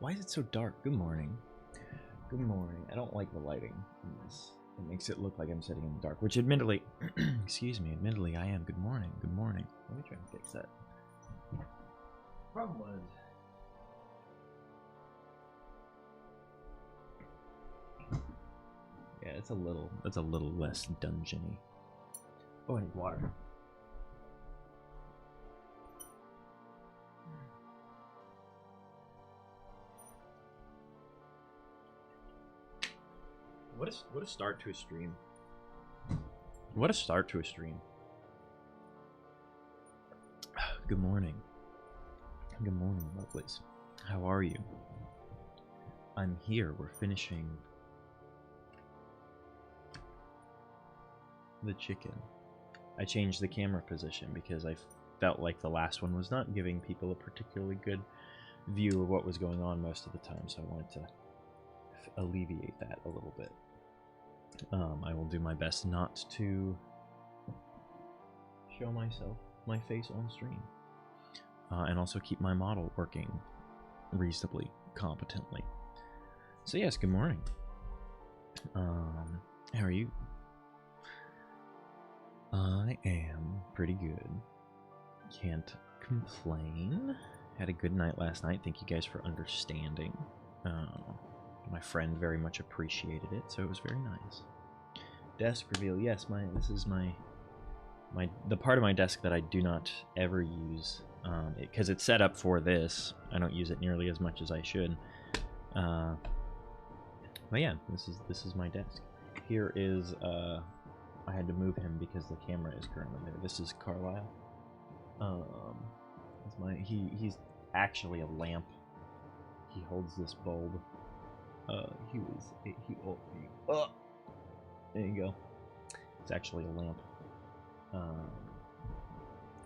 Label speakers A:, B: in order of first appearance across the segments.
A: Why is it so dark? Good morning. Good morning. I don't like the lighting in this. It makes it look like I'm sitting in the dark, which admittedly, excuse me, admittedly I am. Good morning. Good morning. Let me try and fix that. Problem was, yeah, it's a little less dungeony. Oh, I need water. What a start to a stream. What a start to a stream. Good morning. Good morning, lovelies. How are you? I'm here. We're finishing the chicken. I changed the camera position because I felt like the last one was not giving people a particularly good view of what was going on most of the time, so I wanted to alleviate that a little bit. I will do my best not to show my face on stream, and also keep my model working reasonably competently. So yes, good morning. How are you? I am pretty good. Can't complain. Had a good night last night. Thank you guys for understanding. My friend very much appreciated it, so it was very nice. Desk reveal. Yes, this is the part of my desk that I do not ever use, because it's set up for this. I don't use it nearly as much as I should. But yeah, this is my desk. Here is I had to move him because the camera is currently there. This is Carlisle. He's actually a lamp. He holds this bulb. There you go. It's actually a lamp. It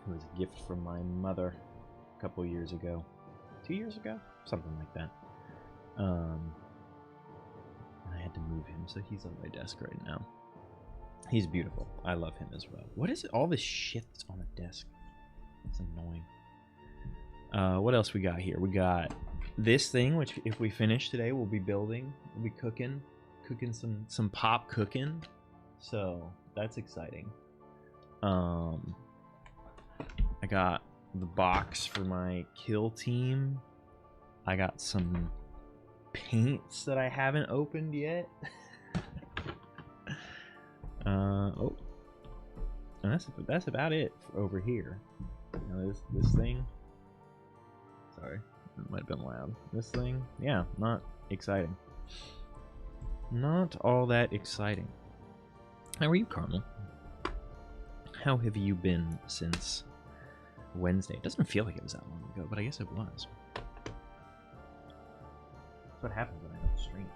A: was a gift from my mother a couple years ago. 2 years ago? Something like that. And I had to move him, so he's on my desk right now. He's beautiful. I love him as well. What is it? All this shit that's on the desk? It's annoying. What else we got here? We got this thing, which if we finish today, we'll be building. We'll be cooking some pop cooking. So that's exciting. I got the box for my kill team. I got some paints that I haven't opened yet. Oh, and that's about it over here. Now this thing. Sorry, it might have been loud. This thing, yeah, not exciting. Not all that exciting. How are you, Carmel? How have you been since Wednesday? It doesn't feel like it was that long ago, but I guess it was. That's what happens when I don't stream.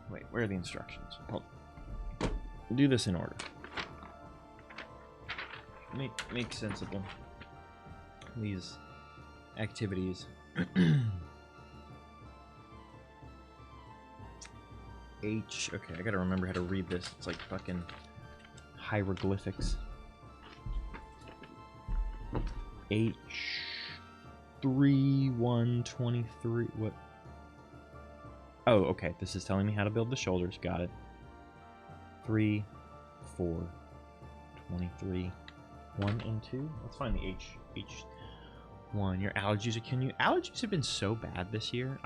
A: Wait, where are the instructions? Hold on. Do this in order. Make sensible these activities. H. Okay, I gotta remember how to read this. It's like fucking hieroglyphics. H 3:1:23. What? Oh, okay. This is telling me how to build the shoulders. Got it. 3, 4, 23, 1 and 2. Let's find the H1. Your allergies allergies have been so bad this year.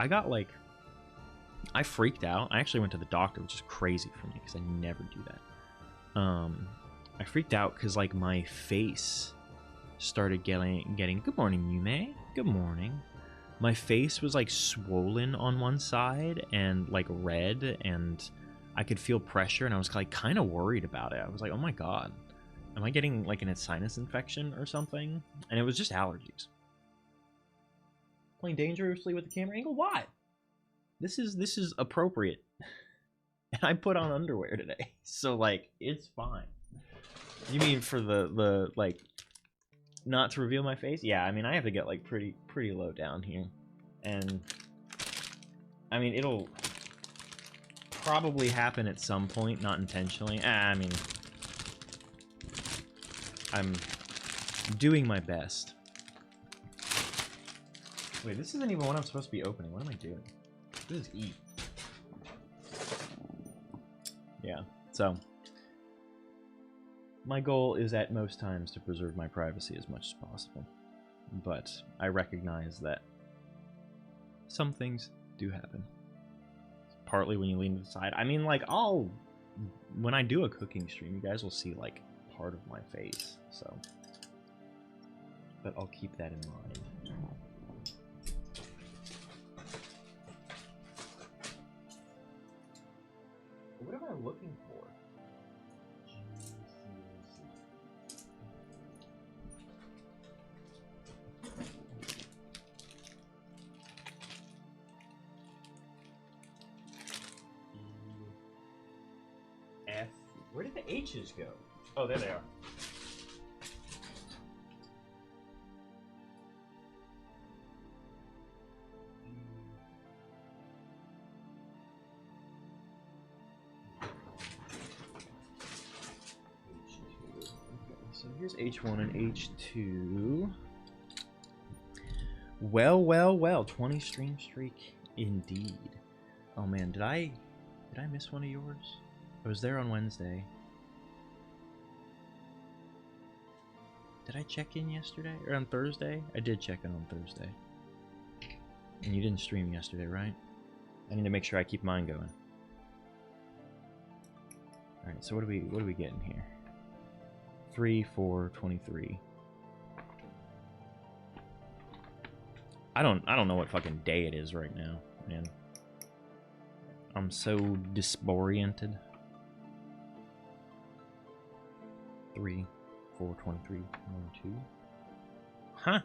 A: I freaked out. I actually went to the doctor, which is crazy for me because I never do that. I freaked out because like my face started getting. Good morning, Yume. Good morning. My face was like swollen on one side and like red, and I could feel pressure, and I was like kind of worried about it. I was like, oh my god, am I getting like a sinus infection or something? And it was just allergies. Playing dangerously with the camera angle? Why? This is appropriate. And I put on underwear today, so like it's fine. You mean for the like not to reveal my face? Yeah, I mean I have to get like pretty low down here, and I mean it'll probably happen at some point, not intentionally. I mean I'm doing my best Wait, this isn't even what I'm supposed to be opening. What am I doing? This is E. Yeah, so my goal is at most times to preserve my privacy as much as possible. But I recognize that some things do happen. Partly when you lean to the side. I mean, like, when I do a cooking stream, you guys will see, like, part of my face, so. But I'll keep that in mind. What am I looking for? F. Where did the H's go? Oh, there they are. So here's H1 and H2. Well, well, well. 20 stream streak indeed. Oh man, did I miss one of yours? I was there on Wednesday. Did I check in yesterday? Or on Thursday? I did check in on Thursday. And you didn't stream yesterday, right? I need to make sure I keep mine going. Alright, so what are we getting here? 3, 4, 23. I don't know what fucking day it is right now, man. I'm so disoriented. 3, 4, 23, 1, 2. Huh?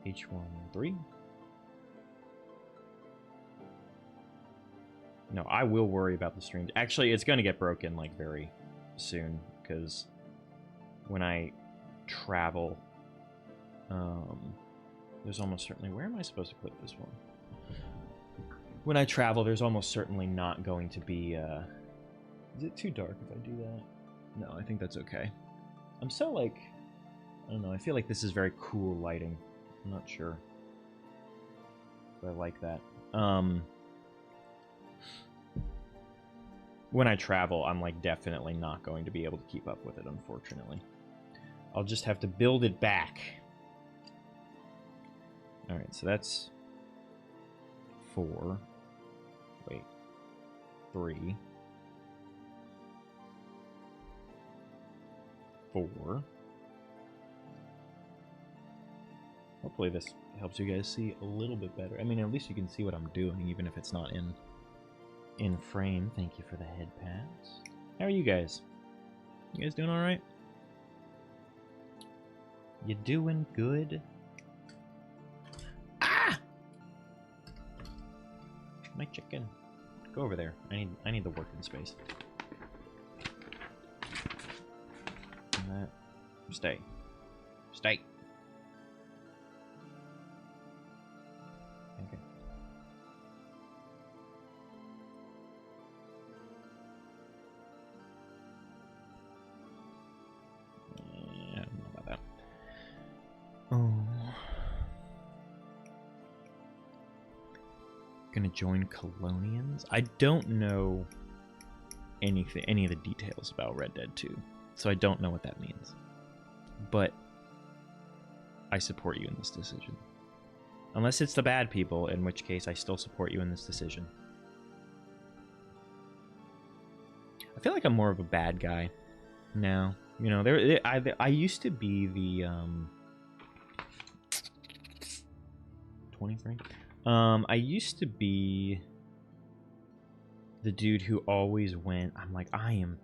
A: H1, 3. No, I will worry about the streams. Actually, it's going to get broken, like, very soon, because when I travel, there's almost certainly... Where am I supposed to put this one? When I travel, there's almost certainly not going to be, Is it too dark if I do that? No, I think that's okay. I'm so, like... I don't know, I feel like this is very cool lighting. I'm not sure. But I like that. When I travel, I'm, like, definitely not going to be able to keep up with it, unfortunately. I'll just have to build it back. Alright, so that's 4. Wait. 3. 4. Hopefully this helps you guys see a little bit better. I mean, at least you can see what I'm doing, even if it's not in frame. Thank you for the head pads. How are you guys? You guys doing alright? You doing good? Ah! My chicken. Go over there. I need the working space. And that. Stay. Stay. Okay. I don't know about that. Oh. Gonna join Colonians? I don't know any of the details about Red Dead 2, so I don't know what that means. But I support you in this decision. Unless it's the bad people, in which case I still support you in this decision. I feel like I'm more of a bad guy now. You know, I used to be the 23. I used to be the dude who always went, I'm like, I'm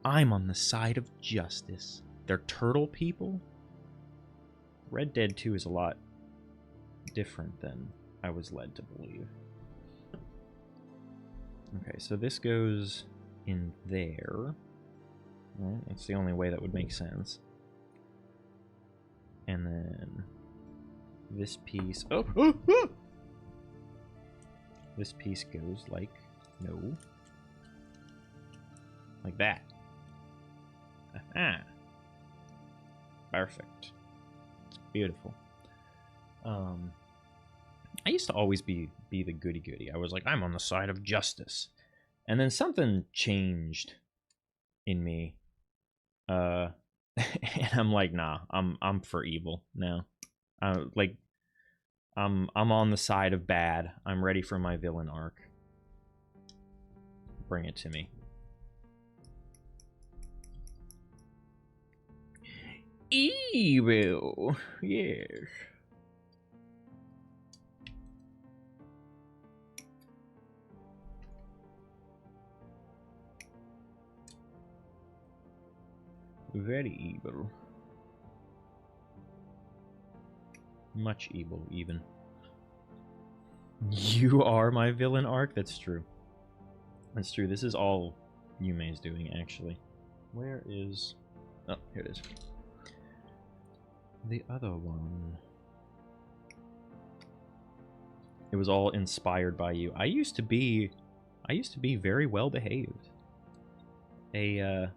A: on the side of justice. They're turtle people. Red Dead 2 is a lot different than I was led to believe. Okay, so this goes in there. Right? That's the only way that would make sense. And then this piece... Oh! This piece goes like... No. Like that. Aha. Perfect. It's beautiful. I used to always be the goody-goody. I was like, I'm on the side of justice. And then something changed in me. And I'm like, nah, I'm for evil now. Like, I'm on the side of bad. I'm ready for my villain arc. Bring it to me. Evil. Yes. Very evil. Much evil, even. You are my villain arc? That's true. That's true. This is all Yume's doing, actually. Where is... Oh, here it is. The other one. It was all inspired by you. I used to be very well behaved. A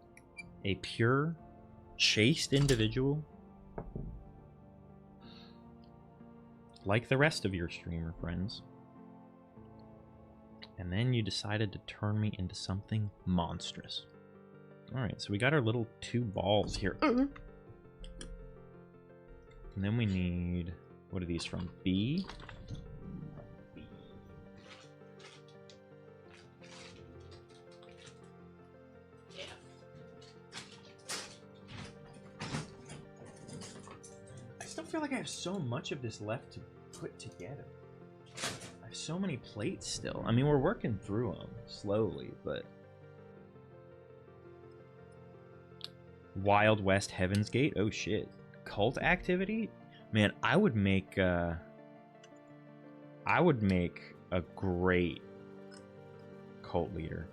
A: pure, chaste individual. Like the rest of your streamer friends. And then you decided to turn me into something monstrous. Alright, so we got our little 2 balls here. And then we need... What are these from? B? I still feel like I have so much of this left to put together. I have so many plates still. I mean, we're working through them slowly, but... Wild West Heaven's Gate? Oh shit. Cult activity? Man, I would make a great cult leader.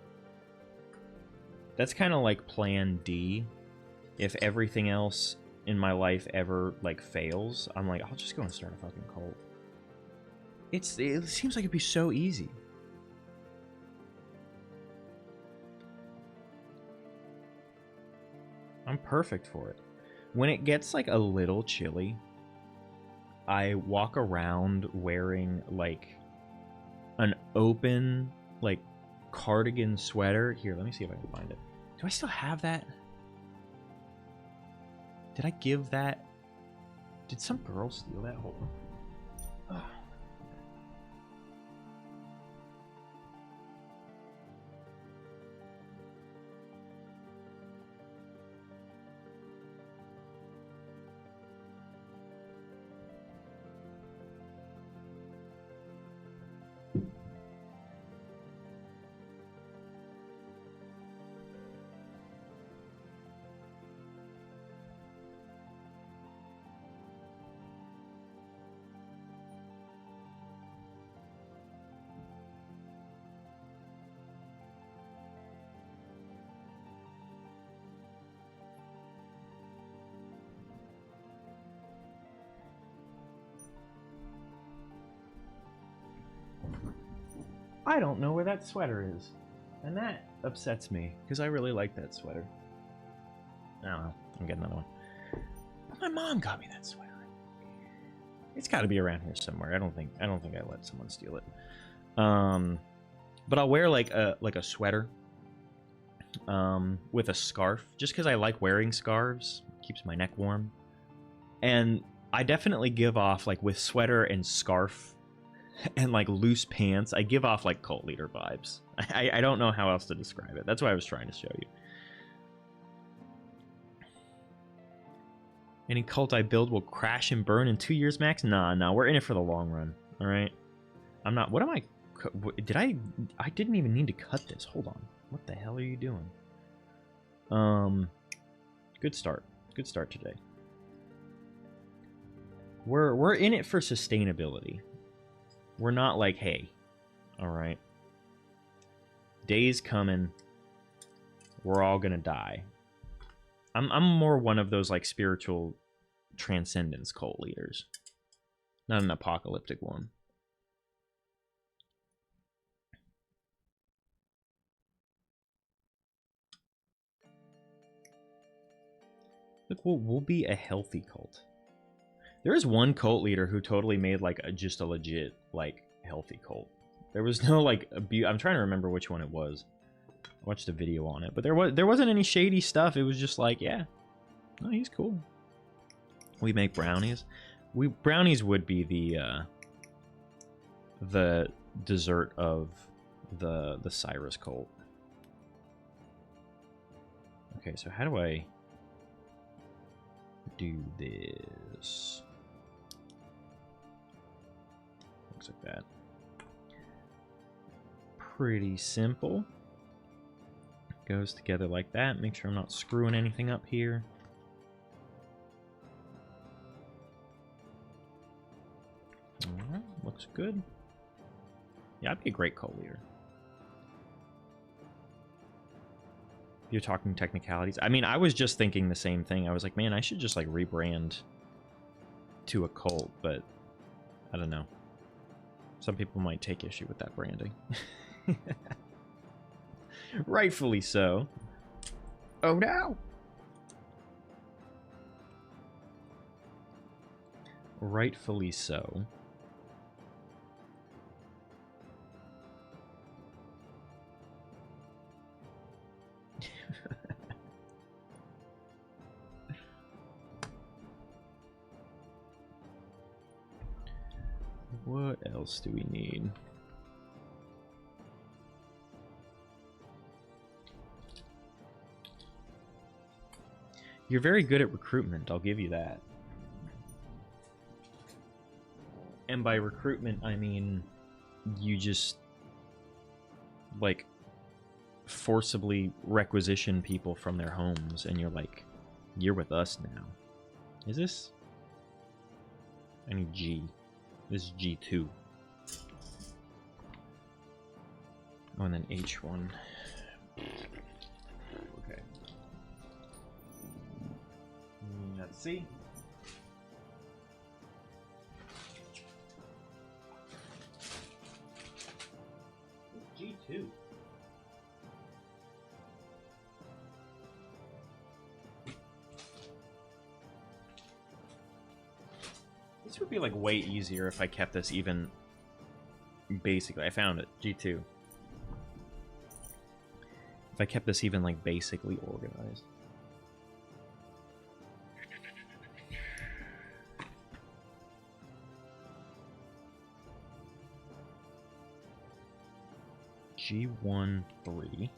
A: That's kind of like plan D. If everything else in my life ever like fails, I'm like, I'll just go and start a fucking cult. It seems like it'd be so easy. I'm perfect for it. When it gets like a little chilly, I walk around wearing like an open like cardigan sweater. Here, let me see if I can find it. Do I still have that? Did I give that? Did some girl steal that? Hold on. I don't know where that sweater is. And that upsets me, because I really like that sweater. I don't know. I'm getting another one. But my mom got me that sweater. It's got to be around here somewhere. I don't think I let someone steal it. But I'll wear like a sweater with a scarf, just because I like wearing scarves. It keeps my neck warm. And I definitely give off, like, with sweater and scarf and like loose pants, I give off like cult leader vibes. I don't know how else to describe it. That's what I was trying to show you. Any cult I build will crash and burn in 2 years max? Nah, we're in it for the long run. All right. I'm not. What am I? Did I didn't even need to cut this. Hold on. What the hell are you doing? Good start. Good start today. We're in it for sustainability. We're not like, hey, all right, day's coming, we're all gonna die. I'm more one of those like spiritual transcendence cult leaders, not an apocalyptic one. Look, we'll be a healthy cult. There is one cult leader who totally made like just a legit like healthy cult. There was no like abuse. I'm trying to remember which one it was. I watched a video on it, but there wasn't any shady stuff. It was just like, yeah, no, he's cool. We make brownies. Brownies would be the dessert of the Cyrus cult. Okay, so how do I do this? Looks like that. Pretty simple. Goes together like that. Make sure I'm not screwing anything up here. Alright, looks good. Yeah, I'd be a great cult leader. You're talking technicalities. I mean, I was just thinking the same thing. I was like, man, I should just like rebrand to a cult, but I don't know. Some people might take issue with that branding. Rightfully so. Oh no! Rightfully so. What else do we need? You're very good at recruitment, I'll give you that. And by recruitment, I mean you just like forcibly requisition people from their homes and you're like, you're with us now. Is this? I need G. This is G2. Oh, and then H1. Okay. Let's see. G2. This would be like way easier if I kept this even basically. I found it. G2. If I kept this even like basically organized. G1, 3.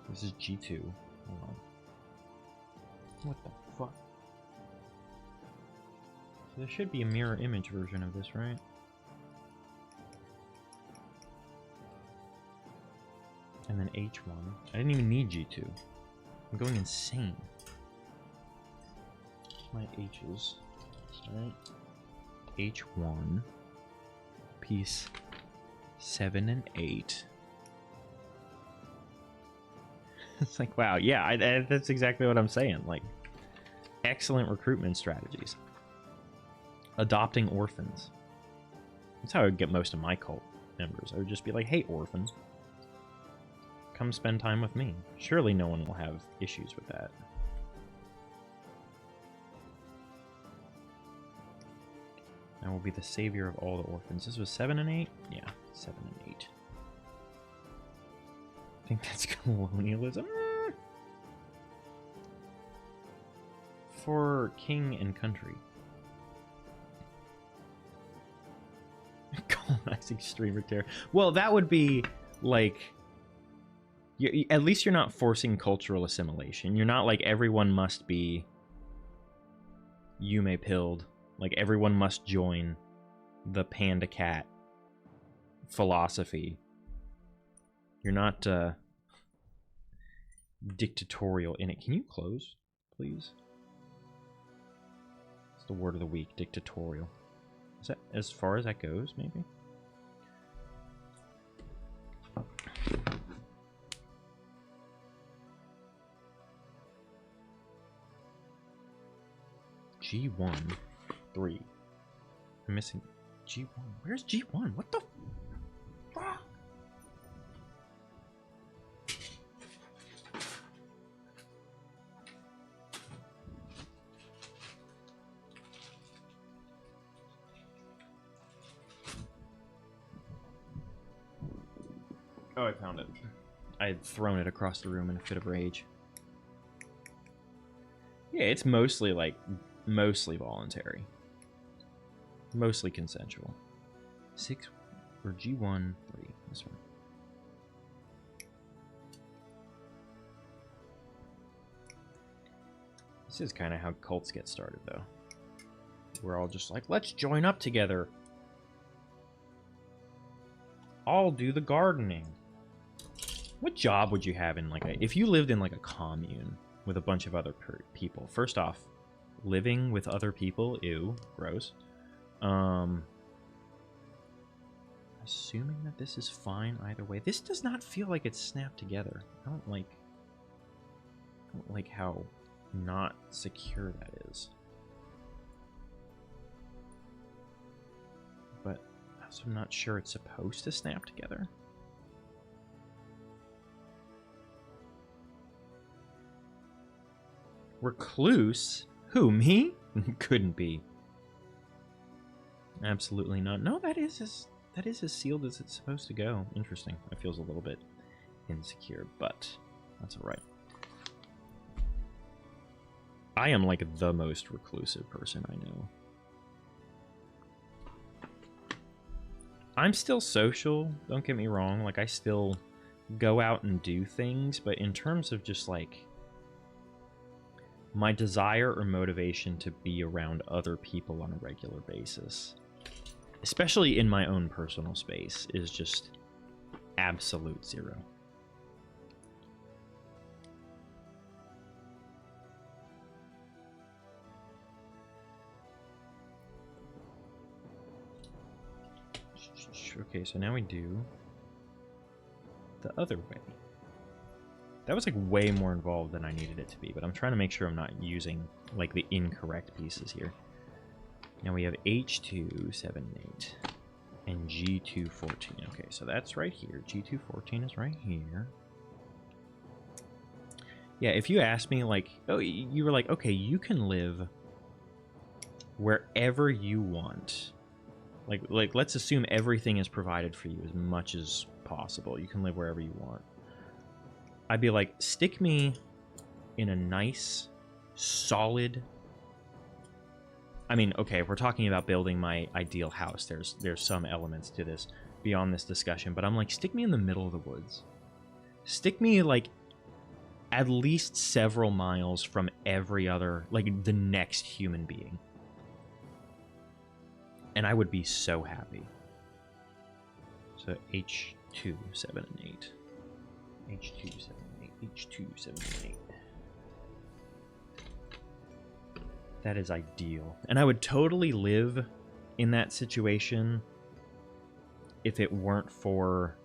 A: This is G2. Hold on. What the fuck? So there should be a mirror image version of this, right? And then H1. I didn't even need G2. I'm going insane. My H's. Alright. H1. Piece 7 and 8. It's like, wow, yeah, that's exactly what I'm saying. Like, excellent recruitment strategies. Adopting orphans. That's how I would get most of my cult members. I would just be like, hey, orphan, come spend time with me. Surely no one will have issues with that. I will be the savior of all the orphans. This was 7 and 8? Yeah, 7 and 8. I think that's colonialism. For king and country. Colonizing streamer terror. Well, that would be like... at least you're not forcing cultural assimilation. You're not like everyone must be Yume pilled. Like everyone must join the panda cat philosophy. You're not dictatorial in it. Can you close, please? It's the word of the week, dictatorial. Is that as far as that goes, maybe? G1, 3. I'm missing G1. Where's G1? What the fuck? Oh, I found it. I had thrown it across the room in a fit of rage. Yeah, it's mostly voluntary. Mostly consensual. 6 or G1, 3. This one. This is kind of how cults get started, though. We're all just like, let's join up together. I'll do the gardening. What job would you have in like a... If you lived in like a commune with a bunch of other people. First off, living with other people, ew, gross. Assuming that this is fine either way. This does not feel like it's snapped together. I don't like how not secure that is. But I'm not sure it's supposed to snap together. Recluse? Who, me? Couldn't be. Absolutely not. No, that is as sealed as it's supposed to go. Interesting. That feels a little bit insecure, but that's alright. I am like the most reclusive person I know. I'm still social, don't get me wrong. Like, I still go out and do things, but in terms of just like my desire or motivation to be around other people on a regular basis, especially in my own personal space, is just absolute zero. Okay, so now we do the other way. That was like way more involved than I needed it to be, but I'm trying to make sure I'm not using like the incorrect pieces here. Now we have H2, 7, 8, and G2, 14. Okay, so that's right here. G2, 14 is right here. Yeah, if you asked me, like, oh, you were like, okay, you can live wherever you want. Like, let's assume everything is provided for you as much as possible. You can live wherever you want. I'd be like, stick me in a nice, solid... I mean, okay, if we're talking about building my ideal house, there's some elements to this beyond this discussion, but I'm like, stick me in the middle of the woods. Stick me, like, at least several miles from every other, like, the next human being. And I would be so happy. So H2, 7, and 8. H2, 7, and 8. H2, 7, and 8. That is ideal. And I would totally live in that situation if it weren't for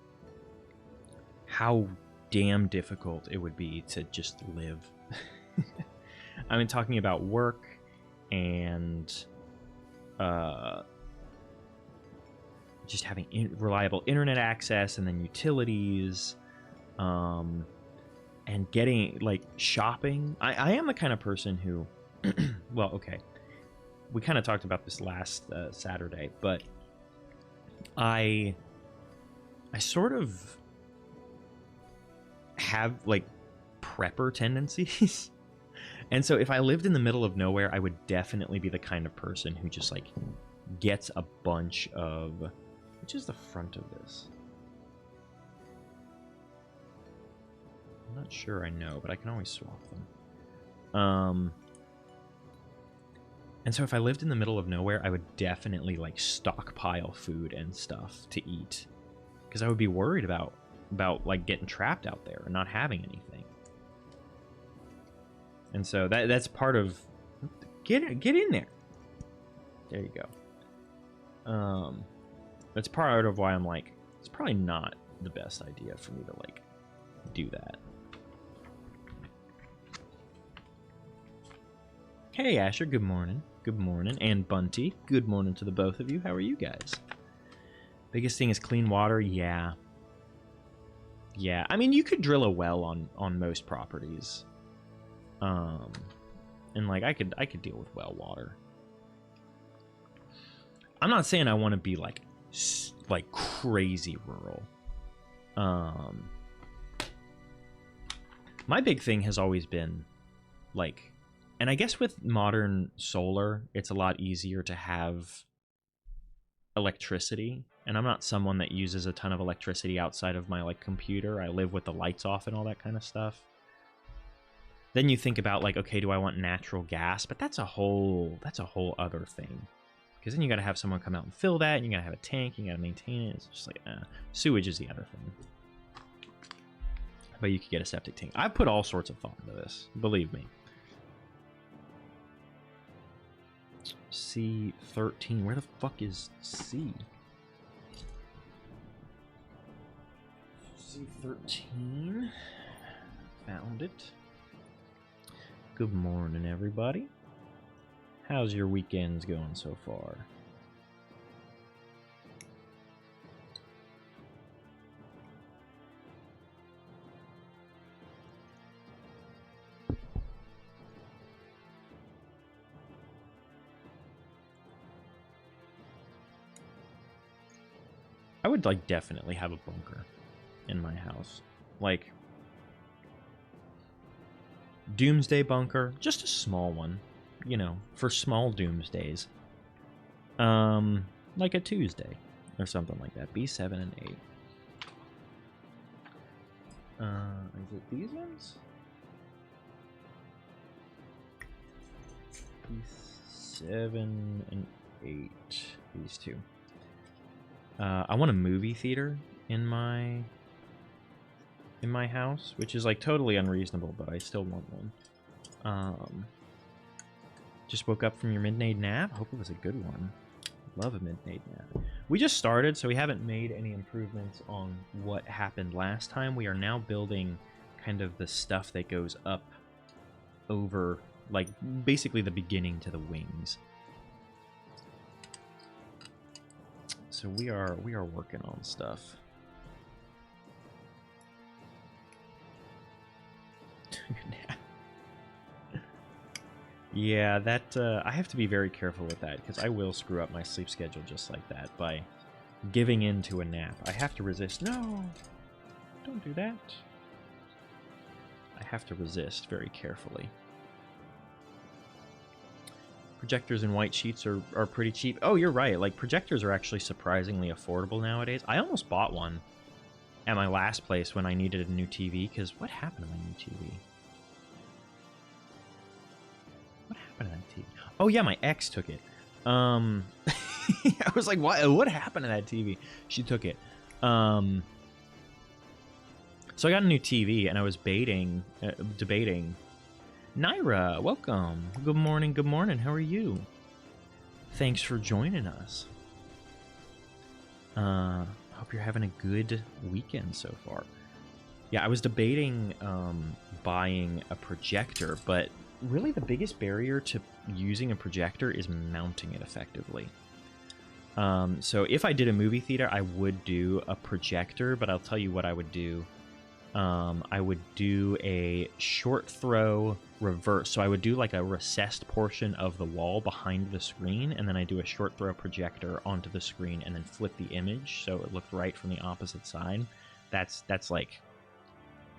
A: how damn difficult it would be to just live. I mean, talking about work and just having reliable internet access, and then utilities, and getting, like, shopping. I am the kind of person who, well, okay, we kind of talked about this last Saturday, but I sort of have, like, prepper tendencies. And so if I lived in the middle of nowhere, I would definitely be the kind of person who just, like, gets a bunch of... Which is the front of this? I'm not sure I know, but I can always swap them. And so if I lived in the middle of nowhere, I would definitely, like, stockpile food and stuff to eat. Because I would be worried about like, getting trapped out there and not having anything. And so that's part of... Get in there! There you go. That's part of why I'm like, it's probably not the best idea for me to, like, do that. Hey, Asher, good morning. Good morning. And Bunty, good morning to the both of you. How are you guys? Biggest thing is clean water? Yeah. Yeah, I mean, you could drill a well on most properties. And, like, I could deal with well water. I'm not saying I want to be, like crazy rural. My big thing has always been, like, and I guess with modern solar, it's a lot easier to have electricity. And I'm not someone that uses a ton of electricity outside of my, like, computer. I live with the lights off and all that kind of stuff. Then you think about, like, okay, do I want natural gas? But that's a whole other thing. Because then you got to have someone come out and fill that, and you got to have a tank, you got to maintain it. It's just like, sewage is the other thing. But you could get a septic tank. I've put all sorts of thought into this, believe me. C13. Where the fuck is C? C13. Found it. Good morning, everybody. How's your weekends going so far? I would, like, definitely have a bunker in my house. Like, doomsday bunker, just a small one, you know, for small doomsdays. Like a Tuesday or something like that. B7 and 8. Is it these ones? B7 and 8. These two. I want a movie theater in my house, which is, like, totally unreasonable, but I still want one. Just woke up from your midnight nap. Hope it was a good one. Love a midnight nap. We just started, so we haven't made any improvements on what happened last time. We are now building kind of the stuff that goes up over, like, basically the beginning to the wings. So we are working on stuff. Yeah, that I have to be very careful with that, because I will screw up my sleep schedule just like that by giving in to a nap. I have to resist. No, don't do that. I have to resist very carefully. Projectors and white sheets are pretty cheap. Oh, you're right. Like, projectors are actually surprisingly affordable nowadays. I almost bought one at my last place when I needed a new TV, because what happened to my new TV? What happened to that TV? Oh, yeah, my ex took it. I was like, what happened to that TV? She took it. So I got a new TV, and I was debating. Naira, welcome. Good morning, good morning. How are you? Thanks for joining us. Hope you're having a good weekend so far. Yeah, I was debating buying a projector, but really the biggest barrier to using a projector is mounting it effectively. So if I did a movie theater, I would do a projector, but I'll tell you what I would do. I would do a short throw reverse. So I would do like a recessed portion of the wall behind the screen, and then I do a short throw projector onto the screen and then flip the image so it looked right from the opposite side. That's like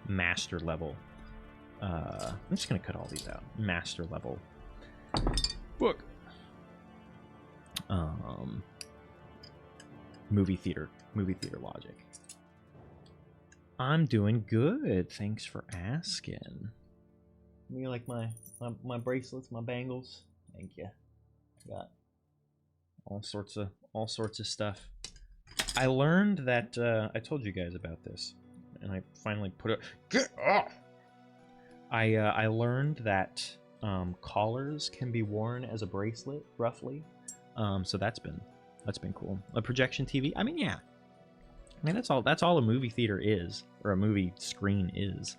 A: master level. I'm just gonna cut all these out. Master level book. Movie theater logic. I'm doing good. Thanks for asking. You like my bracelets, my bangles? Thank you. Got all sorts of stuff. I learned that I told you guys about this, and I finally put it. Get off! I learned that collars can be worn as a bracelet, roughly. So that's been cool. A projection TV. I mean, yeah. I mean, that's all a movie theater is, or a movie screen is.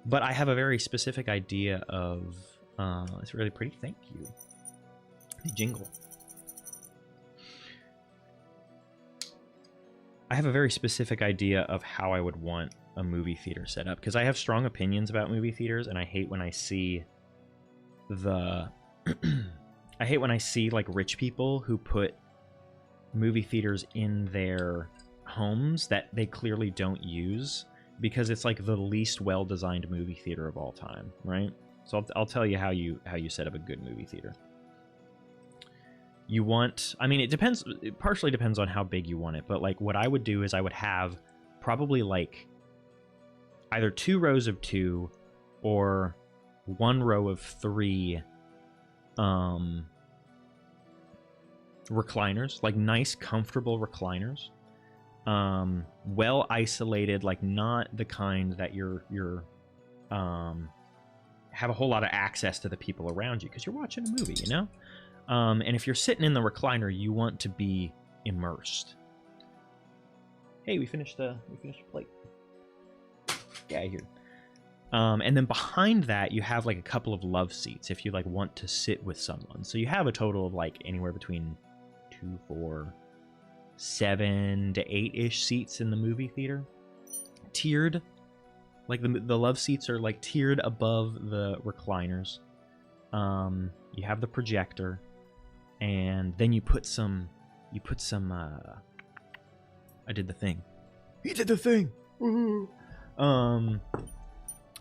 A: But I have a very specific idea of... it's really pretty. Thank you. The jingle. I have a very specific idea of how I would want a movie theater set up, because I have strong opinions about movie theaters, and I hate when I see the... I hate when I see, like, rich people who put movie theaters in their homes that they clearly don't use because it's like the least well-designed movie theater of all time, right? So I'll tell you how you set up a good movie theater. You want, I mean, it depends, it partially depends on how big you want it, but like what I would do is I would have probably like either 2 rows of 2 or 1 row of 3 recliners, like nice comfortable recliners, well isolated, like not the kind that you're have a whole lot of access to the people around you because you're watching a movie, you know. And if you're sitting in the recliner, you want to be immersed. Hey, we finished your plate. Yeah, here. And then behind that, you have like a couple of love seats if you like want to sit with someone. So you have a total of like anywhere between 2, 4, 7 to 8-ish seats in the movie theater. Tiered. Like the love seats are like tiered above the recliners. You have the projector, and then you put some. I did the thing. He did the thing. Woo-hoo. I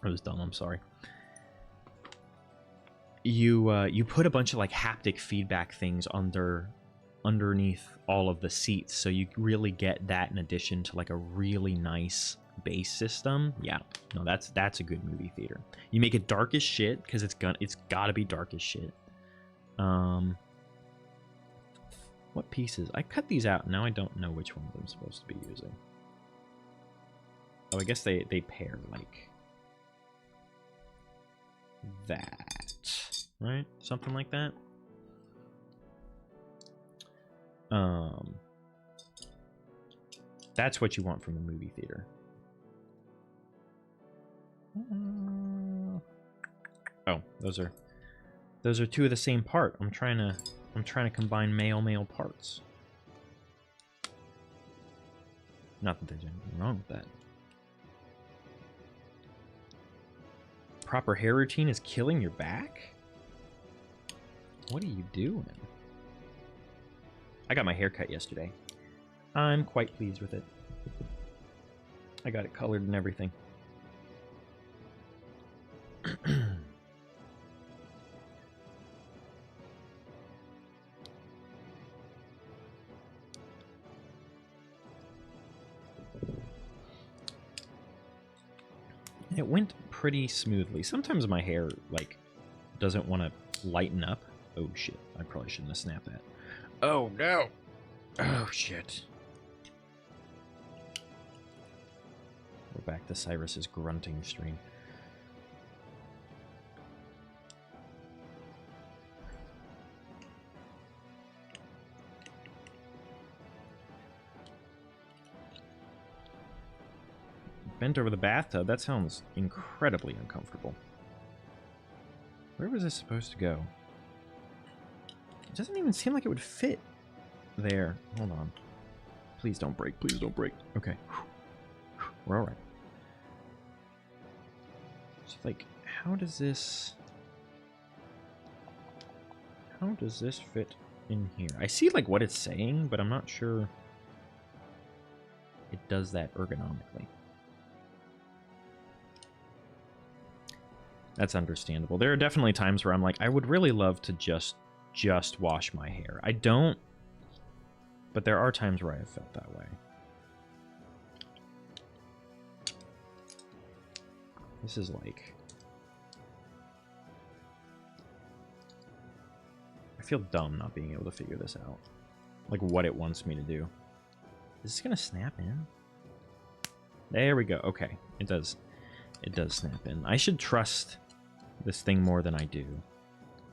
A: was dumb. I'm sorry. You put a bunch of like haptic feedback things underneath all of the seats, so you really get that in addition to like a really nice bass system. Yeah, no, that's a good movie theater. You make it dark as shit because it's gotta be dark as shit. What pieces? I cut these out. Now I don't know which one I'm supposed to be using. Oh, I guess they pair like that, right? Something like that. That's what you want from a movie theater. Oh, those are 2 of the same part. I'm trying to combine male parts. Not that there's anything wrong with that. Proper hair routine is killing your back? What are you doing? I got my hair cut yesterday. I'm quite pleased with it. I got it colored and everything. It went pretty smoothly. Sometimes my hair, like, doesn't want to lighten up. Oh, shit. I probably shouldn't have snapped that. Oh, no. Oh, shit. We're back to Cyrus's grunting stream. Bent over the bathtub? That sounds incredibly uncomfortable. Where was this supposed to go? It doesn't even seem like it would fit there. Hold on. Please don't break. Please don't break. Okay. We're alright. So, like, how does this fit in here? I see, like, what it's saying, but I'm not sure it does that ergonomically. That's understandable. There are definitely times where I'm like, I would really love to just wash my hair. I don't, but there are times where I have felt that way. This is like... I feel dumb not being able to figure this out. Like, what it wants me to do. Is this gonna snap in? There we go. Okay. It does snap in. I should trust this thing more than I do.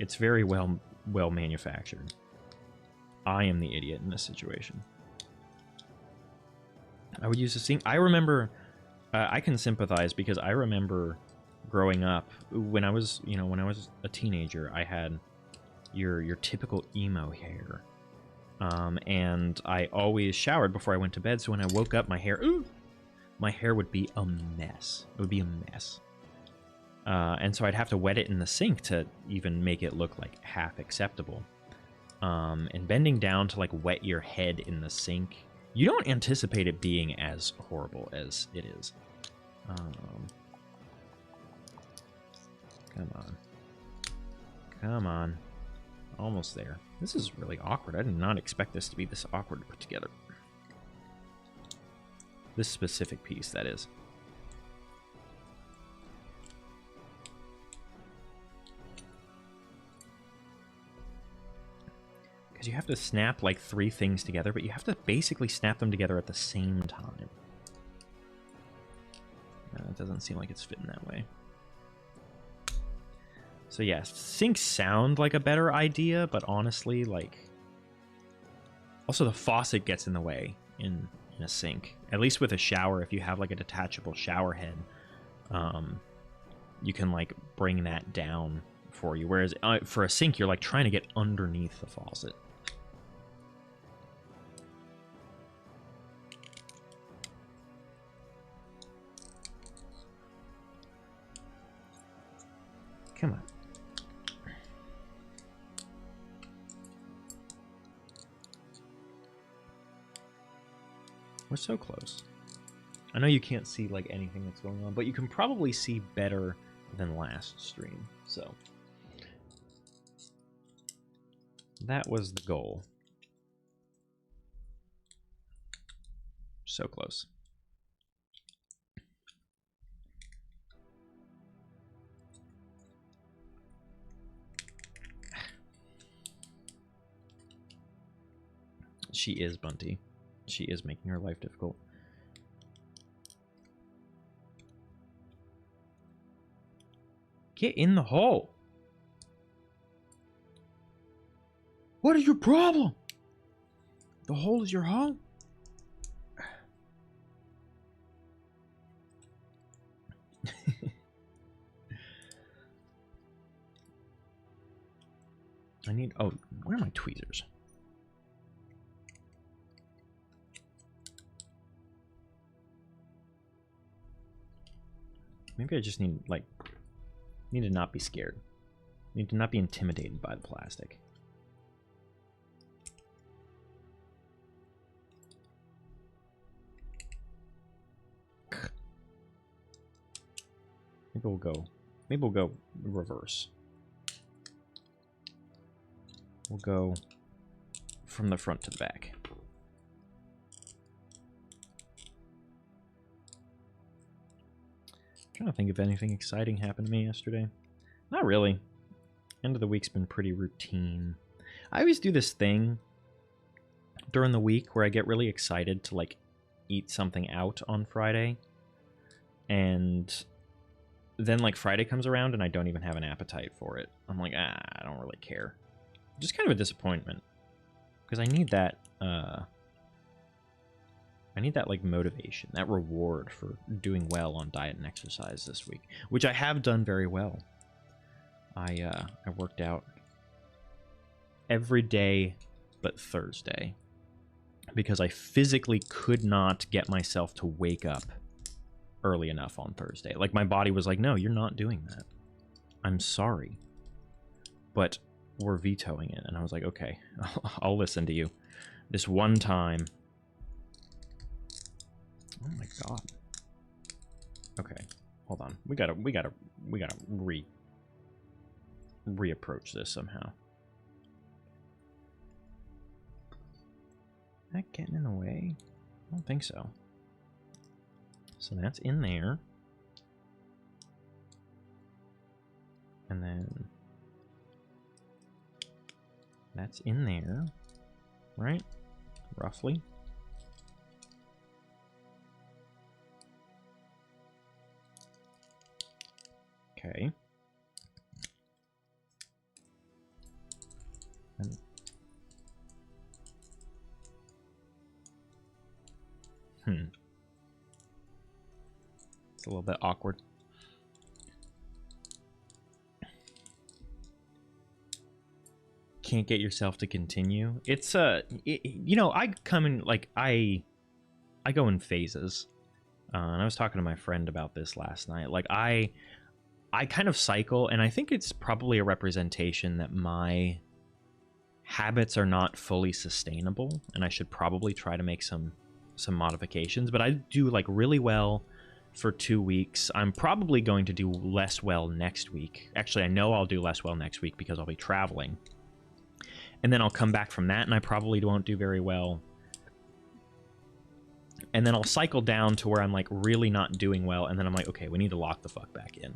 A: It's very well manufactured. I am the idiot in this situation. I would use a sink. I remember, I can sympathize because I remember growing up when I was, when I was a teenager, I had your typical emo hair. And I always showered before I went to bed, so when I woke up, my hair would be a mess. It would be a mess. And so I'd have to wet it in the sink to even make it look like half acceptable. And bending down to like wet your head in the sink You don't anticipate it being as horrible as it is. Come on. Come on. Almost there. This is really awkward. I did not expect this to be this awkward to put together. This specific piece, that is. Because you have to snap like 3 things together, but you have to basically snap them together at the same time. It doesn't seem like it's fitting that way. So yeah, sinks sound like a better idea, but honestly, like... Also, the faucet gets in the way in a sink. At least with a shower, if you have like a detachable shower head, you can like bring that down for you. Whereas for a sink, you're like trying to get underneath the faucet. Come on. We're so close. I know you can't see like anything that's going on, but you can probably see better than last stream. So that was the goal. So close. She is Bunty. She is making her life difficult. Get in the hole. What is your problem? The hole is your home? I need... Oh, where are my tweezers? Maybe I just need, like... Need to not be scared. Need to not be intimidated by the plastic. Maybe we'll go... Maybe we'll go reverse. We'll go from the front to the back. I'm trying to think if anything exciting happened to me yesterday. Not really. End of the week's been pretty routine. I always do this thing during the week where I get really excited to like eat something out on Friday. And then like Friday comes around and I don't even have an appetite for it. I'm like, I don't really care. Just kind of a disappointment. Because I need that like motivation, that reward for doing well on diet and exercise this week, which I have done very well. I worked out every day but Thursday because I physically could not get myself to wake up early enough on Thursday. Like my body was like, no, you're not doing that. I'm sorry, but we're vetoing it. And I was like, okay, I'll listen to you this one time. Oh my god. Okay, hold on. We gotta reapproach this somehow. Is that getting in the way? I don't think so. So that's in there. And then that's in there, right? Roughly. Okay. And it's a little bit awkward. Can't get yourself to continue. It's you know, I come in like I go in phases. And I was talking to my friend about this last night. Like I kind of cycle, and I think it's probably a representation that my habits are not fully sustainable, and I should probably try to make some some modifications, but I do like really well for 2 weeks. I'm probably going to do less well next week. Actually, I know I'll do less well next week because I'll be traveling. And then I'll come back from that and I probably won't do very well. And then I'll cycle down to where I'm like really not doing well, and then I'm like, okay, we need to lock the fuck back in.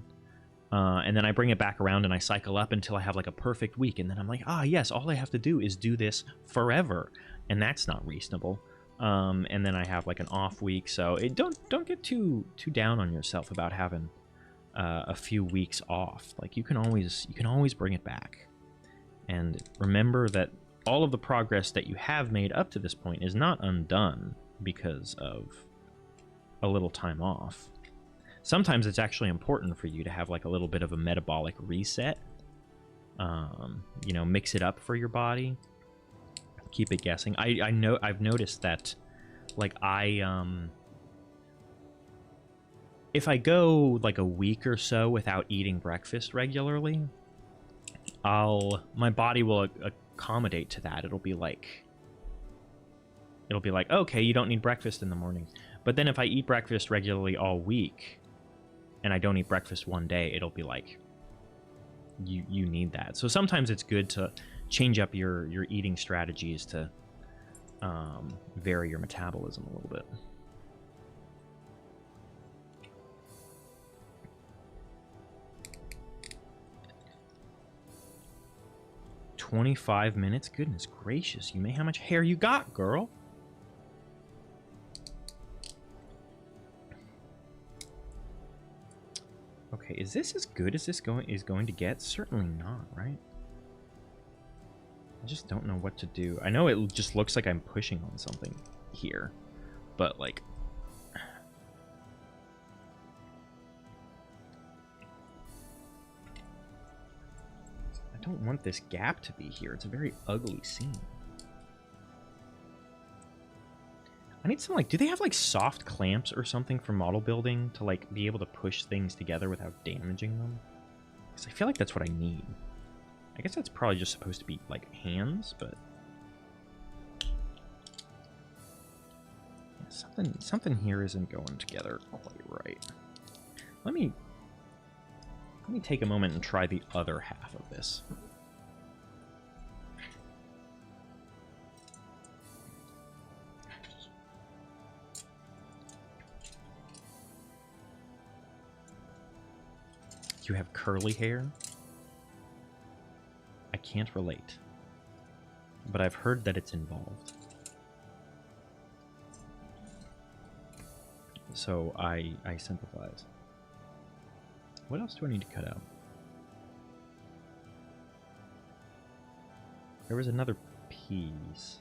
A: And then I bring it back around and I cycle up until I have like a perfect week, and then I'm like, yes, all I have to do is do this forever, and that's not reasonable. And then I have like an off week, so don't get too down on yourself about having a few weeks off. Like you can always bring it back, and remember that all of the progress that you have made up to this point is not undone because of a little time off. Sometimes it's actually important for you to have like a little bit of a metabolic reset. You know, mix it up for your body. Keep it guessing. I know I've noticed that, like if I go like a week or so without eating breakfast regularly, my body will accommodate to that. It'll be like, okay, you don't need breakfast in the morning. But then if I eat breakfast regularly all week, and I don't eat breakfast one day, it'll be like, you need that. So sometimes it's good to change up your eating strategies to vary your metabolism a little bit. "25 minutes? Goodness gracious, you may how much hair you got, girl?" Okay, is this as good as this is going to get? Certainly not, right? I just don't know what to do. I know it just looks like I'm pushing on something here, but like, I don't want this gap to be here. It's a very ugly scene. I need some, like, do they have like soft clamps or something for model building to like be able to push things together without damaging them? Because I feel like that's what I need. I guess that's probably just supposed to be like hands, but yeah, something here isn't going together quite right. Let me take a moment and try the other half of this. You have curly hair? I can't relate, but I've heard that it's involved. So I sympathize. What else do I need to cut out? There was another piece.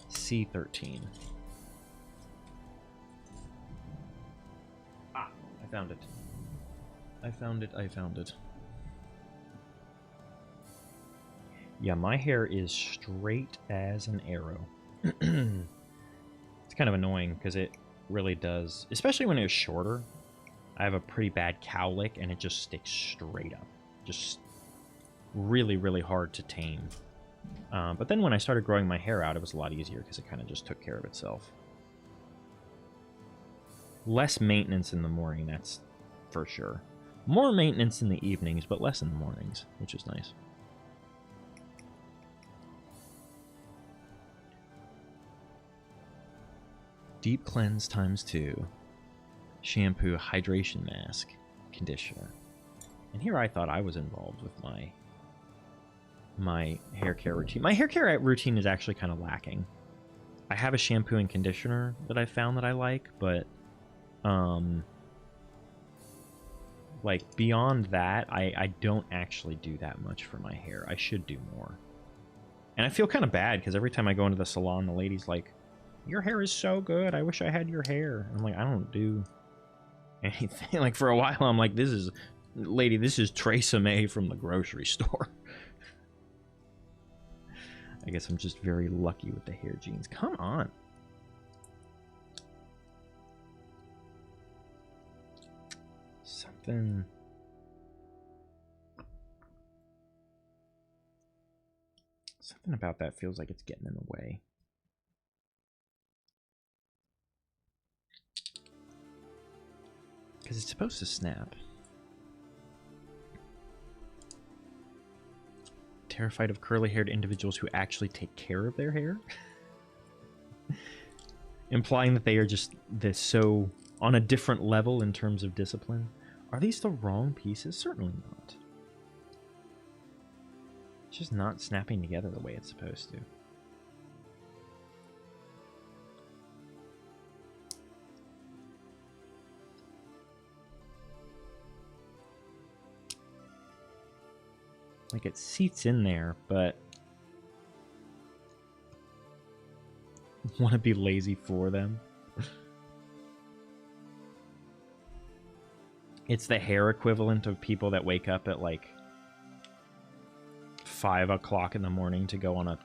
A: C13. Ah, I found it. I found it. Yeah, my hair is straight as an arrow. It's kind of annoying because it really does, especially when it's shorter. I have a pretty bad cowlick and it just sticks straight up. Just really, really hard to tame. But then when I started growing my hair out, it was a lot easier because it kind of just took care of itself. Less maintenance in the morning, that's for sure. More maintenance in the evenings, but less in the mornings, which is nice. Deep cleanse ×2. Shampoo, hydration mask, conditioner. And here I thought I was involved with my hair care routine. My hair care routine is actually kind of lacking. I have a shampoo and conditioner that I found that I like, but like beyond that, I don't actually do that much for my hair. I should do more. And I feel kind of bad because every time I go into the salon, the lady's like, "Your hair is so good. I wish I had your hair." I'm like, I don't do anything. Like for a while, I'm like, this is Theresa May from the grocery store. I guess I'm just very lucky with the hair genes. Come on. Something about that feels like it's getting in the way. Because it's supposed to snap. Terrified of curly-haired individuals who actually take care of their hair? Implying that they are just this so on a different level in terms of discipline. Are these the wrong pieces? Certainly not. It's just not snapping together the way it's supposed to. Like, it seats in there, but want to be lazy for them. It's the hair equivalent of people that wake up at like 5 o'clock in the morning to go on a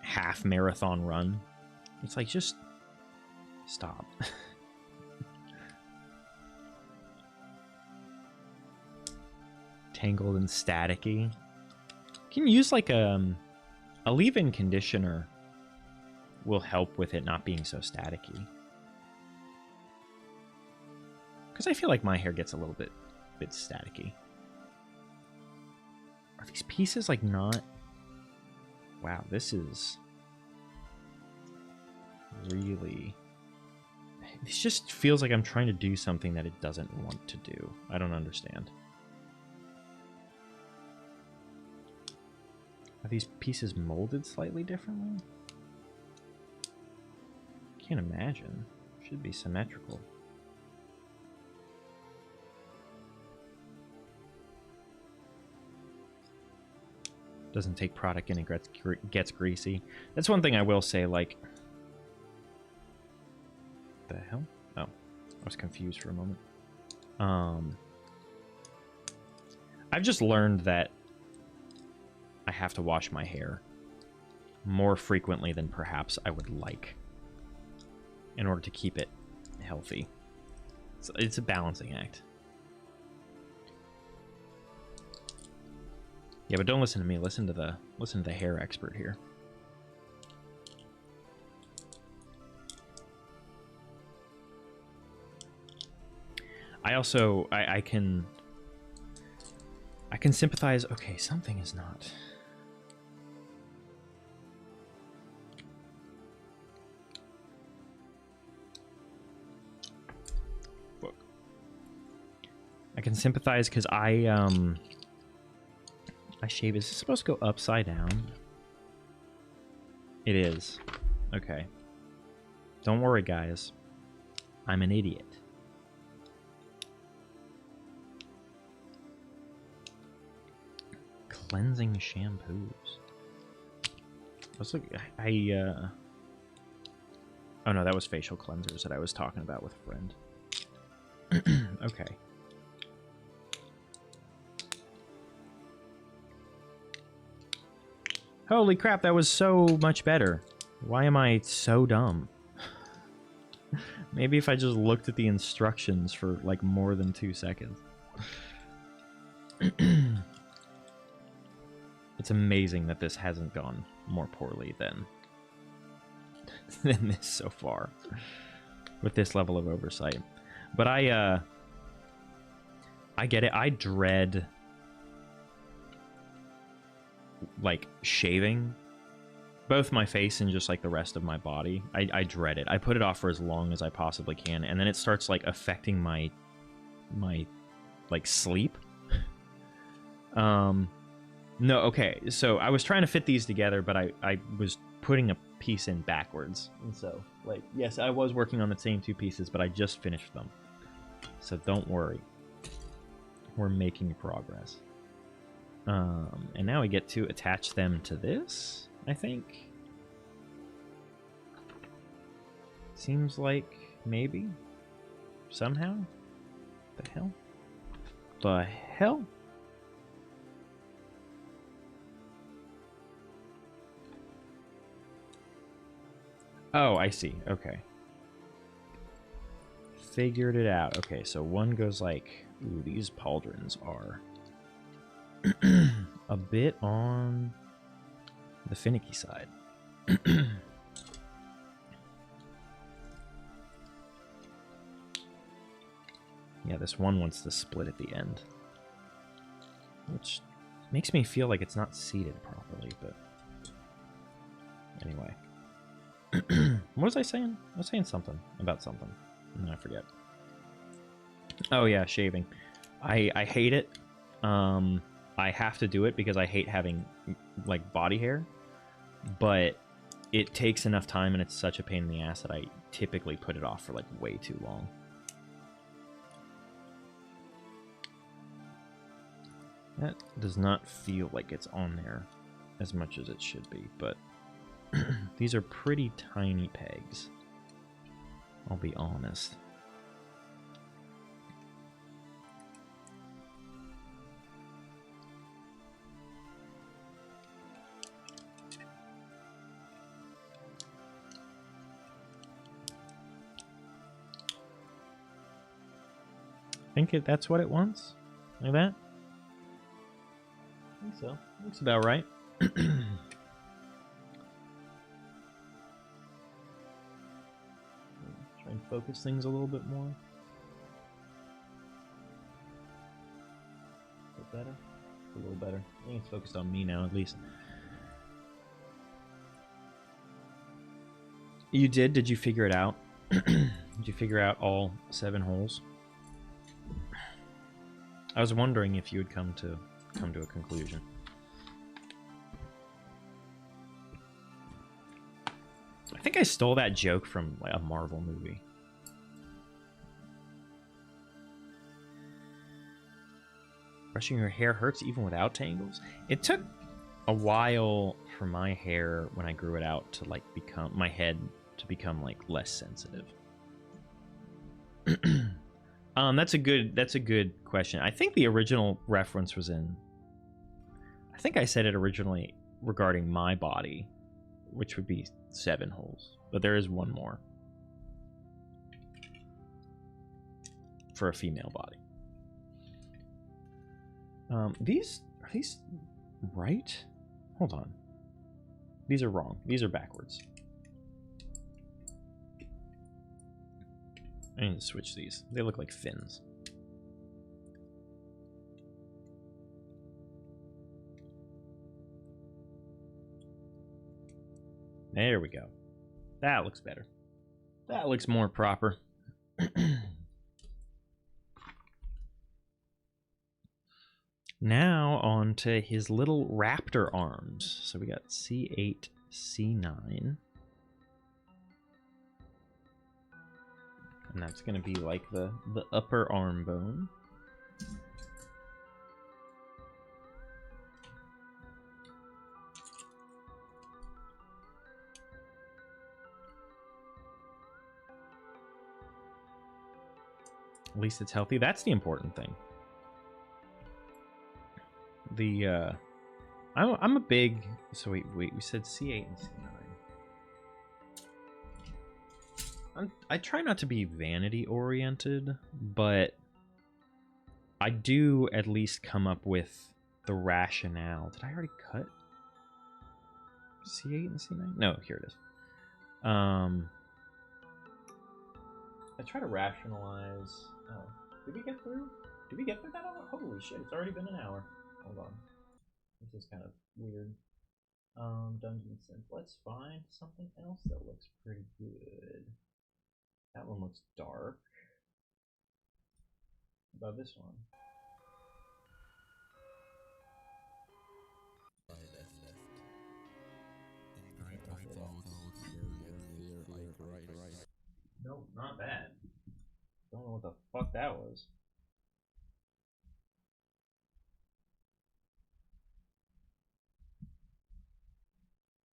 A: half marathon run. It's like, just stop. Tangled and staticky. Can you use like a leave-in conditioner will help with it not being so staticky. Because I feel like my hair gets a little bit staticky. Are these pieces like not... Wow, this is really... This just feels like I'm trying to do something that it doesn't want to do. I don't understand. Are these pieces molded slightly differently? Can't imagine. Should be symmetrical. Doesn't take product and it gets greasy. That's one thing I will say, like... The hell? Oh, I was confused for a moment. I've just learned that I have to wash my hair more frequently than perhaps I would like in order to keep it healthy. So it's a balancing act. Yeah, but don't listen to me. Listen to the hair expert here. I also I can sympathize. Okay, something is not. Look. I can sympathize because I shave. Is this supposed to go upside down? It is. Okay. Don't worry, guys. I'm an idiot. Cleansing shampoos. Let's look. Oh no, that was facial cleansers that I was talking about with a friend. Okay. Holy crap, that was so much better. Why am I so dumb? Maybe if I just looked at the instructions for like more than 2 seconds. It's amazing that this hasn't gone more poorly than this so far with this level of oversight. But I get it. I dread like shaving both my face and just like the rest of my body. I dread it. I put it off for as long as I possibly can, and then it starts like affecting my like sleep. No, okay, so I was trying to fit these together, but I was putting a piece in backwards. And so, like, yes, I was working on the same 2 pieces, but I just finished them. So don't worry. We're making progress. And now we get to attach them to this, I think. Seems like maybe. Somehow. The hell? The hell? Oh, I see. Okay. Figured it out. Okay, so one goes like... Ooh, these pauldrons are a bit on the finicky side. Yeah, this one wants to split at the end. Which makes me feel like it's not seated properly, but... Anyway. What was I saying? I was saying something about something. And then I forget. Oh yeah, shaving. I hate it. I have to do it because I hate having, like, body hair. But it takes enough time and it's such a pain in the ass that I typically put it off for, like, way too long. That does not feel like it's on there as much as it should be, but these are pretty tiny pegs. I'll be honest. I think that's what it wants. Like that? I think so. Looks about right. Try and focus things a little bit more. A bit better? A little better. I think it's focused on me now, at least. You did? Did you figure it out? Did you figure out all 7 holes? I was wondering if you would come to a conclusion. I think I stole that joke from, like, a Marvel movie. Brushing your hair hurts even without tangles? It took a while for my hair, when I grew it out, to, like, become, my head to become, like, less sensitive. That's a good question. I think the original reference was in... I think I said it originally regarding my body, which would be 7 holes. But there is one more. For a female body. Are these right? Hold on. These are wrong. These are backwards. I need to switch these. They look like fins. There we go. That looks better. That looks more proper. Now on to his little raptor arms. So we got C8, C9. And that's going to be like the upper arm bone. At least it's healthy. That's the important thing. I'm a big... So wait, we said C8 and C9. I try not to be vanity oriented, but I do at least come up with the rationale. Did I already cut C8 and C9? No, here it is. I try to rationalize... Oh, did we get through? Did we get through that? Holy shit, it's already been an hour. Hold on. This is kind of weird. Dungeon Synth. Let's find something else that looks pretty good. That one looks dark. What about this one? Nope, not bad. Don't know what the fuck that was.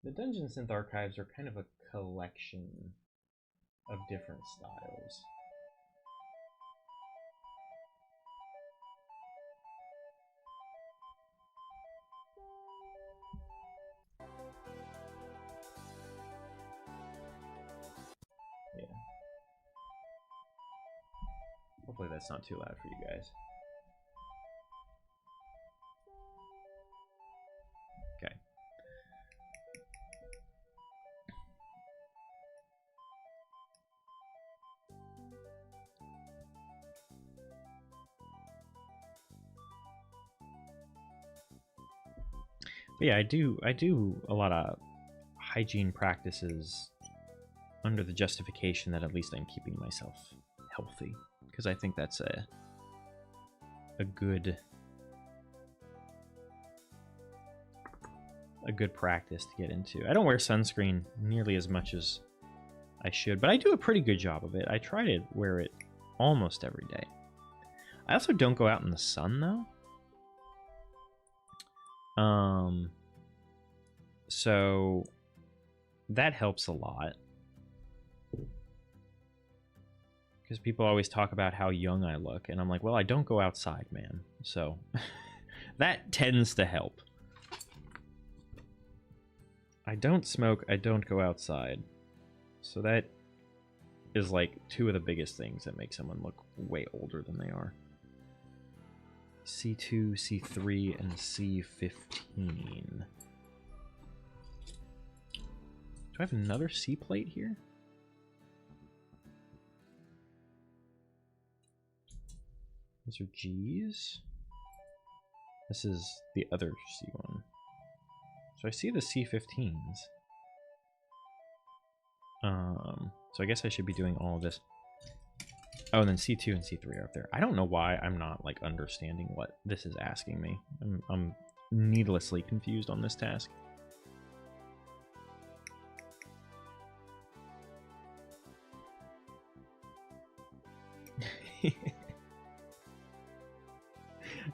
A: The Dungeon Synth archives are kind of a collection of different styles. Yeah. Hopefully that's not too loud for you guys. Okay. But yeah, I do a lot of hygiene practices under the justification that at least I'm keeping myself healthy, because I think that's a good practice to get into. I don't wear sunscreen nearly as much as I should, but I do a pretty good job of it. I try to wear it almost every day. I also don't go out in the sun though. So that helps a lot. Because people always talk about how young I look, and I'm like, well, I don't go outside, man. So that tends to help. I don't smoke, I don't go outside. So that is like two of the biggest things that make someone look way older than they are. C2, C3, and C15. Do I have another C plate here? Those are G's. This is the other C1. So I see the C15s. So I guess I should be doing all of this. Oh, and then C2 and C3 are up there. I don't know why I'm not like understanding what this is asking me. I'm needlessly confused on this task.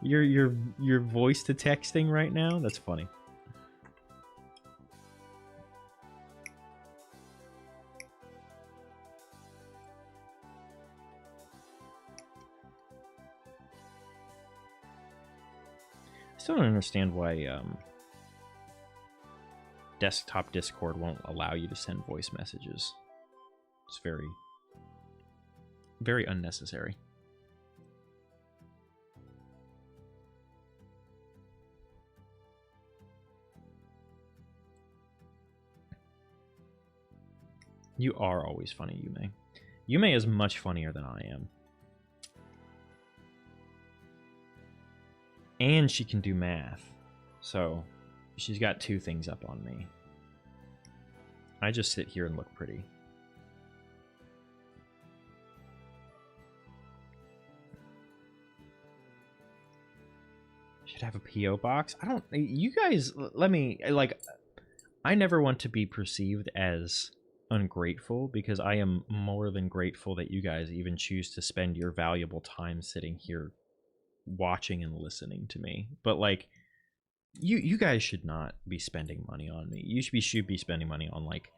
A: your voice to texting right now? That's funny. I still don't understand why desktop Discord won't allow you to send voice messages. It's very, very unnecessary. You are always funny, Yume. Yume is much funnier than I am. And she can do math. So, she's got two things up on me. I just sit here and look pretty. Should have a P.O. box? I don't... You guys, let me... Like, I never want to be perceived as ungrateful, because I am more than grateful that you guys even choose to spend your valuable time sitting here watching and listening to me. But like, you guys should not be spending money on me. You should be spending money on like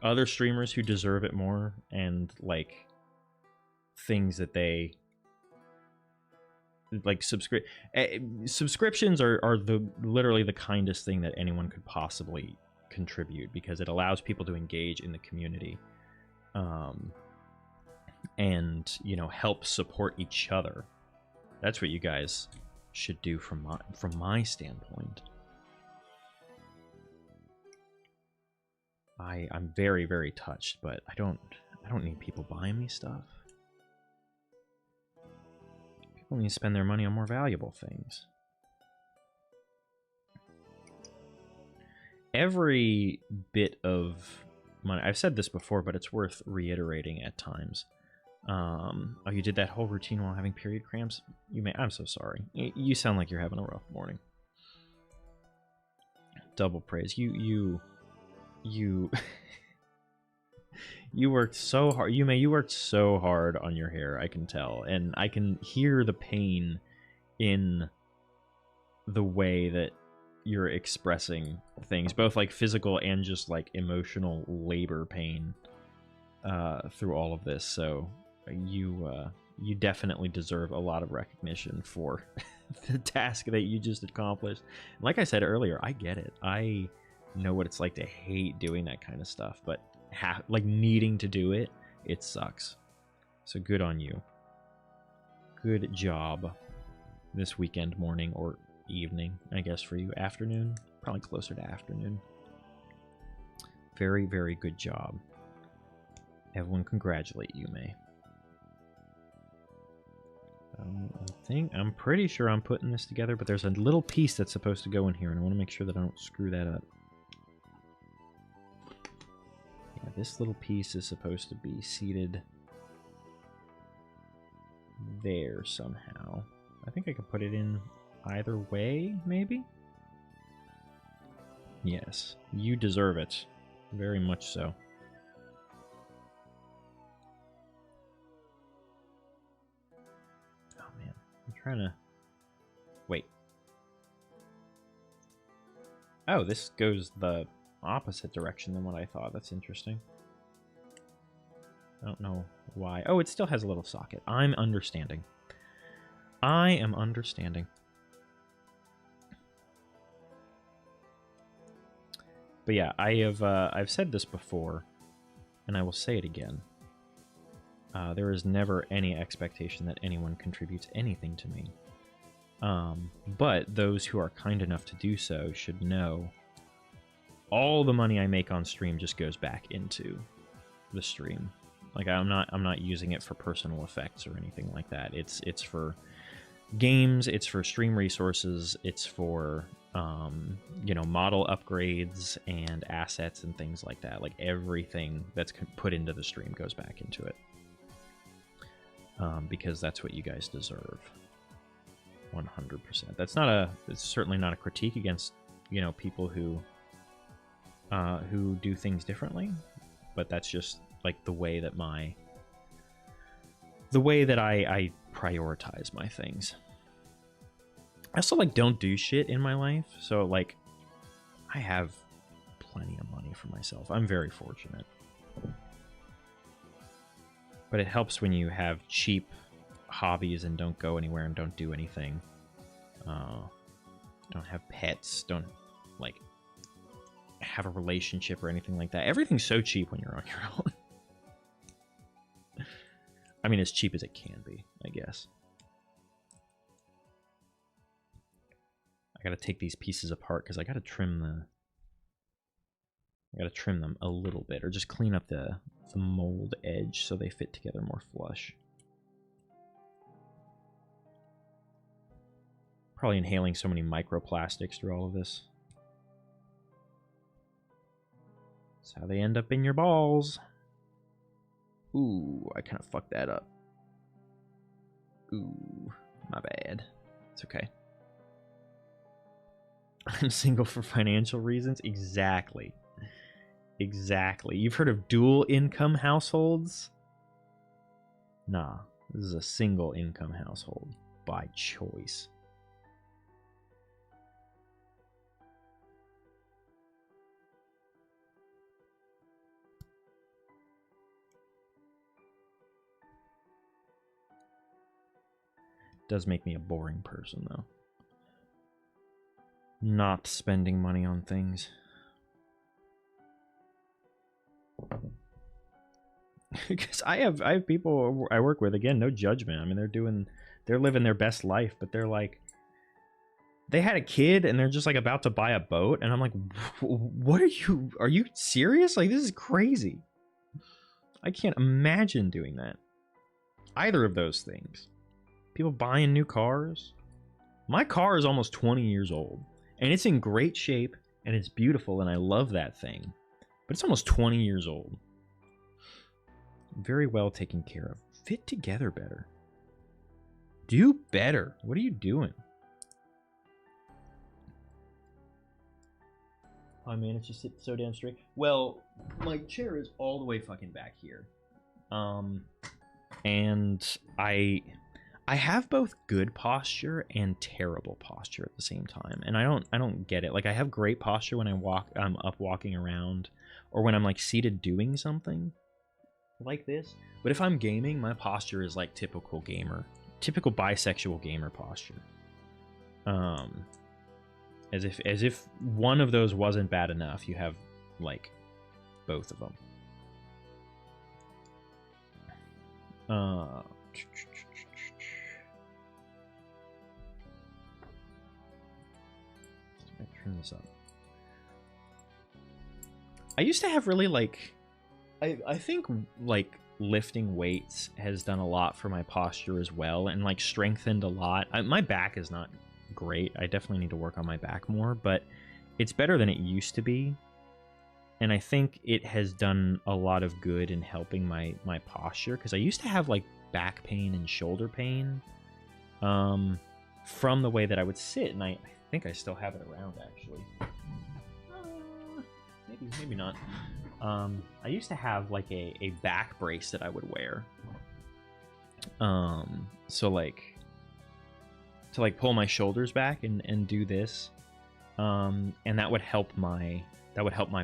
A: other streamers who deserve it more, and like things that they like. Subscriptions are literally the kindest thing that anyone could possibly contribute, because it allows people to engage in the community, and help support each other. That's what you guys should do from my standpoint. I'm very, very touched, but I don't need people buying me stuff. People need to spend their money on more valuable things. Every bit of money, I've said this before, but it's worth reiterating at times. Oh, you did that whole routine while having period cramps? I'm so sorry. You sound like you're having a rough morning. Double praise. You you worked so hard. You worked so hard on your hair, I can tell. And I can hear the pain in the way that you're expressing things, both like physical and just like emotional labor pain through all of this. So you definitely deserve a lot of recognition for the task that you just accomplished. Like I said earlier, I get it. I know what it's like to hate doing that kind of stuff, but like needing to do it, it sucks. So good on you. Good job this weekend morning, or evening, I guess for you. Afternoon, probably closer to afternoon. Very, very good job. Everyone congratulate you, May. I'm pretty sure I'm putting this together, but there's a little piece that's supposed to go in here, and I want to make sure that I don't screw that up. Yeah, this little piece is supposed to be seated there somehow. I think I could put it in either way, maybe? Yes, you deserve it. Very much so. Oh man, I'm trying to... Wait. Oh, this goes the opposite direction than what I thought. That's interesting. I don't know why. Oh, it still has a little socket. I'm understanding. I am understanding. But yeah, I've said this before, and I will say it again. There is never any expectation that anyone contributes anything to me. But those who are kind enough to do so should know all the money I make on stream just goes back into the stream. Like I'm not using it for personal effects or anything like that. It's for games, it's for stream resources, it's for you know, model upgrades and assets and things like that. Like everything that's put into the stream goes back into it. Because that's what you guys deserve. 100%. It's certainly not a critique against, you know, people who do things differently, but that's just like the way that I prioritize my things. I also like don't do shit in my life, so like I have plenty of money for myself. I'm very fortunate. But it helps when you have cheap hobbies and don't go anywhere and don't do anything. Don't have pets, don't like have a relationship or anything like that. Everything's so cheap when you're on your own. I mean, as cheap as it can be, I guess. I gotta take these pieces apart because I gotta trim them a little bit, or just clean up the mold edge so they fit together more flush. Probably inhaling so many microplastics through all of this. That's how they end up in your balls. Ooh, I kind of fucked that up. Ooh, my bad. It's okay. I'm single for financial reasons? Exactly. Exactly. You've heard of dual income households? Nah, this is a single income household by choice. Does make me a boring person, though. Not spending money on things. Because I have people I work with, again, no judgment. I mean, they're living their best life, but they're like, they had a kid and they're just like about to buy a boat, and I'm like, what are you serious? Like, this is crazy. I can't imagine doing that. Either of those things. People buying new cars. My car is almost 20 years old, and it's in great shape, and it's beautiful, and I love that thing. But it's almost 20 years old. Very well taken care of. Fit together better. Do better. What are you doing? Oh man, it's just so damn straight. Well, my chair is all the way fucking back here. And I have both good posture and terrible posture at the same time, and I don't get it. Like, I have great posture when I'm up walking around, or when I'm like seated doing something like this. But if I'm gaming, my posture is like typical bisexual gamer posture. As if one of those wasn't bad enough, you have like both of them. Turn this up. I used to have really like, I think like lifting weights has done a lot for my posture as well, and like strengthened a lot. My back is not great. I definitely need to work on my back more, but it's better than it used to be. And I think it has done a lot of good in helping my posture, because I used to have like back pain and shoulder pain from the way that I would sit, and I think I still have it around actually. Maybe not. I used to have like a back brace that I would wear. So like to like pull my shoulders back and do this. And that would help my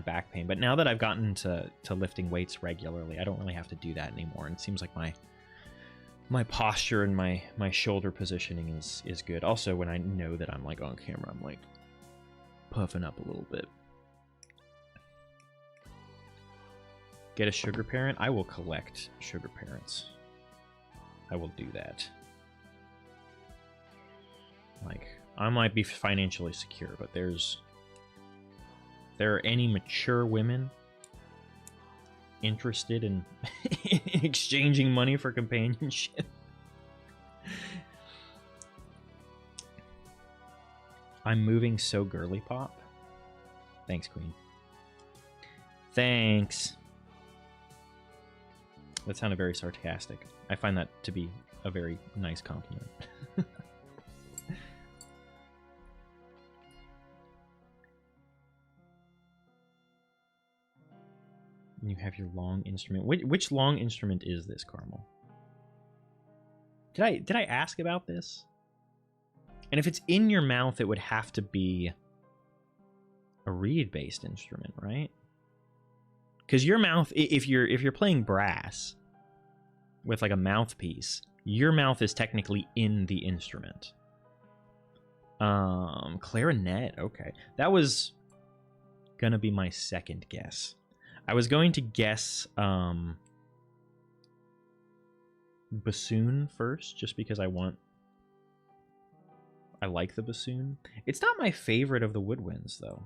A: back pain. But now that I've gotten to lifting weights regularly, I don't really have to do that anymore. And it seems like my posture and my shoulder positioning is good. Also, when I know that I'm like on camera, I'm like puffing up a little bit. Get a sugar parent? I will collect sugar parents. I will do that. Like, I might be financially secure, but there are any mature women interested in exchanging money for companionship? I'm moving so girly pop. Thanks, Queen. Thanks. That sounded very sarcastic. I find that to be a very nice compliment. You have your long instrument. Which long instrument is this, Carmel? Did I ask about this? And if it's in your mouth, it would have to be a reed-based instrument, right? Because your mouth, if you're playing brass with like a mouthpiece, your mouth is technically in the instrument. Clarinet, okay. That was gonna be my second guess. I was going to guess bassoon first, just because I like the bassoon. It's not my favorite of the woodwinds, though.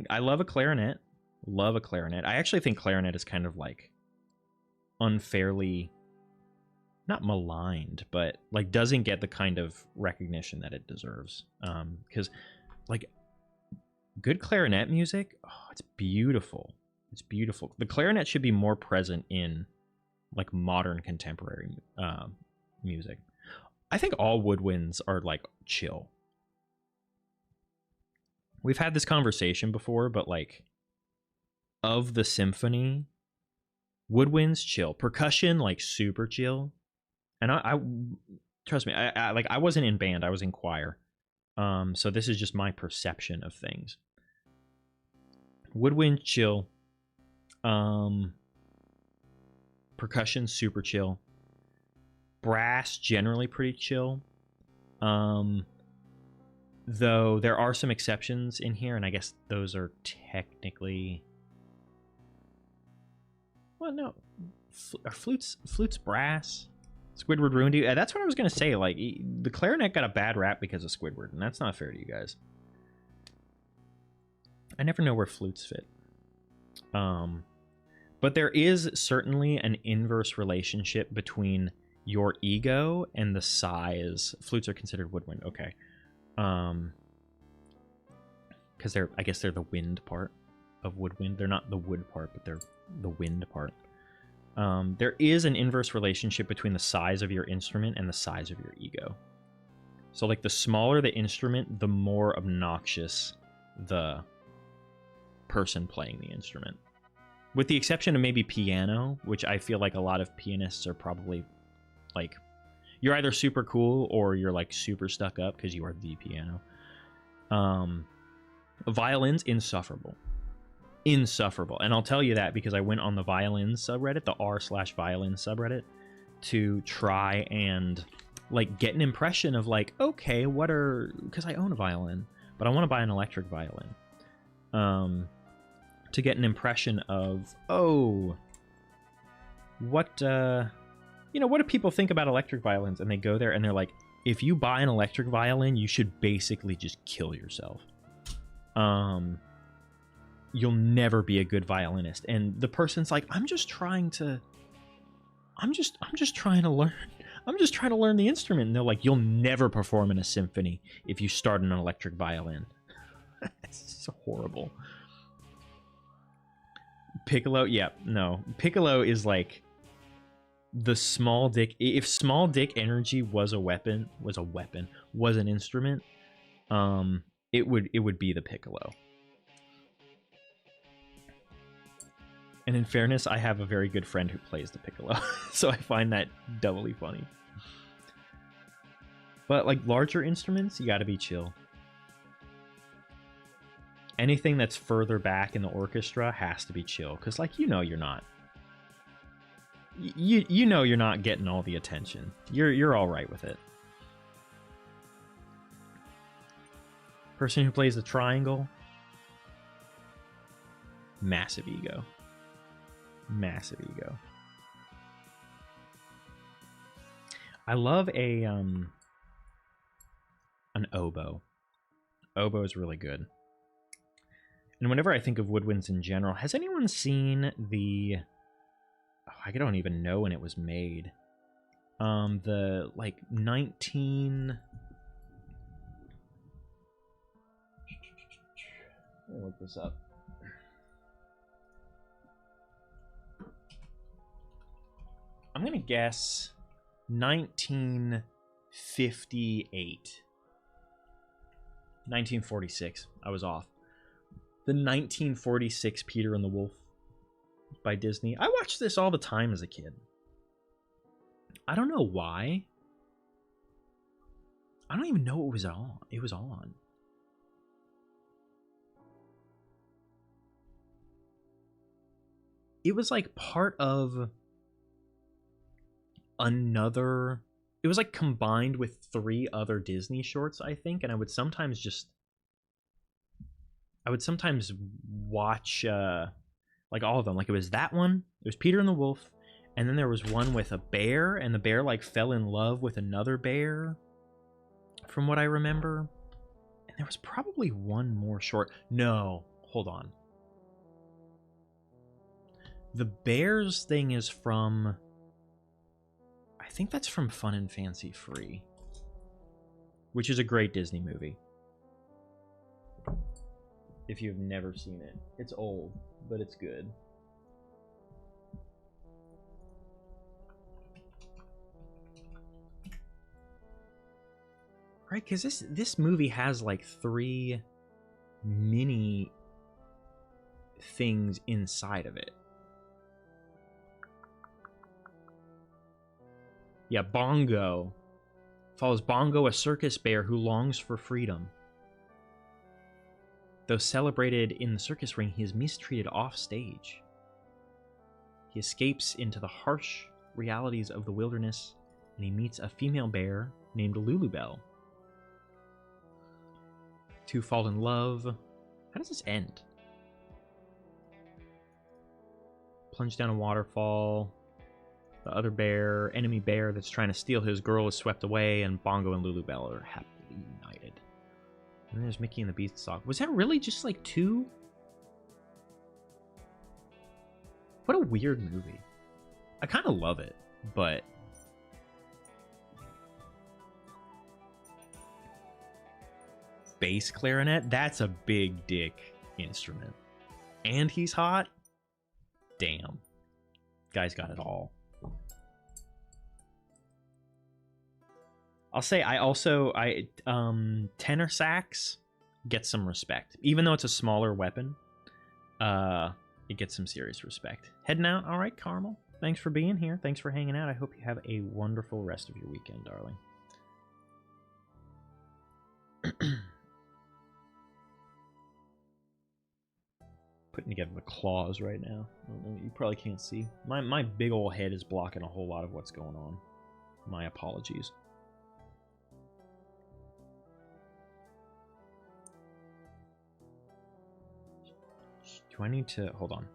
A: I love a clarinet. Love a clarinet. I actually think clarinet is kind of like unfairly, not maligned, but like doesn't get the kind of recognition that it deserves. Because like good clarinet music, oh, it's beautiful. It's beautiful. The clarinet should be more present in like modern contemporary music. I think all woodwinds are like chill. We've had this conversation before, but like of the symphony, woodwinds chill, percussion like super chill. And I trust me, I wasn't in band, I was in choir. So this is just my perception of things. Woodwind chill. Percussion super chill. Brass generally pretty chill. Though there are some exceptions in here, and I guess those are technically, well, no, are flutes brass. Squidward ruined you. That's what I was gonna say. Like the clarinet got a bad rap because of Squidward, and that's not fair to you guys. I never know where flutes fit. But there is certainly an inverse relationship between your ego and the size. Flutes are considered woodwind, okay. Because I guess they're the wind part of woodwind. They're not the wood part, but they're the wind part. There is an inverse relationship between the size of your instrument and the size of your ego. So like the smaller the instrument, the more obnoxious the person playing the instrument. With the exception of maybe piano, which I feel like a lot of pianists are probably like, you're either super cool or you're like super stuck up because you are the piano. Violins, insufferable. Insufferable. And I'll tell you that because I went on the violin subreddit, the r/violin subreddit, to try and like get an impression of like, okay, because I own a violin, but I want to buy an electric violin. To get an impression of, what do people think about electric violins? And they go there and they're like, if you buy an electric violin, you should basically just kill yourself. You'll never be a good violinist. And the person's like, I'm just trying to I'm just trying to learn. I'm just trying to learn the instrument. And they're like, you'll never perform in a symphony if you start an electric violin. It's so horrible. Piccolo, yeah, no. Piccolo is like the small dick. If small dick energy was an instrument, it would be the Piccolo. And in fairness, I have a very good friend who plays the Piccolo, so I find that doubly funny. But like larger instruments, you got to be chill. Anything that's further back in the orchestra has to be chill, because like you're not. You know you're not getting all the attention. You're all right with it. Person who plays the triangle, massive ego. Massive ego. I love an oboe. Oboe is really good. And whenever I think of woodwinds in general, has anyone seen the... Oh, I don't even know when it was made. The, like, 19... Let me look this up. I'm going to guess 1958. 1946. I was off. The 1946 Peter and the Wolf by Disney. I watched this all the time as a kid. I don't know why. I don't even know what was on. It was on. It was like part of another... It was like combined with 3 other Disney shorts, I think, and I would sometimes watch like all of them. Like it was that one, it was Peter and the Wolf, and then there was one with a bear, and the bear like fell in love with another bear, from what I remember. And there was probably one more short. No, hold on. The bears thing is from... I think that's from Fun and Fancy Free, which is a great Disney movie. If you've never seen it. It's old, but it's good. Right, because this movie has like 3 mini things inside of it. Yeah, Bongo. Follows Bongo, a circus bear who longs for freedom. Though celebrated in the circus ring, he is mistreated off stage. He escapes into the harsh realities of the wilderness, and he meets a female bear named Lulubelle. Two fall in love. How does this end? Plunge down a waterfall. The other bear, enemy bear that's trying to steal his girl, is swept away, and Bongo and Lulubelle are happily united. And there's Mickey and the Beanstalk. Was that really just like 2? What a weird movie. I kind of love it, but... Bass clarinet? That's a big dick instrument. And he's hot? Damn. Guy's got it all. I'll say tenor sax gets some respect. Even though it's a smaller weapon, it gets some serious respect. Heading out? All right, Carmel. Thanks for being here. Thanks for hanging out. I hope you have a wonderful rest of your weekend, darling. Putting together the claws right now. You probably can't see. My big old head is blocking a whole lot of what's going on. My apologies. Do I need to... Hold on.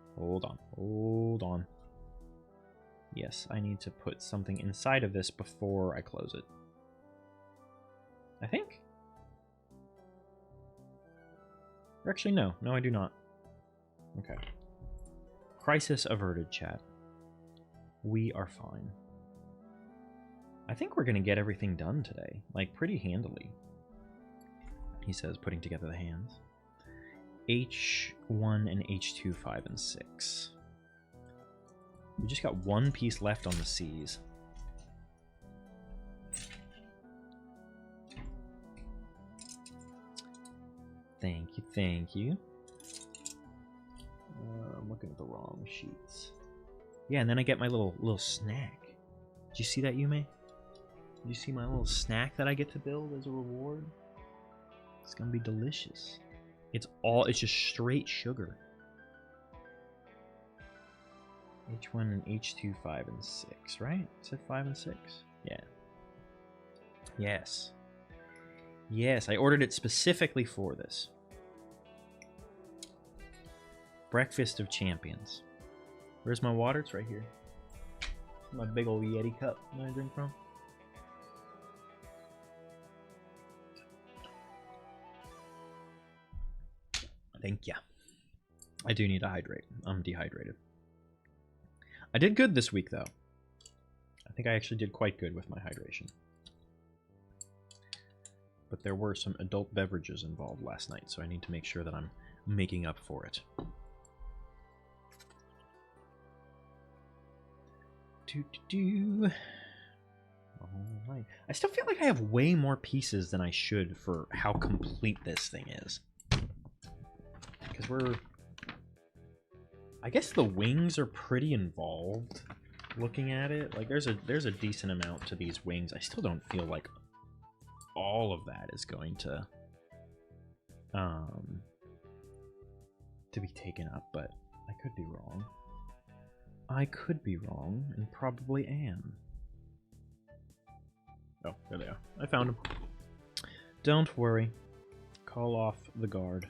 A: Yes, I need to put something inside of this before I close it. I think? Or actually, no. No, I do not. Okay. Crisis averted, chat. We are fine. I think we're going to get everything done today, like pretty handily. He says, putting together the hands. H1 and H2, 5 and 6. We just got one piece left on the C's. Thank you, thank you. I'm looking at the wrong sheets. Yeah, and then I get my little snack. Did you see that, Yume? Did you see my little snack that I get to build as a reward? It's gonna be delicious. It's just straight sugar. H1 and H2, 5 and 6, right? It said 5 and 6? Yeah. Yes. Yes, I ordered it specifically for this. Breakfast of Champions. Where's my water? It's right here. My big old Yeti cup that I drink from. Thank ya. I do need to hydrate. I'm dehydrated. I did good this week, though. I think I actually did quite good with my hydration. But there were some adult beverages involved last night, so I need to make sure that I'm making up for it. Alright. I still feel like I have way more pieces than I should for how complete this thing is. Because we're... I guess the wings are pretty involved, looking at it. Like, there's a decent amount to these wings. I still don't feel like all of that is going to be taken up, but I could be wrong. I could be wrong, and probably am. Oh, there they are. I found them. Don't worry. Call off the guard.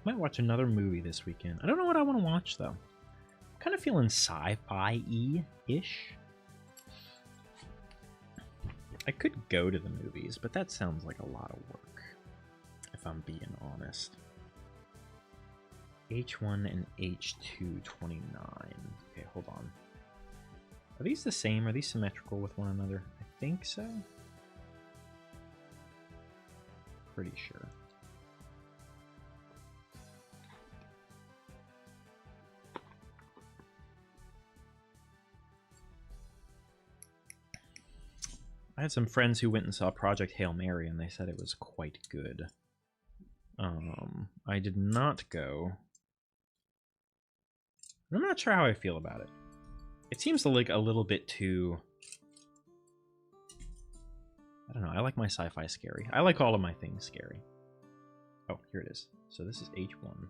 A: Might watch another movie this weekend. I don't know what I want to watch, though. I'm kind of feeling sci-fi-y-ish. I could go to the movies, but that sounds like a lot of work, if I'm being honest. H1 and H2, 29. Okay, hold on. Are these the same? Are these symmetrical with one another? I think so. Pretty sure. I had some friends who went and saw Project Hail Mary, and they said it was quite good. I did not go. I'm not sure how I feel about it. It seems like a little bit too... I don't know, I like my sci-fi scary. I like all of my things scary. Oh, here it is. So this is H1.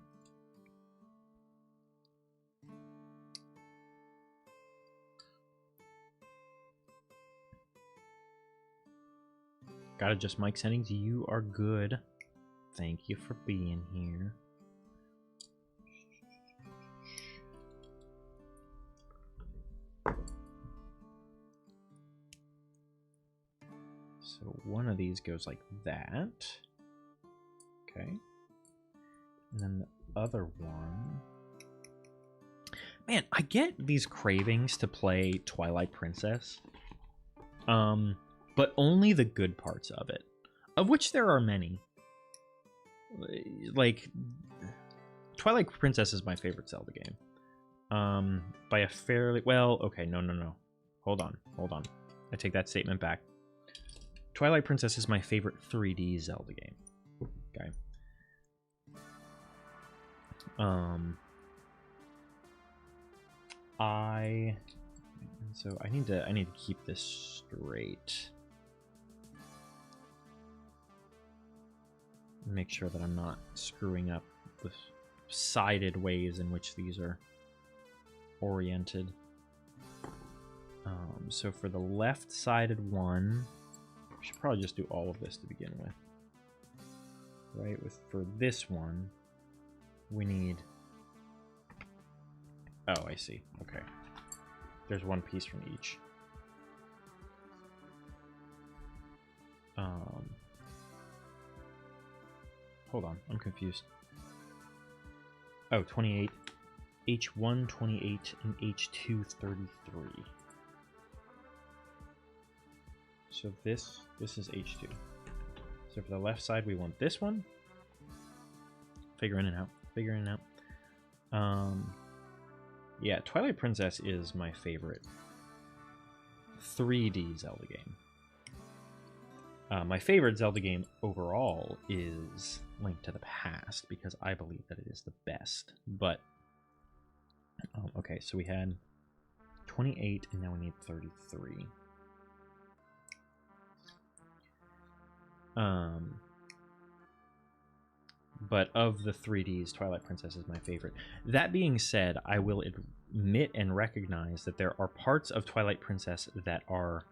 A: Gotta adjust mic settings. You are good. Thank you for being here. So one of these goes like that. Okay. And then the other one... Man, I get these cravings to play Twilight Princess. But only the good parts of it. Of which there are many. Like, Twilight Princess is my favorite Zelda game. By a fairly... Well, okay, no. Hold on. I take that statement back. Twilight Princess is my favorite 3D Zelda game. Okay. So I need to keep this straight. Make sure that I'm not screwing up the sided ways in which these are oriented. So for the left-sided one, we should probably just do all of this to begin with. Right, for this one, we need Oh, I see. Okay. There's one piece from each. Hold on, I'm confused. Oh, 28. H1, 28, and H2, 33. So this is H2. So for the left side, we want this one. Figuring it out. Yeah, Twilight Princess is my favorite 3D Zelda game. My favorite Zelda game overall is Link to the Past, because I believe that it is the best. But, okay, so we had 28, and now we need 33. But of the 3Ds, Twilight Princess is my favorite. That being said, I will admit and recognize that there are parts of Twilight Princess that are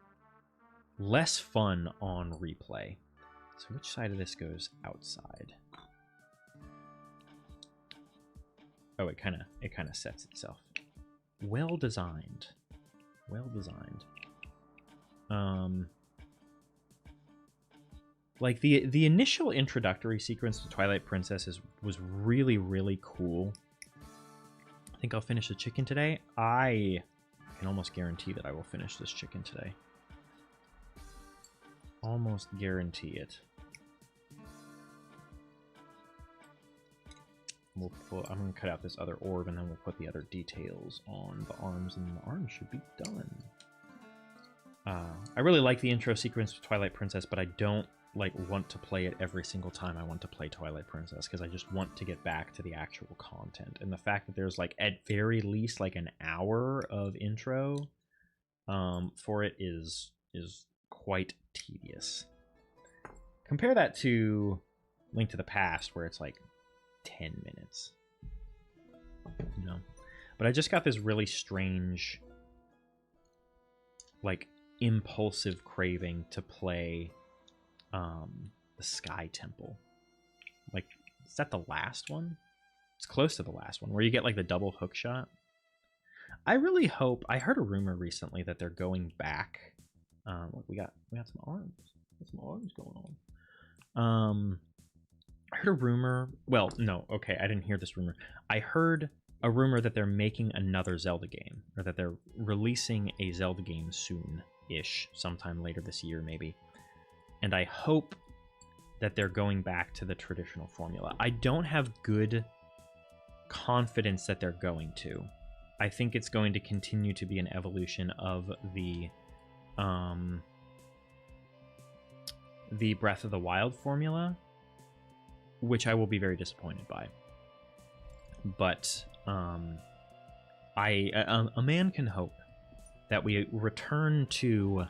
A: less fun on replay. So which side of this goes outside? Oh, it kind of sets itself. Well designed. Well designed. Like the initial introductory sequence to Twilight Princess was really, really cool. I think I'll finish the chicken today. I can almost guarantee that I will finish this chicken today. Almost guarantee it. I'm going to cut out this other orb, and then we'll put the other details on the arms, and the arms should be done. I really like the intro sequence to Twilight Princess, but I don't want to play it every single time I want to play Twilight Princess, because I just want to get back to the actual content. And the fact that there's at very least an hour of intro for it is quite tedious. Compare that to Link to the Past, where it's 10 minutes. You know? But I just got this really strange impulsive craving to play the Sky Temple. Is that the last one? It's close to the last one, where you get the double hook shot. I really hope... I heard a rumor recently that they're going back. We got some arms. Got some arms going on. I heard a rumor... Well, no, okay, I didn't hear this rumor. I heard a rumor that they're making another Zelda game, or that they're releasing a Zelda game soon-ish, sometime later this year, maybe. And I hope that they're going back to the traditional formula. I don't have good confidence that they're going to. I think it's going to continue to be an evolution of the Breath of the Wild formula, which I will be very disappointed by. But a man can hope that we return to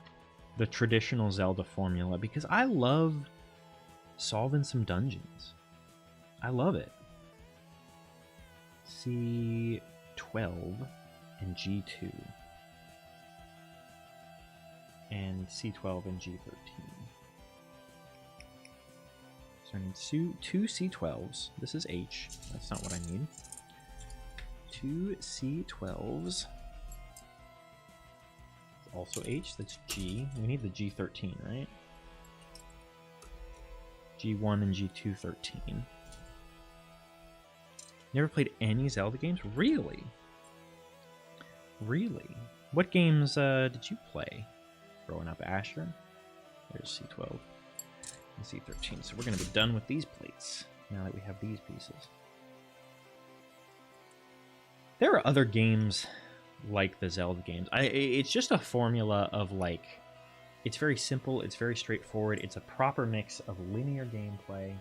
A: the traditional Zelda formula, because I love solving some dungeons. I love it. C12 and G2. And C12 and G13. So I need two C12s. This is H. That's not what I need. Two C12s. Also H. That's G. We need the G13, right? G1 and G2 13. Never played any Zelda games? Really? Really? What games did you play growing up, Asher? There's C12 and C13. So we're going to be done with these plates now that we have these pieces. There are other games like the Zelda games. It's just a formula of it's very simple, it's very straightforward, it's a proper mix of linear gameplay.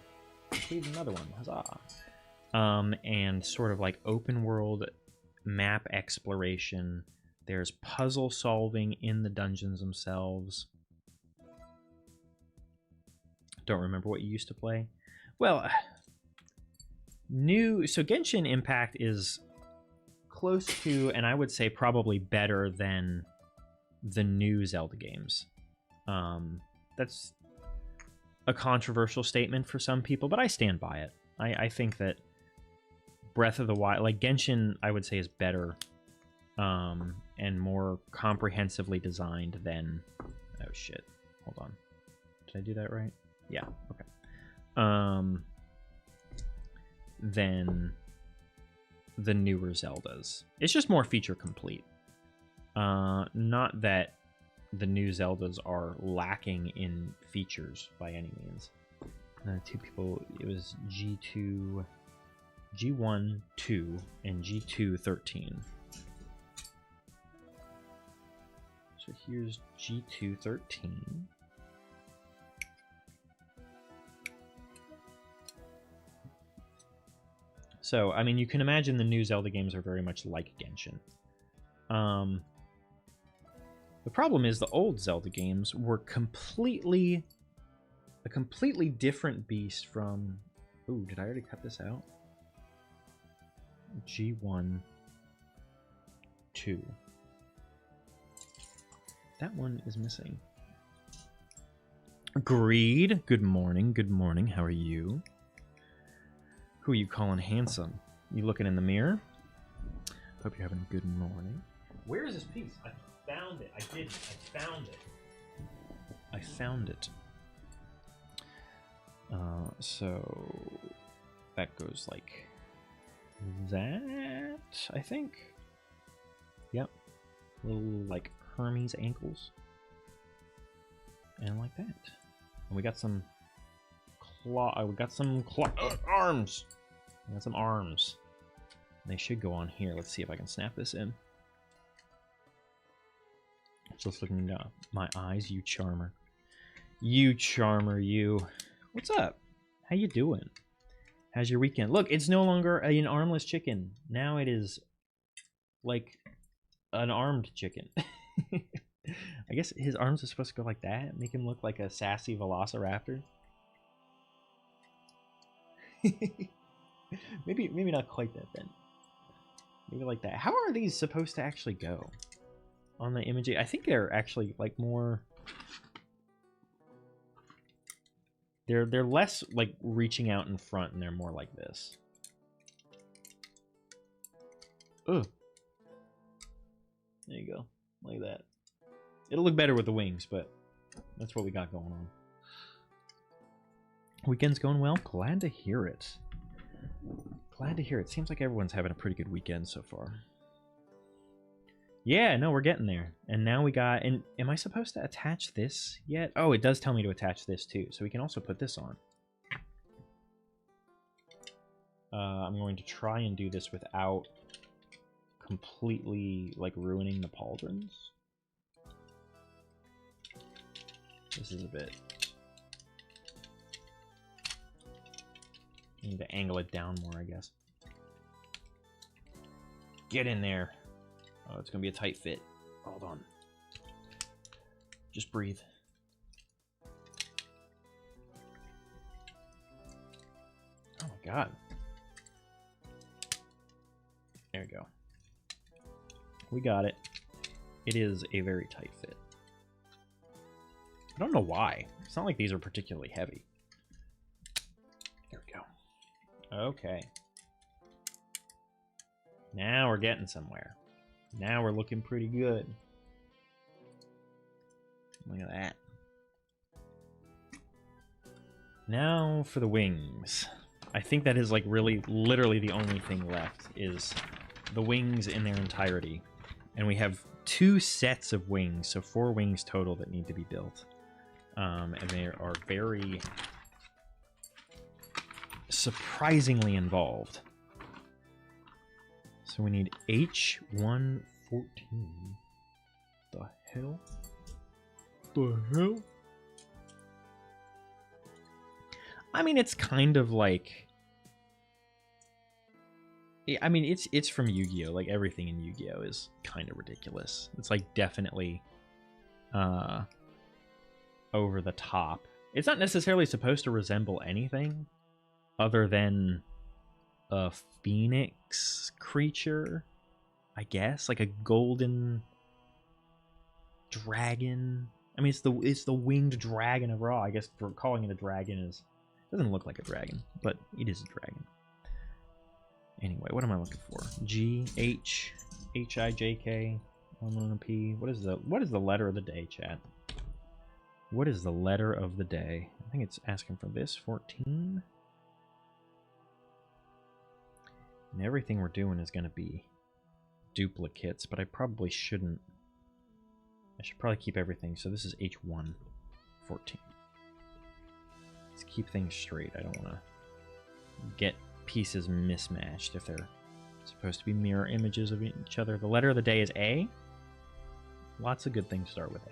A: Here's another one, huzzah! And sort of open world map exploration. There's puzzle solving in the dungeons themselves. Don't remember what you used to play. Well, so Genshin Impact is close to, and I would say probably better than the new Zelda games. That's a controversial statement for some people, but I stand by it. I think that Breath of the Wild, Genshin, I would say is better and more comprehensively designed than... Oh, shit. Hold on. Did I do that right? Yeah, okay. Than the newer Zeldas. It's just more feature complete. Not that the new Zeldas are lacking in features by any means. Two people, it was G2, G1, 2, and G2, 13. So here's G2, 13. So, I mean, you can imagine the new Zelda games are very much like Genshin. The problem is the old Zelda games were a completely different beast from... Ooh, did I already cut this out? G1, 2. That one is missing. Greed, good morning, good morning. How are you? Who are you calling handsome? You looking in the mirror? Hope you're having a good morning. Where is this piece? I found it. I didn't. I found it. I found it. So that goes like that, I think. Yep. Little like Hermes ankles. And like that. And we got some arms. I got some arms. They should go on here. Let's see if I can snap this in. Just looking down. My eyes, you charmer. You charmer, you. What's up? How you doing? How's your weekend? Look, it's no longer an armless chicken. Now it is like an armed chicken. I guess his arms are supposed to go like that, make him look like a sassy velociraptor. maybe not quite that then. Maybe like that. How are these supposed to actually go on the image? I think they're actually like more. They're less like reaching out in front, and they're more like this. Ugh. There you go, like that. It'll look better with the wings, but that's what we got going on. Weekend's going well. Glad to hear it. Glad to hear it. Seems like everyone's having a pretty good weekend so far. Yeah, no, we're getting there. And now we got... And am I supposed to attach this yet? Oh, it does tell me to attach this too. So we can also put this on. I'm going to try and do this without completely, like, ruining the pauldrons. This is a bit... I need to angle it down more, I guess. Get in there. Oh, it's gonna be a tight fit. Hold on. Just breathe. Oh my god. There we go. We got it. It is a very tight fit. I don't know why. It's not like these are particularly heavy. There we go. Okay. Now we're getting somewhere. Now we're looking pretty good. Look at that. Now for the wings. I think that is like really, literally the only thing left is the wings in their entirety. And we have 2 sets of wings, so 4 wings total that need to be built. And they are very surprisingly involved. So we need H114. The hell? The hell? I mean, it's kind of like... I mean, it's from Yu-Gi-Oh! Like, everything in Yu-Gi-Oh! Is kind of ridiculous. It's, like, definitely over the top. It's not necessarily supposed to resemble anything other than a phoenix creature, I guess, like a golden dragon. I mean, it's the winged dragon of Ra. I guess for calling it a dragon is doesn't look like a dragon, but it is a dragon. Anyway, what am I looking for? G H H-I-J-K, L-M-N-O-P. What is the letter of the day, chat? What is the letter of the day? I think it's asking for this, 14. And everything we're doing is going to be duplicates, but I probably shouldn't. I should probably keep everything. So this is H1, 14. Let's keep things straight. I don't want to get pieces mismatched if they're supposed to be mirror images of each other. The letter of the day is A. Lots of good things start with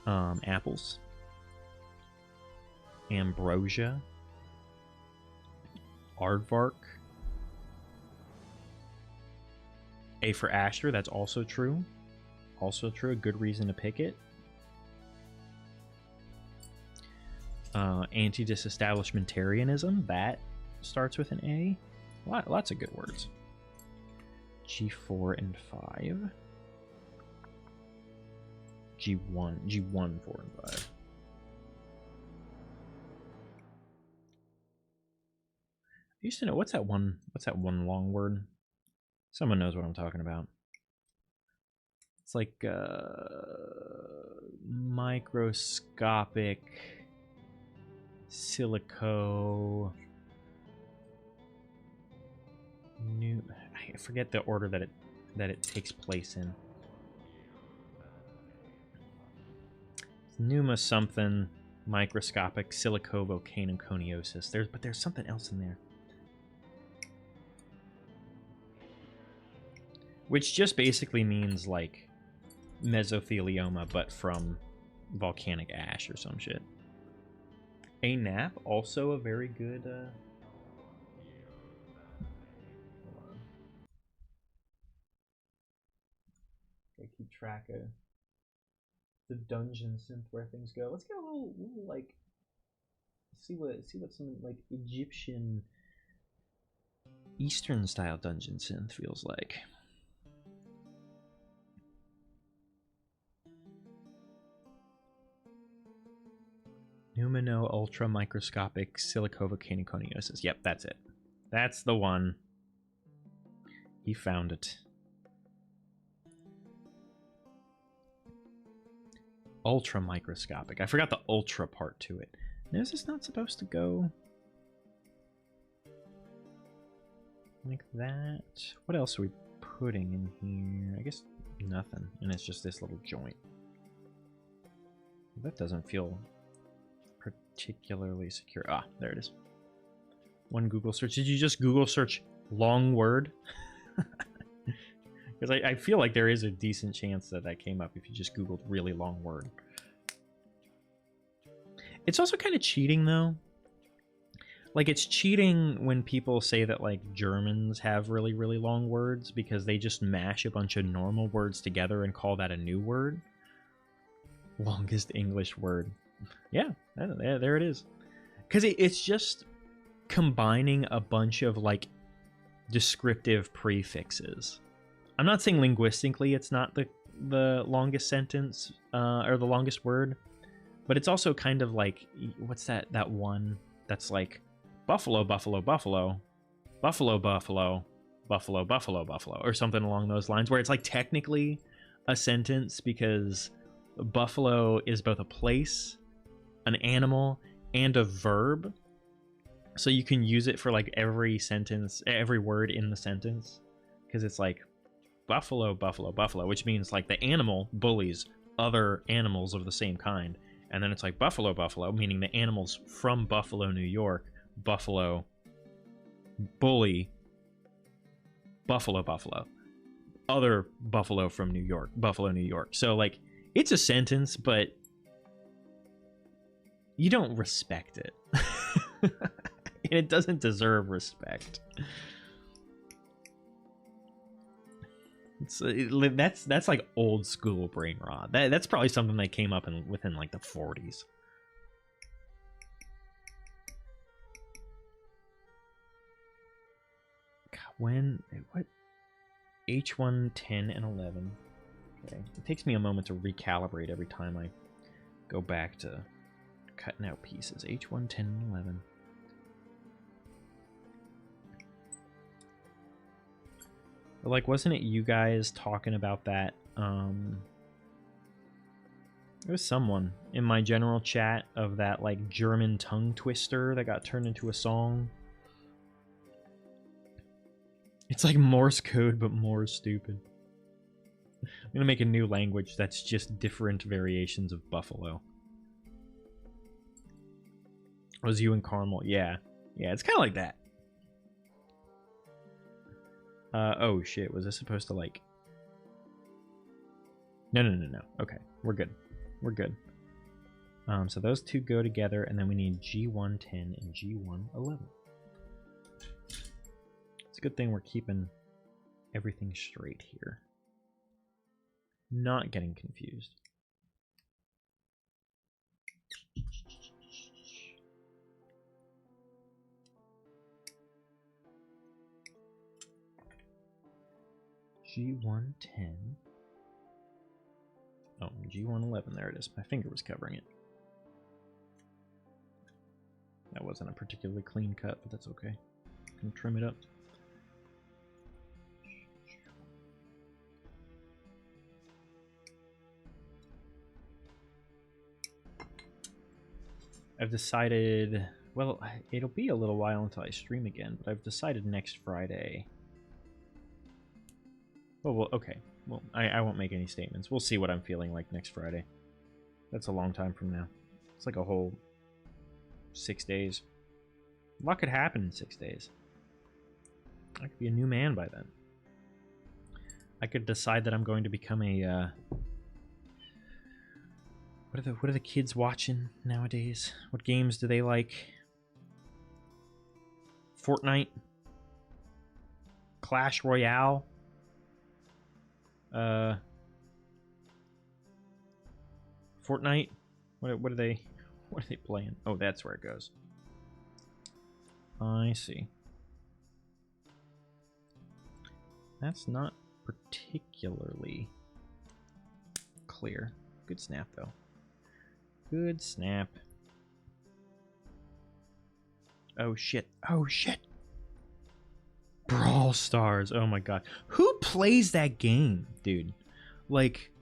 A: A. Apples. Ambrosia. Aardvark. A for Asher, that's also true. Also true, a good reason to pick it. Anti-disestablishmentarianism, that starts with an A. Lots of good words. G4 and 5. G1, 4, and 5. I used to know, what's that one long word? Someone knows what I'm talking about. It's like microscopic silico new, I forget the order that it takes place in. It's pneuma something microscopic silicovolcanoconiosis. There's something else in there. Which just basically means like mesothelioma, but from volcanic ash or some shit. A nap, also a very good. Okay, keep track of the dungeon synth where things go. Let's get a little like see what some like Egyptian Eastern style dungeon synth feels like. Pneumano ultra microscopic silicovolcanoconiosis. Yep, that's it. That's the one. He found it. Ultra microscopic. I forgot the ultra part to it. Now, is this not supposed to go like that? What else are we putting in here? I guess nothing. And it's just this little joint. That doesn't feel particularly secure. Ah, there it is. One Google search. Did you just Google search long word? Because I feel like there is a decent chance that came up if you just Googled really long word. It's also kind of cheating, though. Like, it's cheating when people say that, like, Germans have really, really long words because they just mash a bunch of normal words together and call that a new word. Longest English word. Yeah, there it is. Because it's just combining a bunch of, like, descriptive prefixes. I'm not saying linguistically it's not the longest sentence or the longest word, but it's also kind of like, what's that one that's like buffalo, buffalo, buffalo, buffalo, buffalo, buffalo, buffalo, buffalo, or something along those lines, where it's like technically a sentence because buffalo is both a place, an animal, and a verb. So you can use it for like every sentence, every word in the sentence, because it's like buffalo, buffalo, buffalo, which means like the animal bullies other animals of the same kind. And then it's like buffalo, buffalo, meaning the animals from Buffalo, New York, buffalo, bully, buffalo, buffalo, other buffalo from New York, Buffalo, New York. So like it's a sentence, but you don't respect it. And it doesn't deserve respect. That's like old school brain rot. That's probably something that came up within like the 40s. What? H1, 10, and 11. Okay, it takes me a moment to recalibrate every time I go back to cutting out pieces. H1, 10, and 11. But like, wasn't it you guys talking about that? It was someone in my general chat of that like German tongue twister that got turned into a song. It's like Morse code, but more stupid. I'm gonna make a new language that's just different variations of Buffalo. It was you and Carmel? Yeah. Yeah, it's kind of like that. Oh shit, was this supposed to like... No. Okay, we're good. We're good. So those two go together, and then we need G110 and G111. It's a good thing we're keeping everything straight here. Not getting confused. G110. Oh, G111, there it is. My finger was covering it. That wasn't a particularly clean cut, but that's okay. I can trim it up. I've decided, well, it'll be a little while until I stream again, but I've decided next Friday. Well, okay. Well, I won't make any statements. We'll see what I'm feeling like next Friday. That's a long time from now. It's like a whole 6 days. A lot could happen in 6 days. I could be a new man by then. I could decide that I'm going to become a, What are the kids watching nowadays? What games do they like? Fortnite? Clash Royale? Fortnite? What are they playing? Oh, that's where it goes. I see. That's not particularly clear. Good snap, though. Good snap. Oh, shit. Oh, shit. Brawl Stars. Oh, my God. Who plays that game, dude? Like,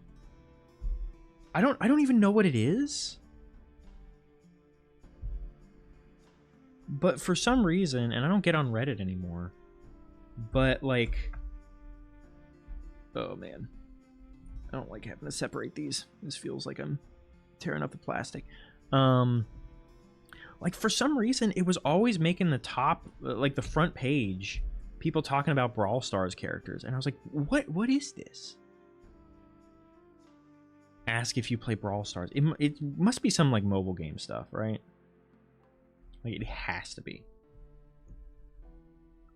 A: I don't even know what it is. But for some reason, and I don't get on Reddit anymore, but, like... Oh, man. I don't like having to separate these. This feels like I'm tearing up the plastic. Like, for some reason, it was always making the top, like, the front page, people talking about Brawl Stars characters. And I was like, what is this? Ask if you play Brawl Stars. It must be some, like, mobile game stuff, right? Like, it has to be.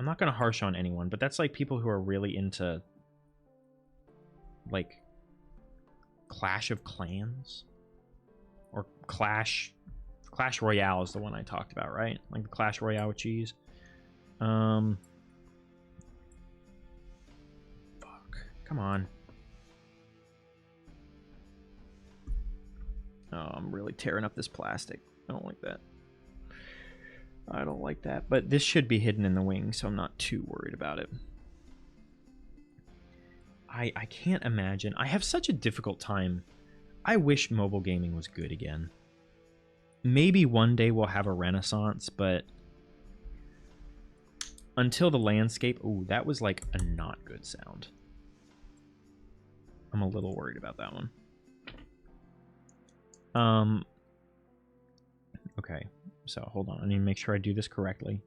A: I'm not going to harsh on anyone, but that's, like, people who are really into, like, Clash of Clans? Or Clash Royale is the one I talked about, right? Like the Clash Royale with cheese. Fuck. Come on. Oh, I'm really tearing up this plastic. I don't like that. I don't like that. But this should be hidden in the wing, so I'm not too worried about it. I can't imagine. I have such a difficult time. I wish mobile gaming was good again. Maybe one day we'll have a renaissance, but until the landscape... Ooh, that was like a not good sound. I'm a little worried about that one. Okay, so hold on. I need to make sure I do this correctly.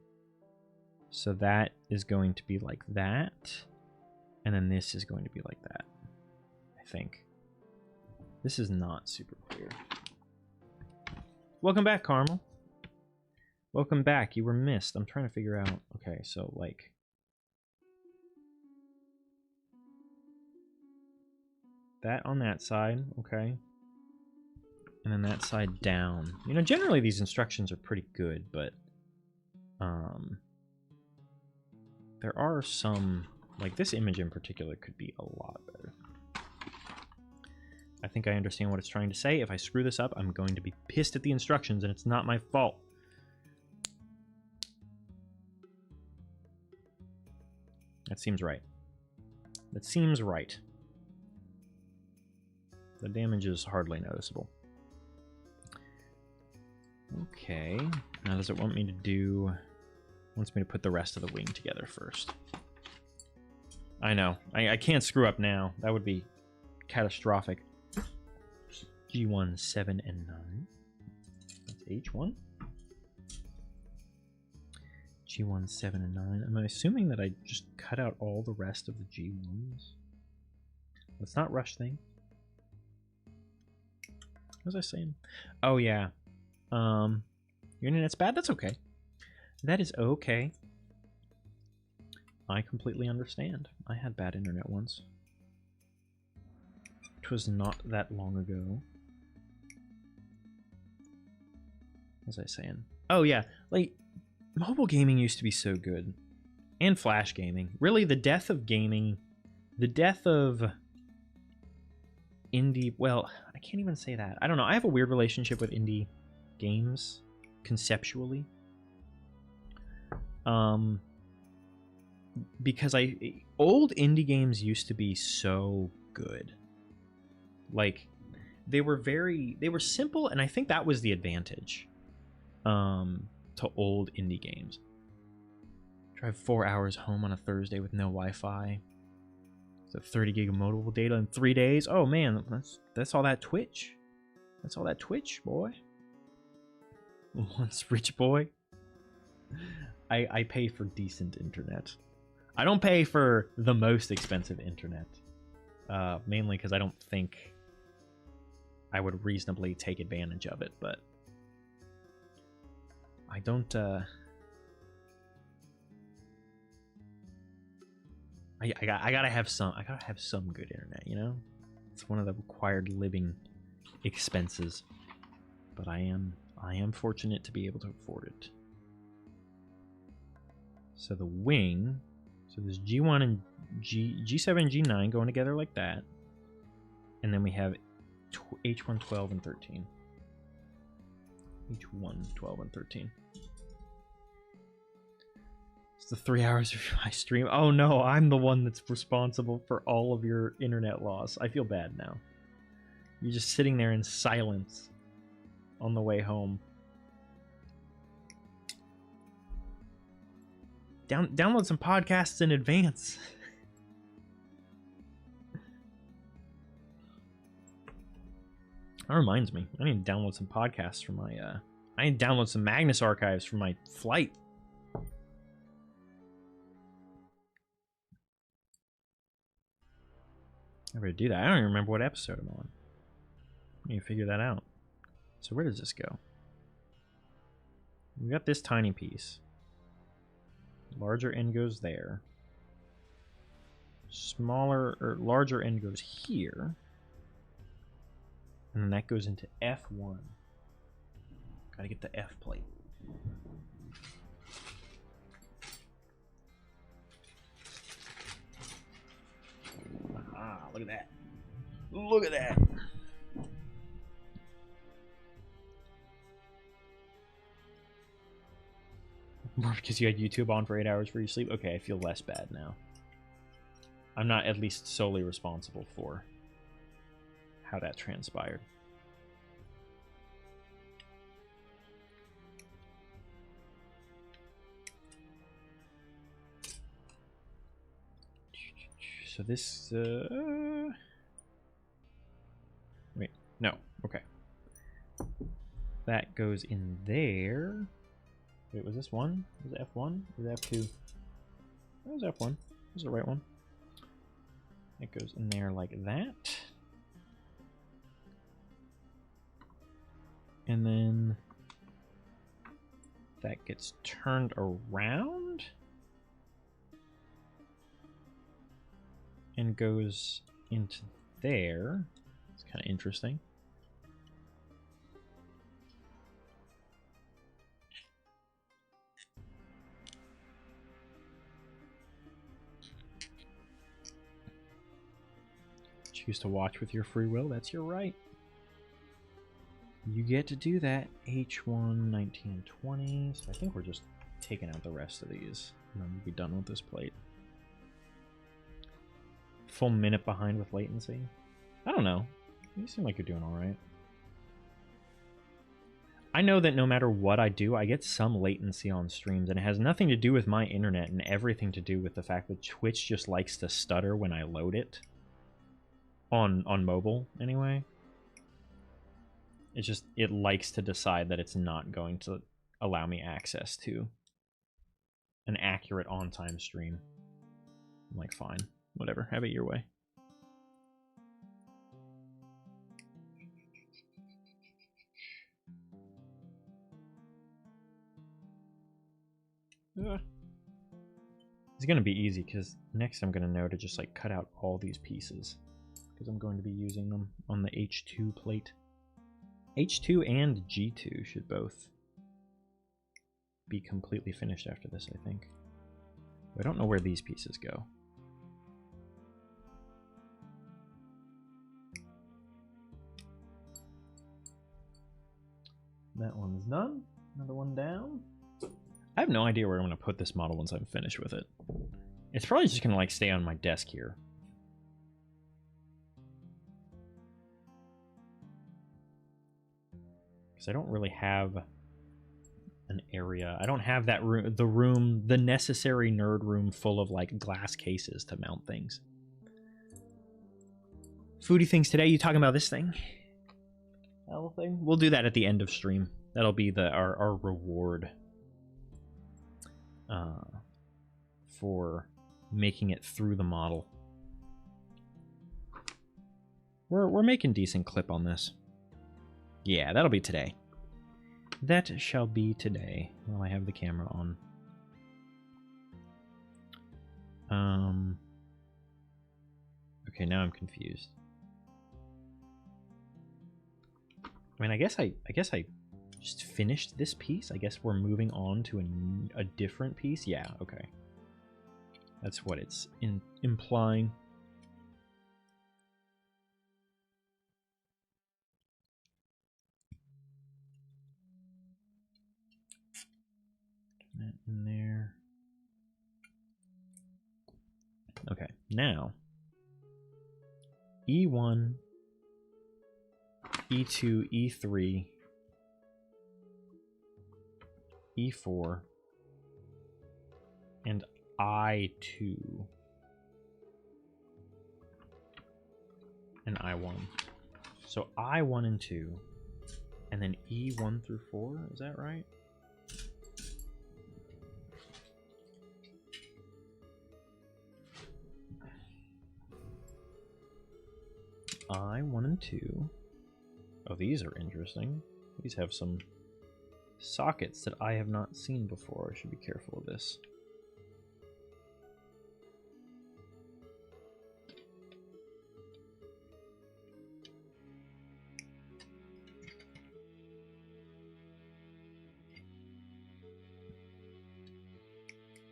A: So that is going to be like that. And then this is going to be like that, I think. This is not super clear. Welcome back, Carmel. Welcome back. You were missed. I'm trying to figure out... Okay, so, like... That on that side, okay. And then that side down. You know, generally these instructions are pretty good, but... there are some... Like, this image in particular could be a lot better. I think I understand what it's trying to say. If I screw this up, I'm going to be pissed at the instructions, and it's not my fault. That seems right. That seems right. The damage is hardly noticeable. Okay. Now does it want me to do... It wants me to put the rest of the wing together first. I know. I can't screw up now. That would be catastrophic. G1, 7, and 9. That's H1. G1, 7, and 9. I'm assuming that I just cut out all the rest of the G1s. Let's not rush things. What was I saying? Oh, yeah. Your internet's bad? That's okay. That is okay. I completely understand. I had bad internet once. It was not that long ago. What was I saying? Oh, yeah. Like, mobile gaming used to be so good. And flash gaming. Really, the death of gaming... The death of... indie... Well, I can't even say that. I don't know. I have a weird relationship with indie games, conceptually. Because old indie games used to be so good. Like, they were simple, and I think that was the advantage to old indie games. Drive 4 hours home on a Thursday with no Wi-Fi. So 30 gig of mobile data in 3 days. Oh man, that's all that Twitch. That's all that Twitch, boy. Once rich boy. I pay for decent internet. I don't pay for the most expensive internet. Mainly because I don't think I would reasonably take advantage of it, but I don't I gotta have some good internet, you know? It's one of the required living expenses. But I am fortunate to be able to afford it. So the wing, so there's G1 and G7 and G9 going together like that. And then we have H1, 12, and 13. H1, 12, and 13. It's the 3 hours of my stream. Oh no, I'm the one that's responsible for all of your internet loss. I feel bad now. You're just sitting there in silence on the way home. Download some podcasts in advance. That reminds me. I need to download some podcasts for my I need to download some Magnus archives for my flight. I better do that. I don't even remember what episode I'm on. I need to figure that out. So where does this go? We got this tiny piece. Larger end goes there. Smaller or larger end goes here. And then that goes into F1. Gotta get the F plate. Ah, look at that. Look at that. More because you had YouTube on for 8 hours for your sleep? Okay, I feel less bad now. I'm not at least solely responsible for how that transpired. So this, wait, no, okay. That goes in there. Wait, was this one? Was it F1? Was it F2? That was F1. Was the right one. It goes in there like that. And then that gets turned around and goes into there. It's kind of interesting. Choose to watch with your free will. That's your right. You get to do that. H1, 19, and 20. So I think we're just taking out the rest of these. And then we'll be done with this plate. full minute behind with latency. I don't know. You seem like you're doing all right. I know that no matter what I do, I get some latency on streams, and it has nothing to do with my internet and everything to do with the fact that Twitch just likes to stutter when I load it. On mobile, anyway. It's just, it likes to decide that it's not going to allow me access to an accurate on-time stream. I'm like, fine, whatever, have it your way. It's gonna be easy because next I'm gonna know to just like cut out all these pieces because I'm going to be using them on the H2 plate. H2 and G2 should both be completely finished after this, I think. I don't know where these pieces go. That one's done. Another one down. I have no idea where I'm going to put this model once I'm finished with it. It's probably just going to like stay on my desk here. Because I don't really have an area. I don't have that room, the necessary nerd room full of like glass cases to mount things. Foodie things today. You talking about this thing? That little thing? We'll do that at the end of stream. That'll be our reward for making it through the model. We're making decent clip on this. Yeah, that'll be today. That shall be today while I have the camera on. Okay, now I'm confused. I mean, I guess I just finished this piece. I guess we're moving on to a different piece. Yeah, okay. That's what it's implying. That in there. Okay, now E1, E2, E3, E4, and I2, and I1. So I1 and 2, and then E1 through 4, is that right? I1 and 2. Oh, these are interesting. These have some sockets that I have not seen before. I should be careful of this.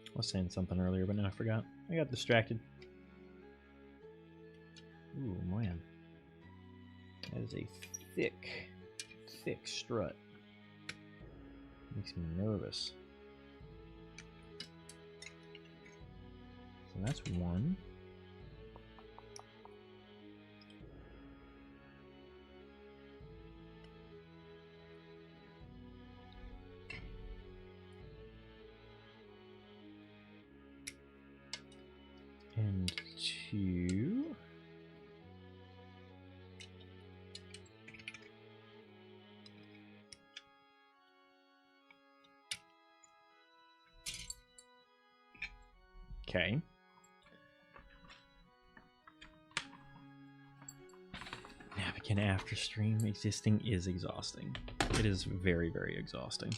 A: I was saying something earlier, but now I forgot. I got distracted. Ooh, man. That is a thick strut. Makes me nervous. So that's one. And two. Okay. Navigan after stream existing is exhausting. It is very, very exhausting.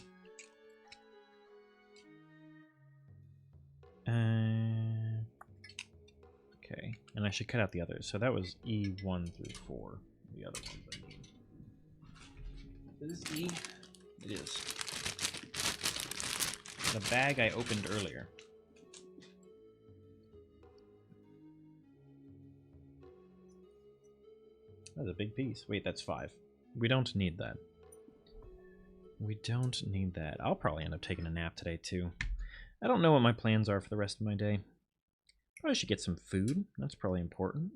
A: Okay, and I should cut out the others. So that was E1 through 4. The other ones I mean. Is this E? It is. The bag I opened earlier. That's a big piece. Wait, that's 5. We don't need that. We don't need that. I'll probably end up taking a nap today, too. I don't know what my plans are for the rest of my day. Probably should get some food. That's probably important.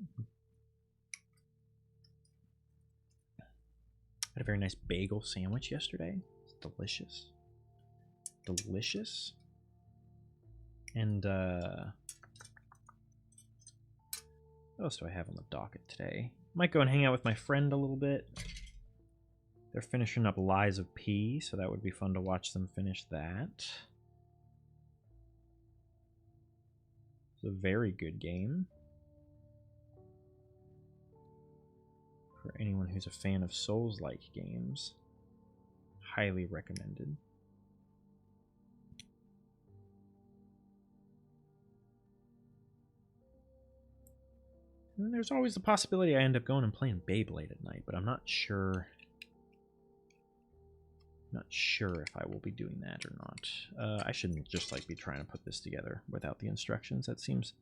A: Had a very nice bagel sandwich yesterday. It's delicious. Delicious. And, what else do I have on the docket today? Might go and hang out with my friend a little bit. They're finishing up Lies of P, so that would be fun to watch them finish that. It's a very good game. For anyone who's a fan of Souls-like games, highly recommended. And there's always the possibility I end up going and playing Beyblade at night, but I'm not sure. Not sure if I will be doing that or not. I shouldn't just like be trying to put this together without the instructions. That seems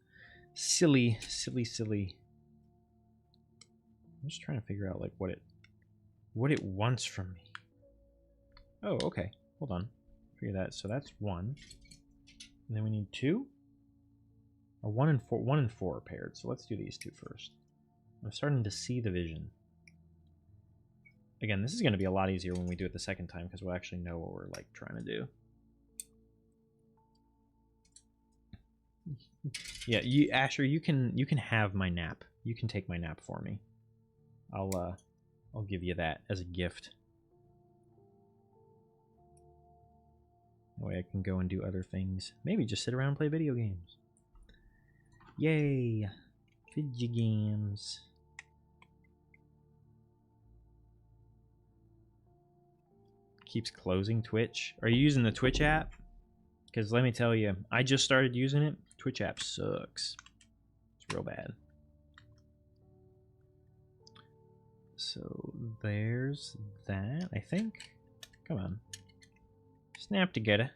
A: silly, silly. I'm just trying to figure out like what it wants from me. Oh, okay. Hold on. Figure that. So that's 1. And then we need 2. Or 1 and 4. 1 and 4 are paired. So let's do these 2 first. I'm starting to see the vision. Again, this is going to be a lot easier when we do it the second time because we'll actually know what we're like trying to do. Yeah, Asher, you can have my nap. You can take my nap for me. I'll give you that as a gift. That way I can go and do other things. Maybe just sit around and play video games. Yay! Video games. Keeps closing Twitch. Are you using the Twitch app? Because let me tell you, I just started using it. Twitch app sucks. It's real bad. So there's that, I think. Come on. Snap together.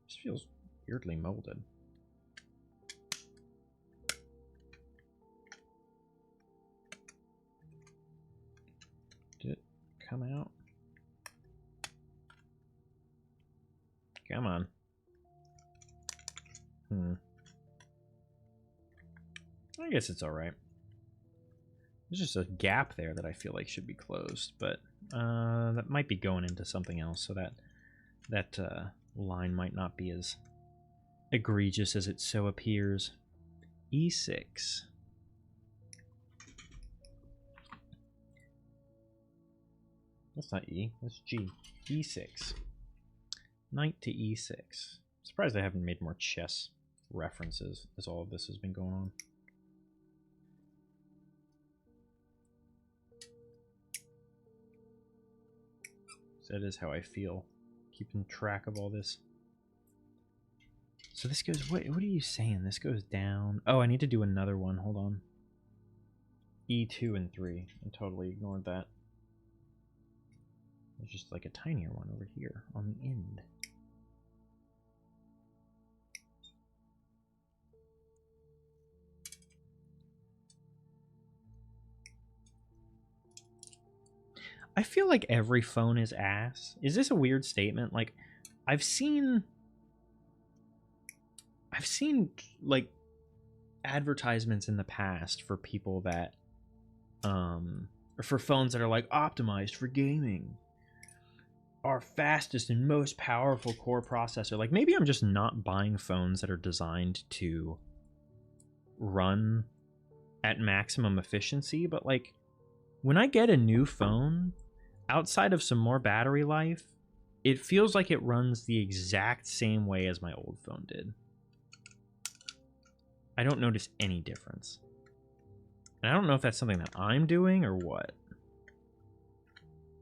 A: This feels weirdly molded. Did it come out? Come on. I guess it's alright. There's just a gap there that I feel like should be closed, but that might be going into something else, so that line might not be as egregious as it so appears. E6. That's not E, that's G. E6. Knight to E6. Surprised I haven't made more chess references as all of this has been going on. So that is how I feel, keeping track of all this. So this goes, what are you saying? This goes down. Oh, I need to do another one. Hold on. E2 and 3. I totally ignored that. There's just like a tinier one over here on the end. I feel like every phone is ass. Is this a weird statement? Like, I've seen like advertisements in the past for people that or for phones that are like optimized for gaming. Our fastest and most powerful core processor. Like, maybe I'm just not buying phones that are designed to run at maximum efficiency, but like when I get a new phone, outside of some more battery life, it feels like it runs the exact same way as my old phone did. I don't notice any difference. And I don't know if that's something that I'm doing or what.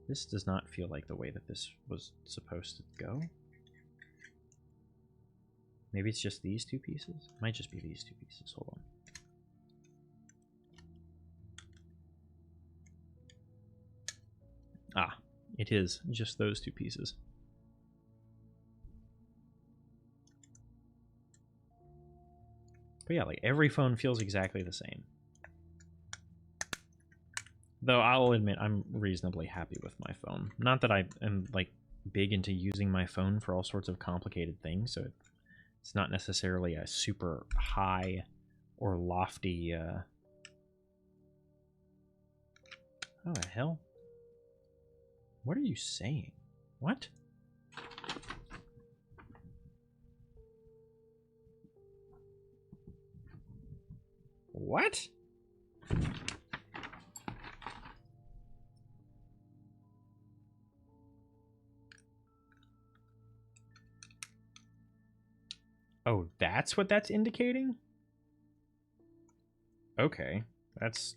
A: This does not feel like the way that this was supposed to go. Maybe it's just these 2 pieces? It might just be these 2 pieces. Hold on. Ah, it is just those 2 pieces. But yeah, like every phone feels exactly the same. Though I'll admit I'm reasonably happy with my phone. Not that I am like big into using my phone for all sorts of complicated things, so it's not necessarily a super high or lofty. Oh, the hell? What are you saying? What? What? Oh, that's what that's indicating? Okay, that's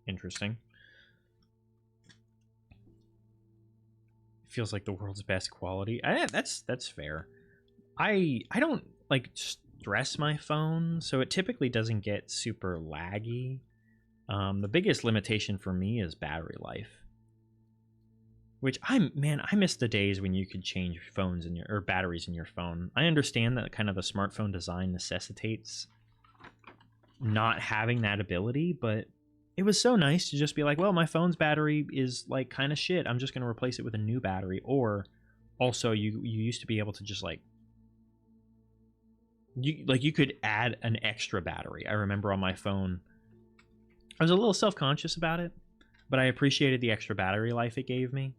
A: interesting. Feels like the world's best quality. That's fair. I don't like stress my phone, so it typically doesn't get super laggy. The biggest limitation for me is battery life. Which I miss the days when you could change phones in your or batteries in your phone. I understand that kind of the smartphone design necessitates not having that ability, but it was so nice to just be like, well, my phone's battery is like kind of shit. I'm just going to replace it with a new battery. Or also you used to be able to just like you could add an extra battery. I remember on my phone, I was a little self-conscious about it, but I appreciated the extra battery life it gave me.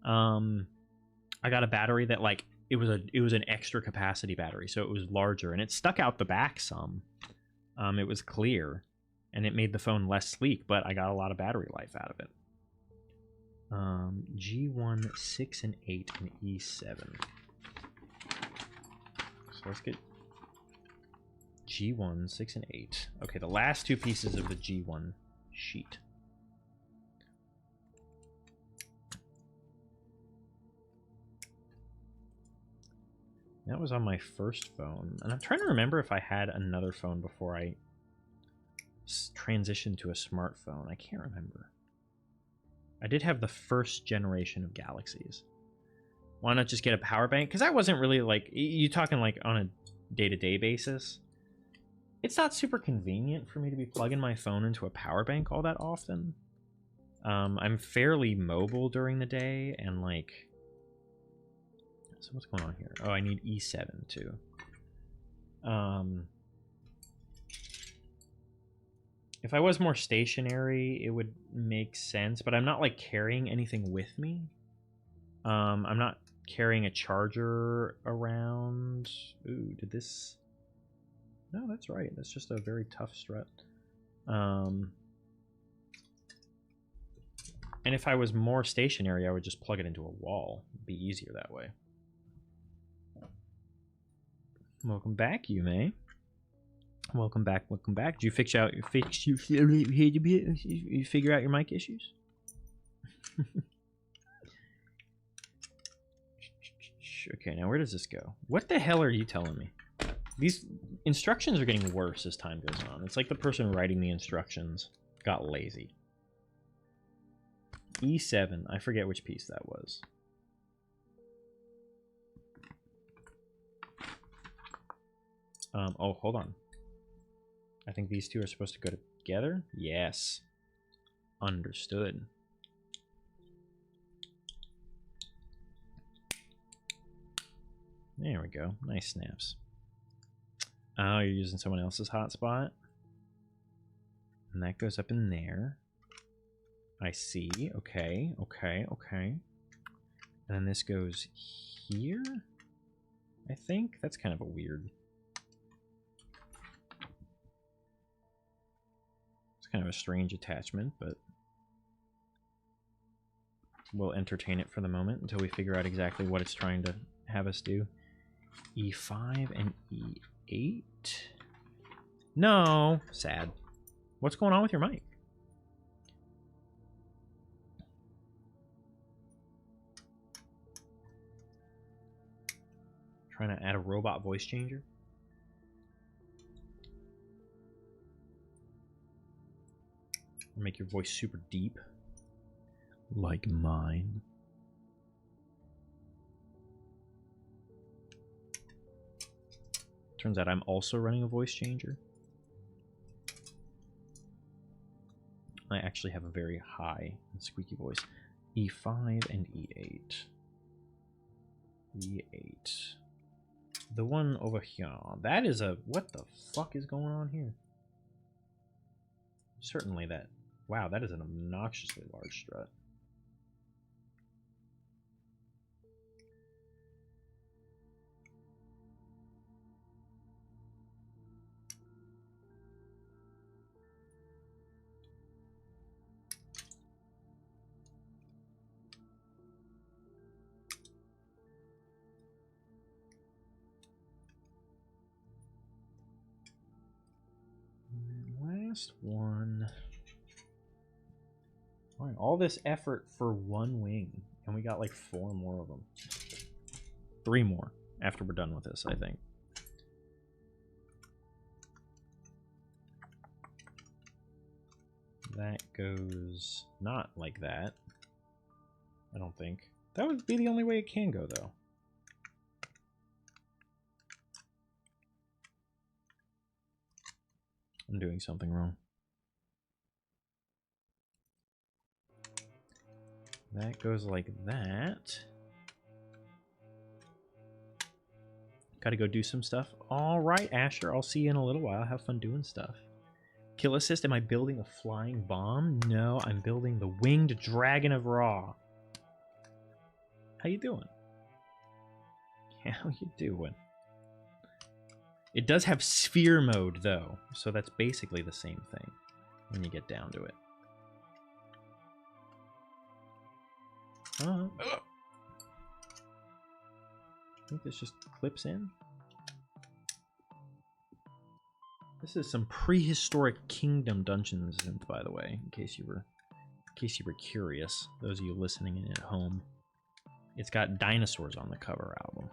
A: I got a battery that like it was an extra capacity battery, so it was larger and it stuck out the back some. It was clear and it made the phone less sleek, but I got a lot of battery life out of it. G1, 6, and 8, and E7. So let's get G1, 6, and 8. Okay, the last two pieces of the G1 sheet. That was on my first phone. And I'm trying to remember if I had another phone before I transitioned to a smartphone. I can't remember. I did have the first generation of Galaxies. Why not just get a power bank? Because I wasn't really like... You talking like on a day-to-day basis? It's not super convenient for me to be plugging my phone into a power bank all that often. I'm fairly mobile during the day, and like... So what's going on here? Oh, I need E7 too. If I was more stationary, it would make sense, but I'm not like carrying anything with me. I'm not carrying a charger around. Ooh, did this... No, that's right. That's just a very tough strut. And if I was more stationary, I would just plug it into a wall. It'd be easier that way. Welcome back, Yume. Welcome back. Welcome back. Did you figure out your mic issues? Okay, now where does this go? What the hell are you telling me? These instructions are getting worse as time goes on. It's like the person writing the instructions got lazy. E7. I forget which piece that was. Oh, hold on. I think these two are supposed to go together? Yes. Understood. There we go. Nice snaps. Oh, you're using someone else's hotspot? And that goes up in there. I see. Okay, okay, okay. And then this goes here? I think? That's kind of a weird... It's kind of a strange attachment, but... We'll entertain it for the moment until we figure out exactly what it's trying to have us do. E5 and E8? No! Sad. What's going on with your mic? Trying to add a robot voice changer? Make your voice super deep. Like mine. Turns out I'm also running a voice changer. I actually have a very high and squeaky voice. E5 and E8. E8. The one over here. That is a... What the fuck is going on here? Certainly that... Wow, that is an obnoxiously large strut. Last one. All right, all this effort for one wing, and we got like 4 more of them. 3 more after we're done with this, I think. That goes not like that. I don't think. That would be the only way it can go, though. I'm doing something wrong. That goes like that. Gotta go do some stuff. Alright, Asher, I'll see you in a little while. Have fun doing stuff. Kill assist, am I building a flying bomb? No, I'm building the winged dragon of Ra. How you doing? How you doing? It does have sphere mode, though, so that's basically the same thing when you get down to it. I think this just clips in. This is some prehistoric kingdom Dungeons, by the way, in case you were curious. Those of you listening in at home, it's got dinosaurs on the cover album.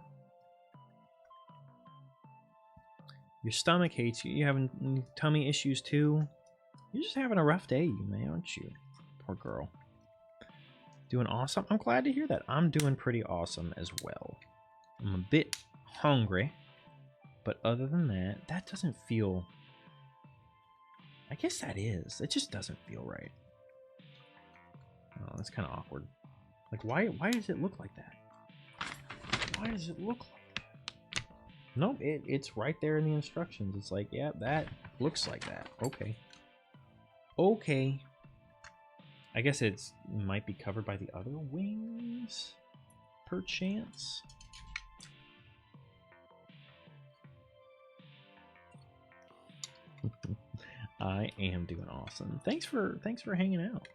A: Your stomach hates you. You having tummy issues too? You're just having a rough day, you may, aren't you? Poor girl. Doing awesome? I'm glad to hear that. I'm doing pretty awesome as well. I'm a bit hungry, but other than that, that doesn't feel... I guess that is. It just doesn't feel right. Oh, that's kind of awkward. Like, why does it look like that? Why does it look like that? Nope, it's right there in the instructions. It's like, yeah, that looks like that. Okay. Okay. I guess it might be covered by the other wings, perchance. I am doing awesome. Thanks for hanging out.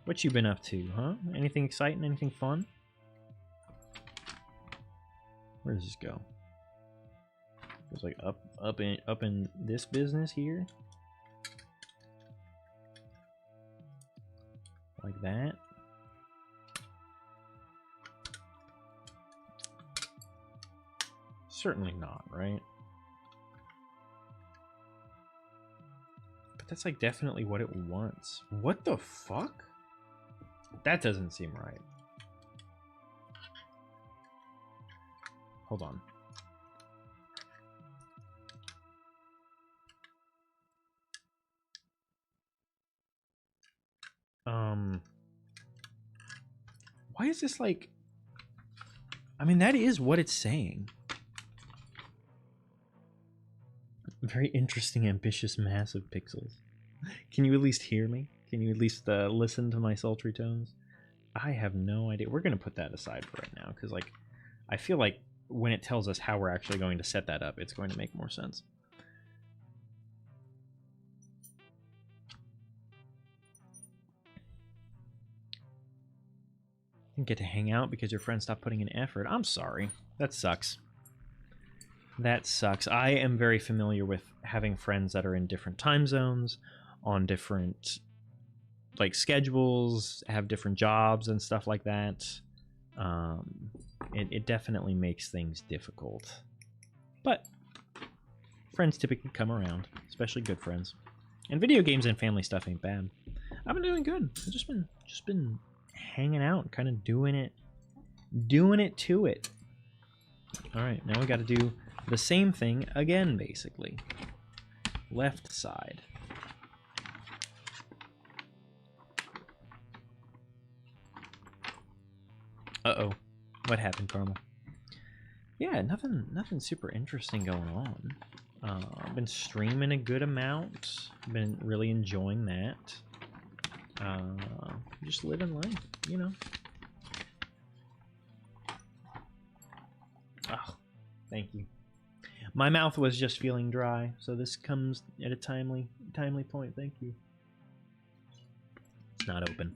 A: What you been up to, huh? Anything exciting? Anything fun? Where does this go? Goes like up in this business here. Like that. Certainly not, right? But that's like definitely what it wants. What the fuck? That doesn't seem right. Hold on. Why is this like... I mean, that is what it's saying. Very interesting, ambitious, massive pixels. Can you at least hear me? Can you at least listen to my sultry tones? I have no idea. We're going to put that aside for right now, because like, I feel like when it tells us how we're actually going to set that up, it's going to make more sense. Didn't get to hang out because your friend stopped putting in effort. I'm sorry. That sucks. That sucks. I am very familiar with having friends that are in different time zones, on different like schedules, have different jobs and stuff like that. It definitely makes things difficult. But friends typically come around, especially good friends. And video games and family stuff ain't bad. I've been doing good. I've just been hanging out, kind of doing it to it. All right, now we got to do the same thing again, basically. Left side. Uh-oh. What happened, Carmel? Yeah, nothing super interesting going on. I've been streaming a good amount. Been really enjoying that. Just living life, you know. Oh, thank you. My mouth was just feeling dry, so this comes at a timely point. Thank you. It's not open.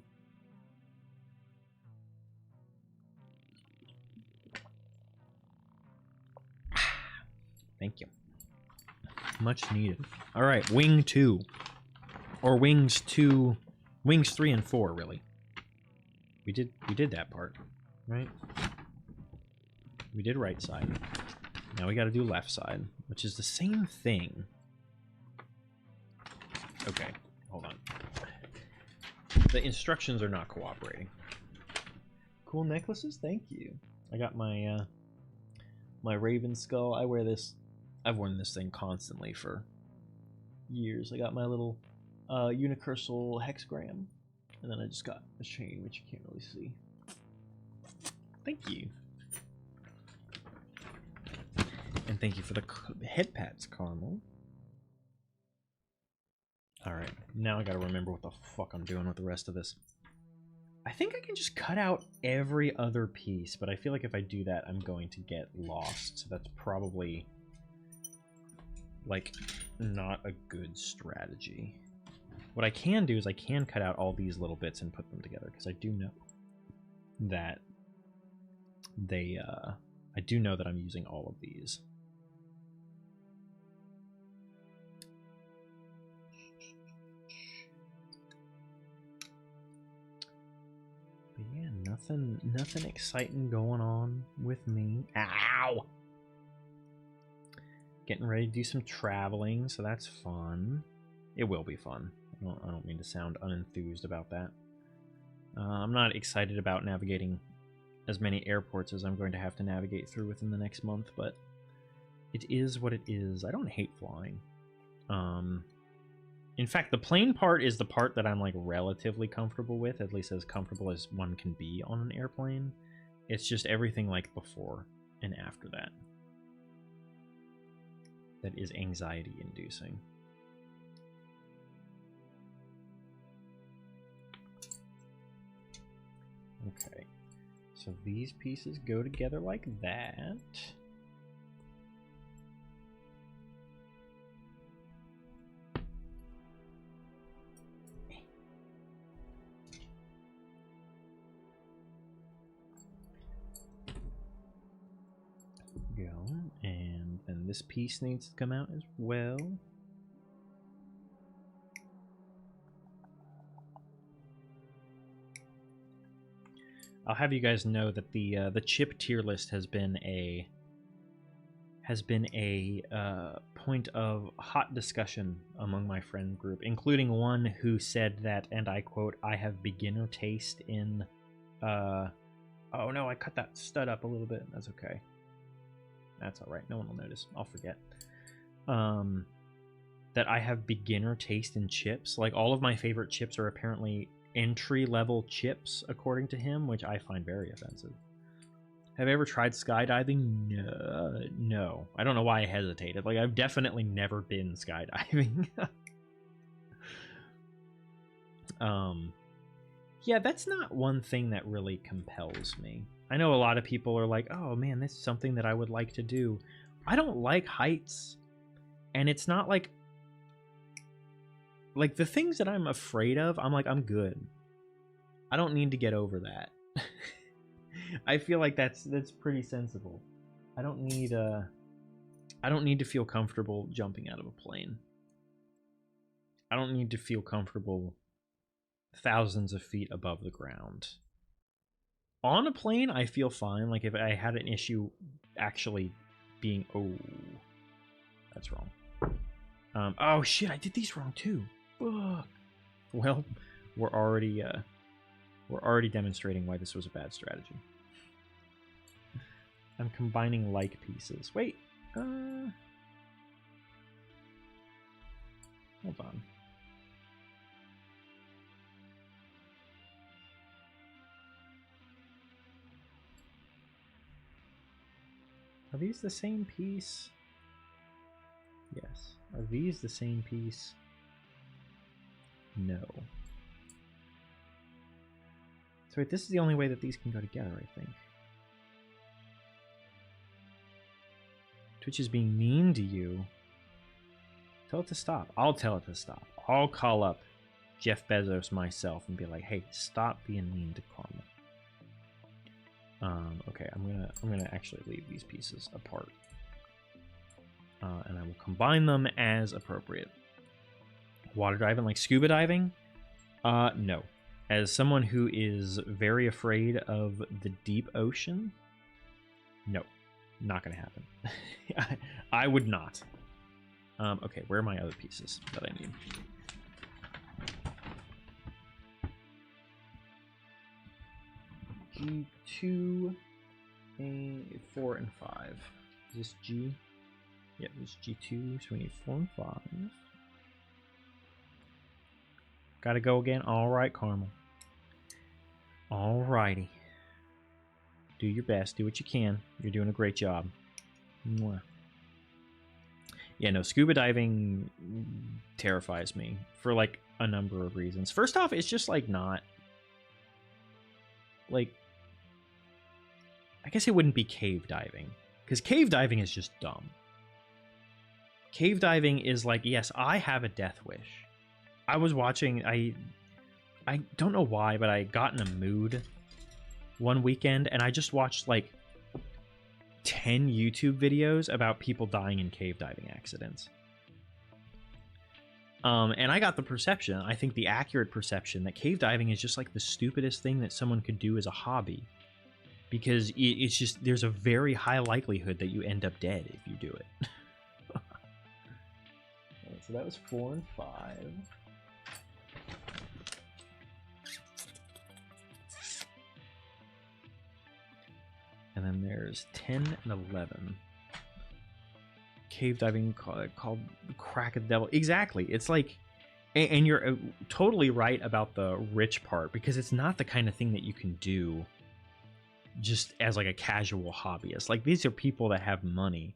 A: Thank you. Much needed. All right, wing 2. Or wings 2, wings 3 and 4 really. We did that part, right? We did right side. Now we got to do left side, which is the same thing. Okay, hold on. The instructions are not cooperating. Cool necklaces, thank you. I got my my raven skull. I wear this. I've worn this thing constantly for years. I got my little unicursal hexagram, and then I just got a chain, which you can't really see. Thank you. And thank you for the head pats, Carmel. Alright, now I gotta remember what the fuck I'm doing with the rest of this. I think I can just cut out every other piece, but I feel like if I do that, I'm going to get lost. So that's probably, like, not a good strategy. What I can do is I can cut out all these little bits and put them together, because I do know that they, I do know that I'm using all of these. But yeah, nothing exciting going on with me. Ow! Getting ready to do some traveling, so that's fun. It will be fun. I don't mean to sound unenthused about that. I'm not excited about navigating as many airports as I'm going to have to navigate through within the next month, but it is what it is. I don't hate flying. In fact, the plane part is the part that I'm like relatively comfortable with, at least as comfortable as one can be on an airplane. It's just everything like before and after that that is anxiety inducing. Okay, so these pieces go together like that. Go, and then this piece needs to come out as well. I'll have you guys know that the chip tier list has been a point of hot discussion among my friend group, including one who said that, and I quote, "I have beginner taste in." Oh no, I cut that stud up a little bit. That's okay. That's all right. No one will notice. I'll forget. That I have beginner taste in chips. Like, all of my favorite chips are apparently entry-level chips, according to him, which I find very offensive. Have you ever tried skydiving? No. I don't know why I hesitated. Like, I've definitely never been skydiving. Yeah, that's not one thing that really compels me. I know a lot of people are like, oh man, this is something that I would like to do. I don't like heights. And it's not like the things that I'm afraid of, I'm like, I'm good. I don't need to get over that. I feel like that's pretty sensible. I don't need to feel comfortable jumping out of a plane. I don't need to feel comfortable thousands of feet above the ground. On a plane, I feel fine. Like, if I had an issue actually being... Oh, that's wrong. Oh shit, I did these wrong too. Ugh. Well, we're already demonstrating why this was a bad strategy. I'm combining like pieces. Wait. Hold on. Are these the same piece? Yes. Are these the same piece? No. So wait, this is the only way that these can go together, I think. Twitch is being mean to you. Tell it to stop. I'll tell it to stop. I'll call up Jeff Bezos myself and be like, "Hey, stop being mean to Karma." Okay, I'm gonna actually leave these pieces apart, and I will combine them as appropriate. Water diving, like scuba diving? No. As someone who is very afraid of the deep ocean, no, not gonna happen. I would not. Okay, where are my other pieces that I need? G2, 4, and 5. Is this G? Yeah, this is G2, so we need 4 and 5. Gotta go again? Alright, Carmel. Alrighty. Do your best. Do what you can. You're doing a great job. Mwah. Yeah, no, scuba diving terrifies me for, like, a number of reasons. First off, it's just, like, not... Like... I guess it wouldn't be cave diving. Because cave diving is just dumb. Cave diving is like, yes, I have a death wish. I was watching... I don't know why, but I got in a mood one weekend, and I just watched, like, 10 YouTube videos about people dying in cave diving accidents. And I got the perception, I think the accurate perception, that cave diving is just like the stupidest thing that someone could do as a hobby. Because it's just, there's a very high likelihood that you end up dead if you do it. Right, so that was 4 and 5. And then there's 10 and 11. Cave diving called Crack of the Devil. Exactly. It's like, and you're totally right about the rich part, because it's not the kind of thing that you can do just as like a casual hobbyist. Like, these are people that have money,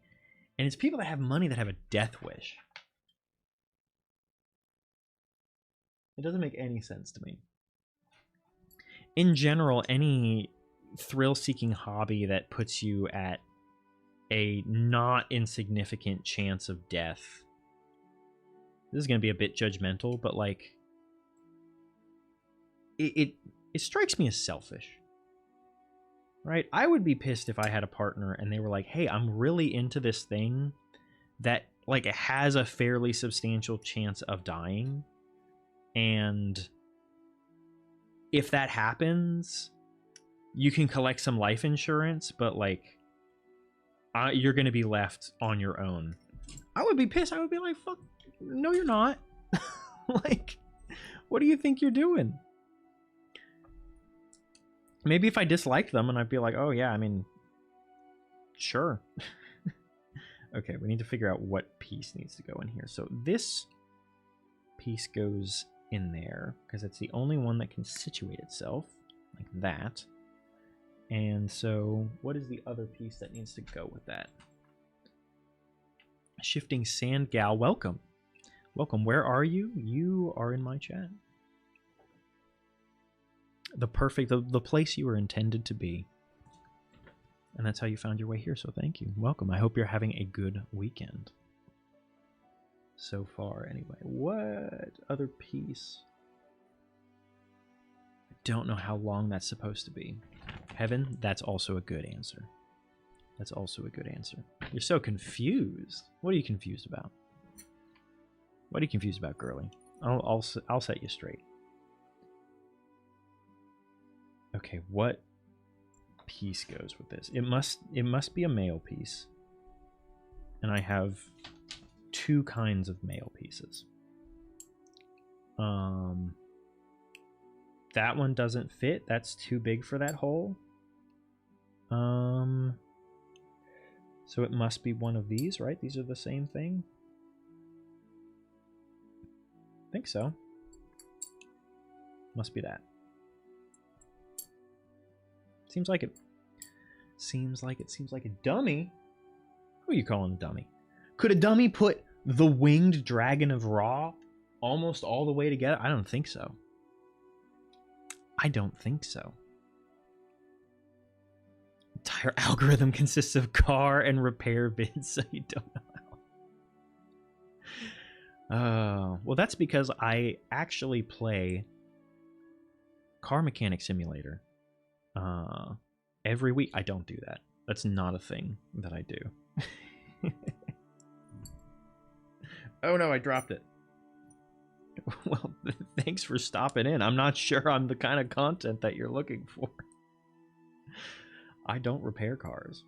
A: and it's people that have money that have a death wish. It doesn't make any sense to me. In general, any thrill-seeking hobby that puts you at a not insignificant chance of death. This is going to be a bit judgmental, but like, it strikes me as selfish. Right? I would be pissed if I had a partner and they were like, "Hey, I'm really into this thing that like it has a fairly substantial chance of dying, and if that happens, you can collect some life insurance, but like you're going to be left on your own." I would be pissed. I would be like, "Fuck, no, you're not." Like, what do you think you're doing? Maybe if I disliked them, and I'd be like, "Oh yeah, I mean, sure." Okay, we need to figure out what piece needs to go in here. So this piece goes in there because it's the only one that can situate itself like that. And so what is the other piece that needs to go with that? Shifting Sand Gal, welcome. Welcome. Where are you? You are in my chat. The place you were intended to be. And that's how you found your way here, so thank you. Welcome. I hope you're having a good weekend. So far, anyway. What other piece? I don't know how long that's supposed to be. Heaven, that's also a good answer. That's also a good answer. You're so confused. What are you confused about? What are you confused about, girly? I'll set you straight. Okay, what piece goes with this? It must be a male piece. And I have 2 kinds of male pieces. That one doesn't fit. That's too big for that hole. So it must be one of these, right? These are the same thing. I think so. Must be that. Seems like it. Seems like a dummy. Who are you calling a dummy? Could a dummy put the winged dragon of Ra almost all the way together? I don't think so. I don't think so. Entire algorithm consists of car and repair bids, so you don't know how. Well, that's because I actually play Car Mechanic Simulator every week. I don't do that. That's not a thing that I do. Oh no, I dropped it. Well, thanks for stopping in. I'm not sure I'm the kind of content that you're looking for. I don't repair cars.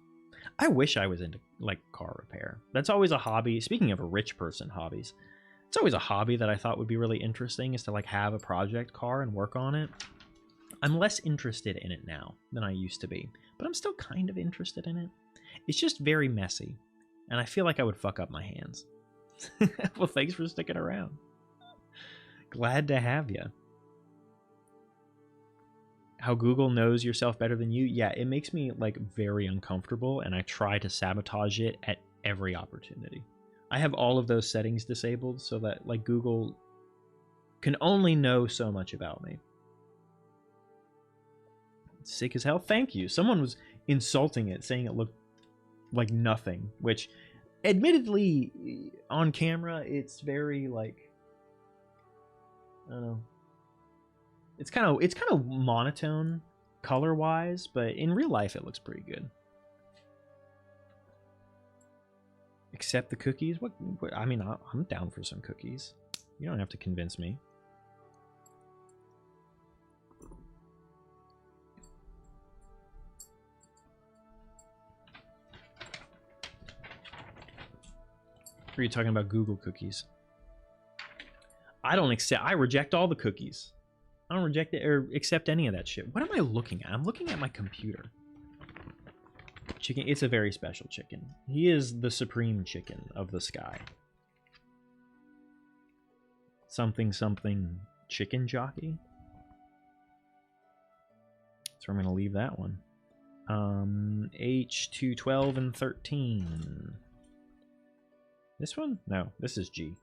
A: I wish I was into like car repair. That's always a hobby. Speaking of a rich person hobbies, it's always a hobby that I thought would be really interesting, is to like have a project car and work on it. I'm less interested in it now than I used to be, but I'm still kind of interested in it. It's just very messy, and I feel like I would fuck up my hands. Well, thanks for sticking around. Glad to have you. How Google knows yourself better than you? Yeah, it makes me like very uncomfortable, and I try to sabotage it at every opportunity. I have all of those settings disabled so that like Google can only know so much about me. Sick as hell. Thank you. Someone was insulting it, saying it looked like nothing, which admittedly on camera it's very like, I don't know. It's kind of monotone color wise, but in real life it looks pretty good. Except the cookies. What I mean, I'm down for some cookies. You don't have to convince me. Or are you talking about Google cookies? I reject all the cookies. I don't reject it or accept any of that shit. What am I looking at? I'm looking at my computer. Chicken, it's a very special chicken. He is the supreme chicken of the sky. Something chicken jockey. So I'm gonna leave that one. H2, 12, and 13. This one? No, this is G.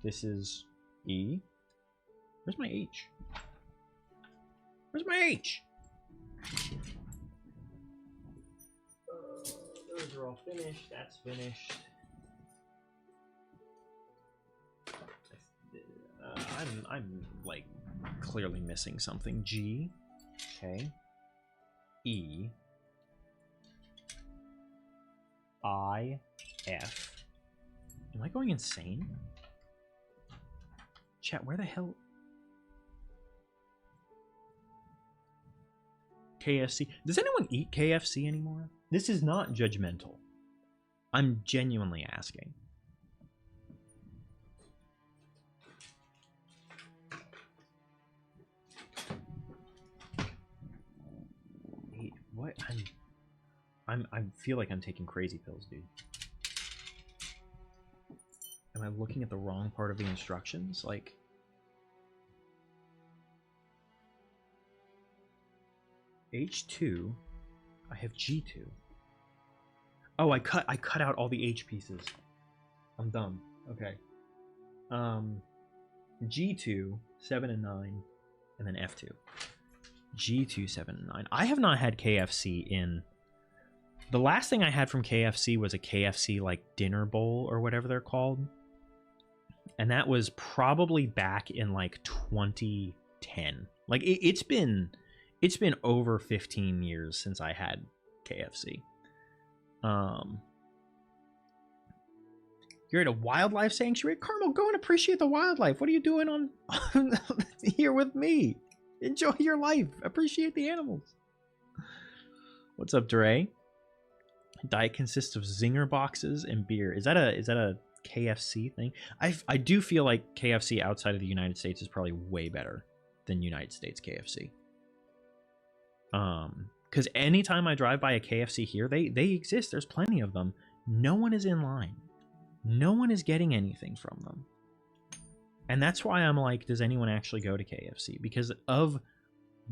A: This is E. Where's my H? Where's my H? Those are all finished. That's finished. I'm like clearly missing something. G. Okay. E. I. F. Am I going insane? Chat, where the hell? KFC. Does anyone eat KFC anymore? This is not judgmental. I'm genuinely asking. Wait, what? I feel like I'm taking crazy pills, dude. Am I looking at the wrong part of the instructions? Like, H2, I have G2. Oh, I cut out all the H pieces. I'm dumb. Okay. G2, 7 and 9, and then F2. G2, 7 and 9. I have not had KFC in... The last thing I had from KFC was a KFC, like, dinner bowl or whatever they're called. And that was probably back in, like, 2010. Like, it's been over 15 years since I had KFC. You're at a wildlife sanctuary? Carmel, go and appreciate the wildlife. What are you doing on here with me? Enjoy your life. Appreciate the animals. What's up, Dre? Diet consists of Zinger boxes and beer. Is that a KFC thing? I do feel like KFC outside of the United States is probably way better than United States KFC. Because anytime I drive by a KFC here, they exist. There's plenty of them. No one is in line. No one is getting anything from them. And that's why I'm like, does anyone actually go to KFC? Because of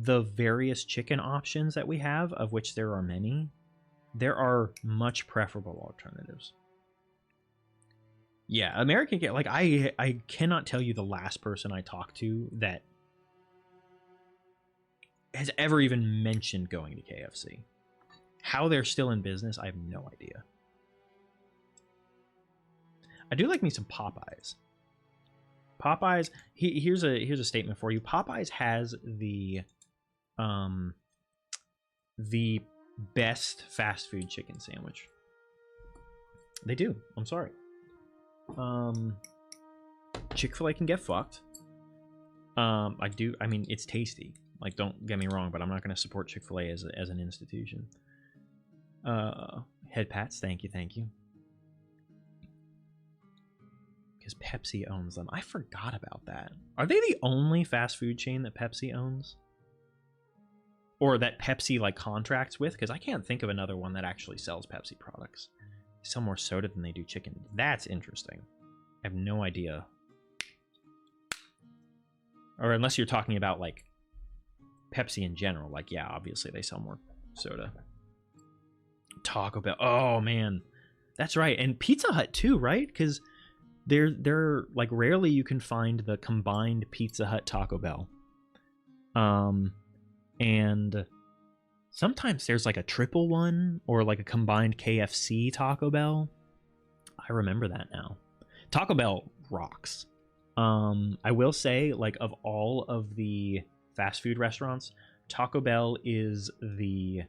A: the various chicken options that we have, of which there are many, There are much preferable alternatives. Yeah, American, like, I cannot tell you the last person I talked to that has ever even mentioned going to KFC. How they're still in business, I have no idea. I do like me some Popeyes. Popeyes, here's a statement for you. Popeyes has the best fast food chicken sandwich. They do. I'm sorry. Chick-fil-A can get fucked. I mean, it's tasty. Like, don't get me wrong, but I'm not going to support Chick-fil-A as an institution. Head pats, thank you. Because Pepsi owns them. I forgot about that. Are they the only fast food chain that Pepsi owns? Or that Pepsi, like, contracts with? Because I can't think of another one that actually sells Pepsi products. They sell more soda than they do chicken. That's interesting. I have no idea. Or unless you're talking about, like, Pepsi in general. Like, yeah, obviously they sell more soda. Taco Bell. Oh, man. That's right. And Pizza Hut, too, right? Because they're like, rarely you can find the combined Pizza Hut Taco Bell. And sometimes there's like a triple one or like a combined KFC Taco Bell. I remember that now. Taco Bell rocks. I will say, like, of all of the fast food restaurants, Taco Bell is the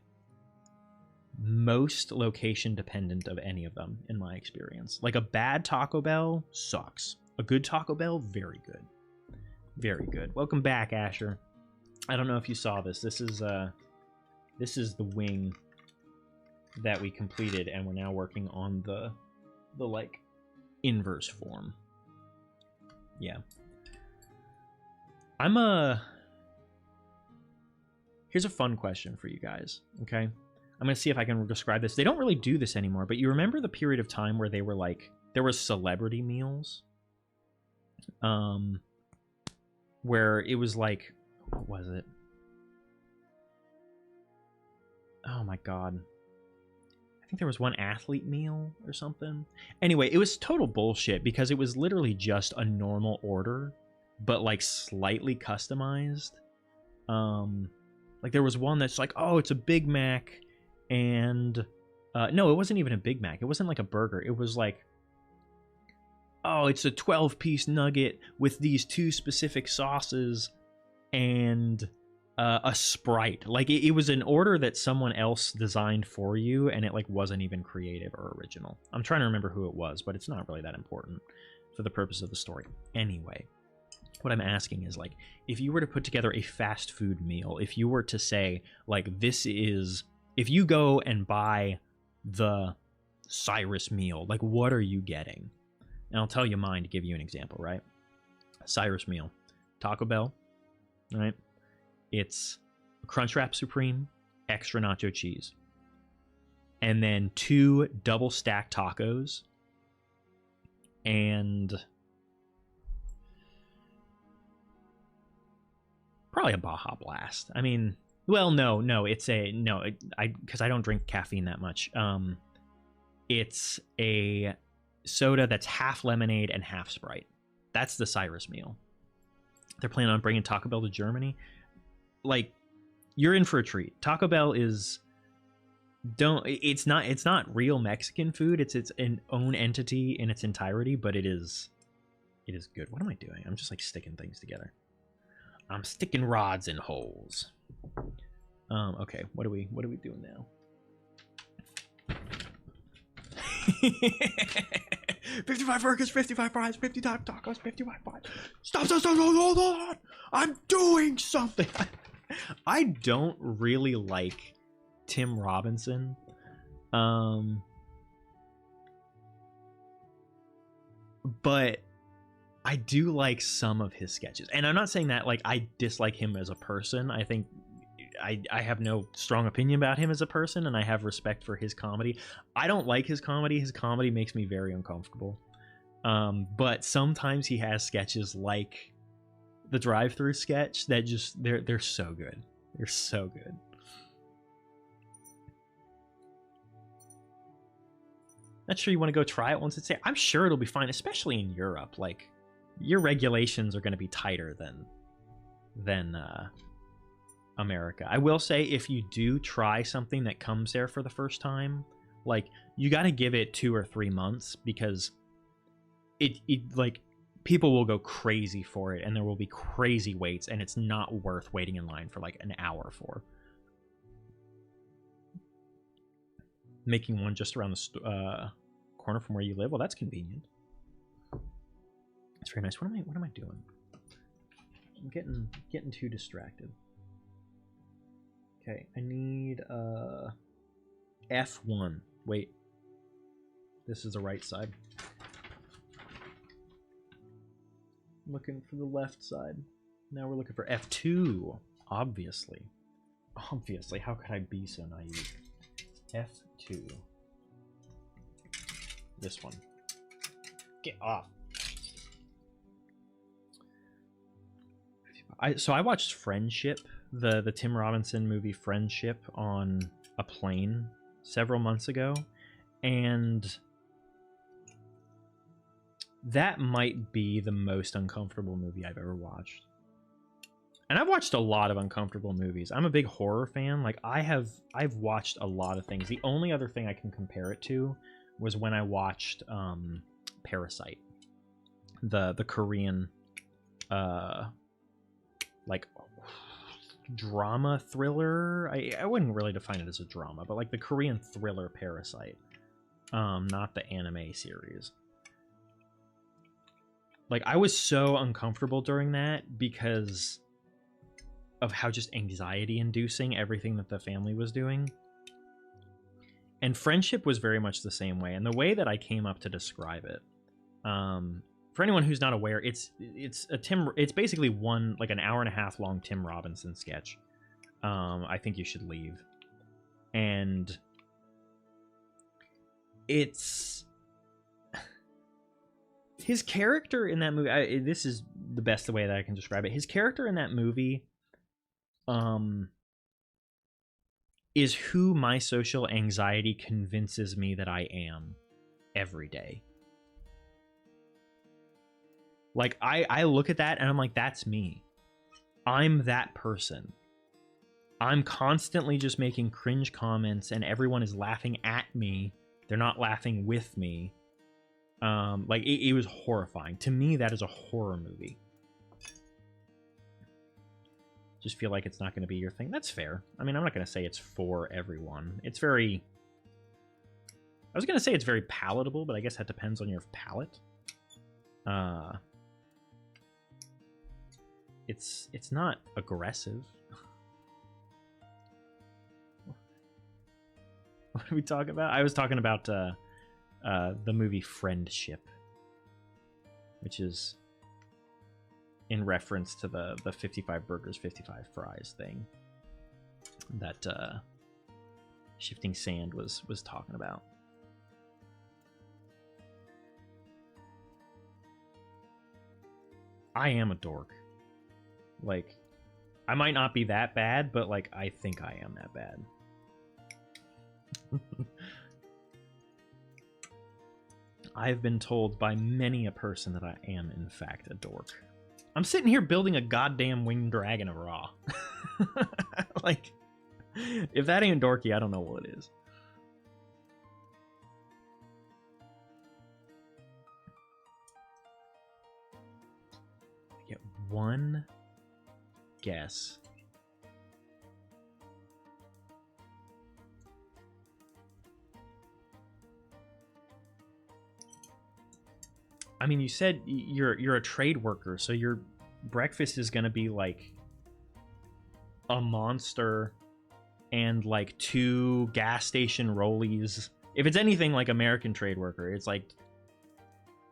A: most location dependent of any of them in my experience. Like, a bad Taco Bell sucks. A good Taco Bell, very good. Very good. Welcome back, Asher. I don't know if you saw this. This is the wing that we completed, and we're now working on the like inverse form. Yeah. Here's a fun question for you guys, okay? I'm gonna see if I can describe this. They don't really do this anymore, but you remember the period of time where they were like, there was celebrity meals? Where it was like, what was it? Oh my god. I think there was one athlete meal or something. Anyway, it was total bullshit because it was literally just a normal order, but like slightly customized. Like there was one that's like, oh, it's a Big Mac, and no, it wasn't even a Big Mac. It wasn't like a burger. It was like, oh, it's a 12-piece nugget with these 2 specific sauces and a Sprite. Like it was an order that someone else designed for you, and it like wasn't even creative or original. I'm trying to remember who it was, but it's not really that important for the purpose of the story. Anyway, what I'm asking is, like, if you were to put together a fast food meal, if you were to say, like, this is, if you go and buy the Cyrus meal, like, what are you getting? And I'll tell you mine to give you an example, right? Cyrus meal, Taco Bell, right? It's Crunchwrap Supreme, extra nacho cheese, and then 2 double stacked tacos, and probably a Baja Blast. I mean, well, no, it's a no. Because I don't drink caffeine that much. It's a soda that's half lemonade and half Sprite. That's the Cyrus meal. They're planning on bringing Taco Bell to Germany. Like, you're in for a treat. Taco Bell is it's not real Mexican food. It's its own entity in its entirety, but it is good. What am I doing? I'm just like sticking things together. I'm sticking rods in holes. Okay, what are we doing now? 55 burgers, 55 fries, 55 tacos, 55 fries. Stop, hold on. I'm doing something. I don't really like Tim Robinson. But I do like some of his sketches. And I'm not saying that like I dislike him as a person. I think I have no strong opinion about him as a person, and I have respect for his comedy. I don't like his comedy. His comedy makes me very uncomfortable. But sometimes he has sketches like the drive-through sketch that just they're so good. They're so good. Not sure you want to go try it once it's there. I'm sure it'll be fine, especially in Europe. Like, your regulations are going to be tighter than America. I will say, if you do try something that comes there for the first time, like, you got to give it 2 or 3 months, because it like, people will go crazy for it, and there will be crazy waits, and it's not worth waiting in line for like an hour for. Making one just around the corner from where you live. Well, that's convenient. It's very nice. What am I doing? I'm getting too distracted. Okay, I need F1. Wait. This is the right side. Looking for the left side. Now we're looking for F2. Obviously. Obviously. How could I be so naive? F2. This one. Get off. So I watched Friendship, the Tim Robinson movie Friendship, on a plane several months ago, and that might be the most uncomfortable movie I've ever watched. And I've watched a lot of uncomfortable movies. I'm a big horror fan. Like, I've watched a lot of things. The only other thing I can compare it to was when I watched Parasite, the Korean like drama thriller. I wouldn't really define it as a drama, but like the Korean thriller Parasite, not the anime series. Like, I was so uncomfortable during that because of how just anxiety inducing everything that the family was doing. And Friendship was very much the same way. And the way that I came up to describe it, for anyone who's not aware, it's basically like an hour and a half long Tim Robinson sketch. I Think You Should Leave. And it's his character in that movie. This is the best way that I can describe it. His character in that movie is who my social anxiety convinces me that I am every day. Like, I look at that and I'm like, that's me. I'm that person. I'm constantly just making cringe comments and everyone is laughing at me. They're not laughing with me. Like, it was horrifying. To me, that is a horror movie. Just feel like it's not going to be your thing. That's fair. I mean, I'm not going to say it's for everyone. It's very... I was going to say it's very palatable, but I guess that depends on your palate. It's not aggressive. What are we talking about? I was talking about the movie Friendship, which is in reference to the 55 burgers, 55 fries thing that Shifting Sand was talking about. I am a dork. Like, I might not be that bad, but like, I think I am that bad. I've been told by many a person that I am, in fact, a dork. I'm sitting here building a goddamn winged dragon of Raw. Like, if that ain't dorky, I don't know what is. I get one guess. I mean, you said you're a trade worker, so your breakfast is gonna be like a Monster and like 2 gas station rollies. If it's anything like American trade worker, it's like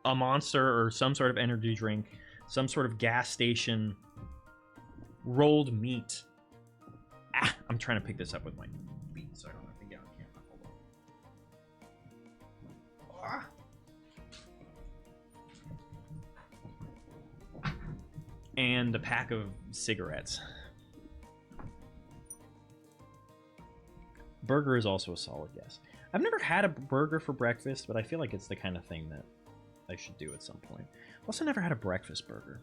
A: a Monster or some sort of energy drink, some sort of gas station rolled meat. I'm trying to pick this up with my feet so I don't have to get on camera. Hold on. And a pack of cigarettes. Burger is also a solid guess. I've never had a burger for breakfast, but I feel like it's the kind of thing that I should do at some point. Also never had a breakfast burger.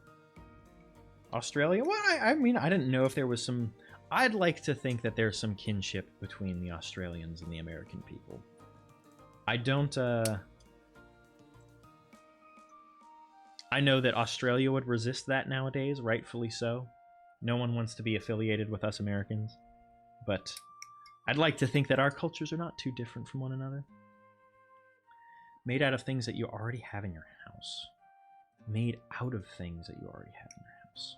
A: Australia? Well, I mean, I didn't know if there was some... I'd like to think that there's some kinship between the Australians and the American people. I don't, I know that Australia would resist that nowadays, rightfully so. No one wants to be affiliated with us Americans. But I'd like to think that our cultures are not too different from one another. Made out of things that you already have in your house. Made out of things that you already have in your house.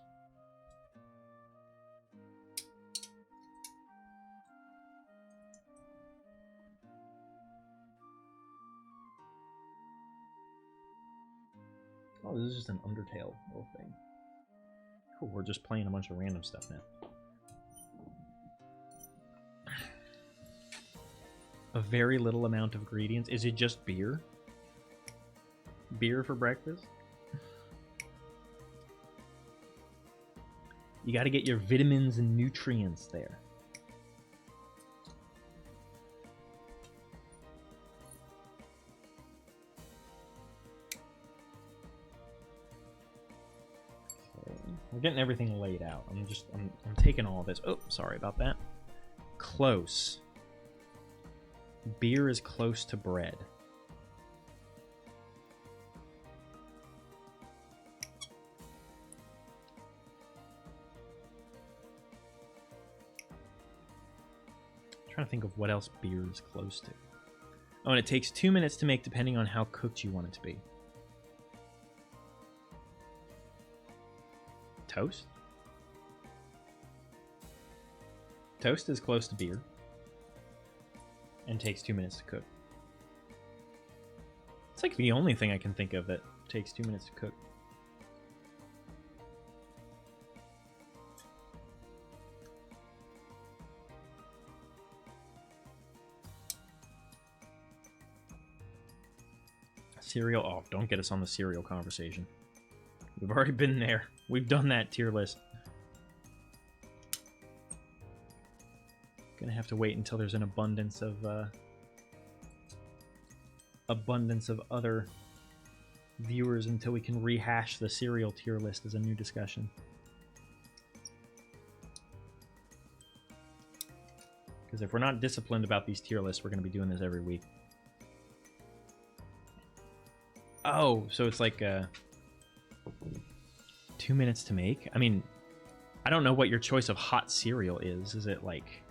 A: Oh, this is just an Undertale little thing. Cool, we're just playing a bunch of random stuff now. A very little amount of ingredients. Is it just beer? Beer for breakfast? You gotta get your vitamins and nutrients there. We're getting everything laid out. I'm taking all this. Oh, sorry about that. Close. Beer is close to bread. I'm trying to think of what else beer is close to. Oh, and it takes 2 minutes to make depending on how cooked you want it to be. Toast? Toast is close to beer. And takes 2 minutes to cook. It's like the only thing I can think of that takes 2 minutes to cook. Cereal? Oh, don't get us on the cereal conversation. We've already been there. We've done that tier list. Gonna have to wait until there's an abundance of other viewers until we can rehash the cereal tier list as a new discussion. Because if we're not disciplined about these tier lists, we're gonna be doing this every week. Oh, so it's like 2 minutes to make? I mean, I don't know what your choice of hot cereal is. Is it like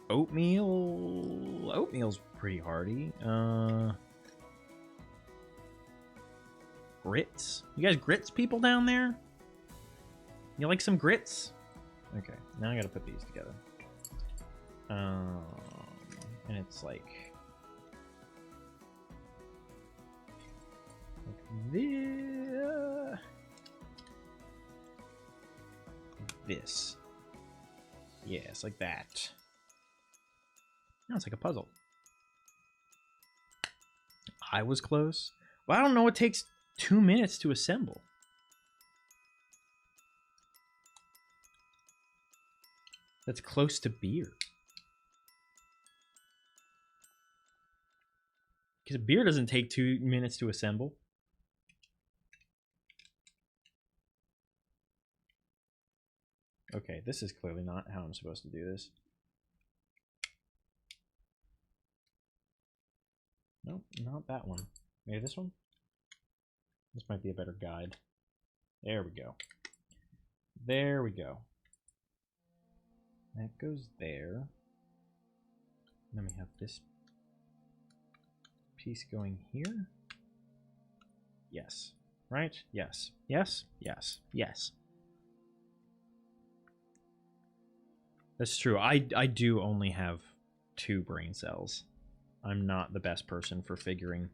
A: oatmeal? Oatmeal's pretty hearty. Grits? You guys grits people down there? You like some grits? Okay, now I gotta put these together. And it's like this. Yeah, it's like that. No, it's like a puzzle. I was close. Well, I don't know. It takes 2 minutes to assemble. That's close to beer. Because beer doesn't take 2 minutes to assemble. Okay, this is clearly not how I'm supposed to do this. Nope, not that one. Maybe this one? This might be a better guide. There we go. There we go. That goes there. Then we have this piece going here. Yes. Right? Yes. Yes? Yes. Yes. That's true. I do only have 2 brain cells. I'm not the best person for figuring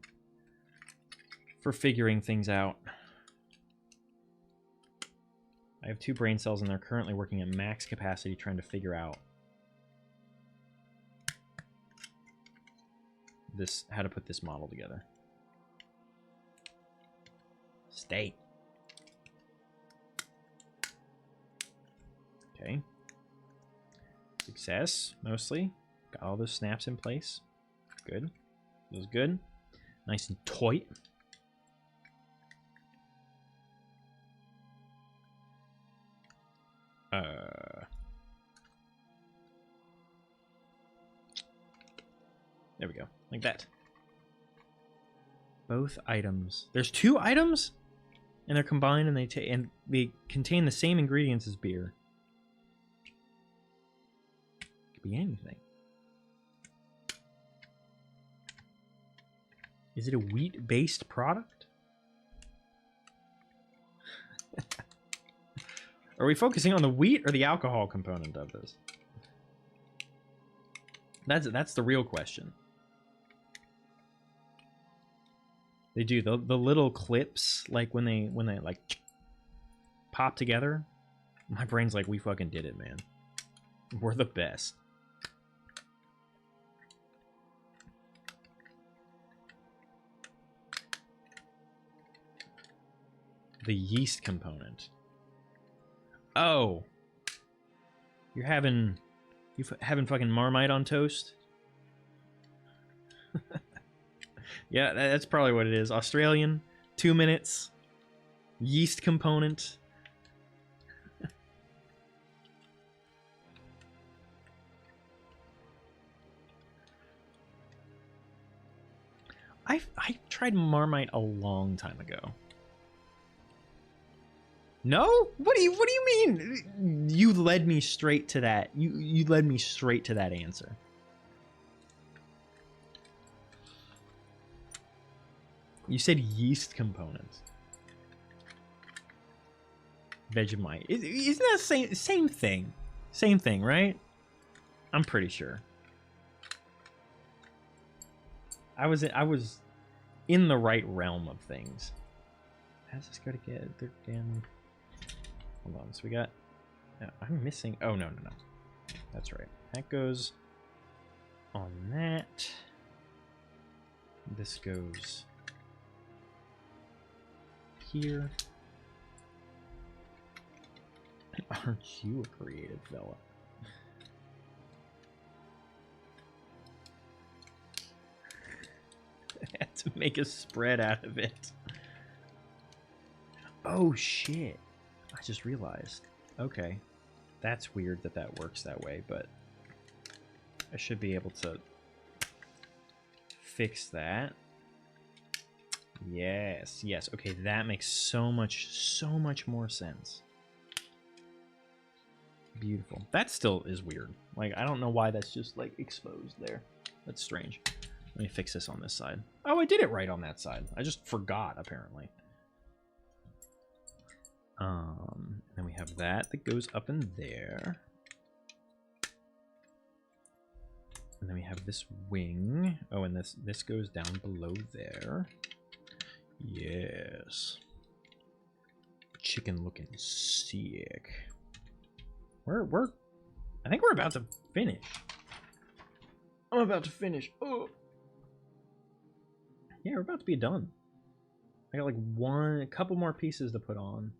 A: things out. I have 2 brain cells and they're currently working at max capacity trying to figure out how to put this model together. State. Okay. Success, mostly. Got all those snaps in place. Good. Feels good. Nice and tight. There we go. Like that. Both items. There's 2 items? And they're combined and they contain the same ingredients as beer. Could be anything. Is it a wheat-based product? Are we focusing on the wheat or the alcohol component of this? That's the real question. They do the little clips, like when they like pop together. My brain's like, we fucking did it, man. We're the best. The yeast component. Oh, you having fucking Marmite on toast? Yeah, that's probably what it is. Australian, 2 minutes, yeast component. I tried Marmite a long time ago. No? What do you mean? You led me straight to that. You led me straight to that answer. You said yeast components. Vegemite. Isn't that the same thing? Same thing, right? I'm pretty sure. I was in the right realm of things. How's this go to get their damn... Hold on, so we got... I'm missing... Oh, no. That's right. That goes on that. This goes here. Aren't you a creative fella? I had to make a spread out of it. Oh, shit. I just realized. Okay. That's weird that that works that way, but I should be able to fix that. Yes. Okay, that makes so much more sense. Beautiful. That still is weird. Like, I don't know why that's just, like, exposed there. That's strange. Let me fix this on this side. Oh, I did it right on that side. I just forgot, apparently. Then we have that goes up in there. And then we have this wing. Oh, and this goes down below there. Yes. Chicken looking sick. I think we're about to finish. I'm about to finish. Oh. Yeah, we're about to be done. I got like a couple more pieces to put on.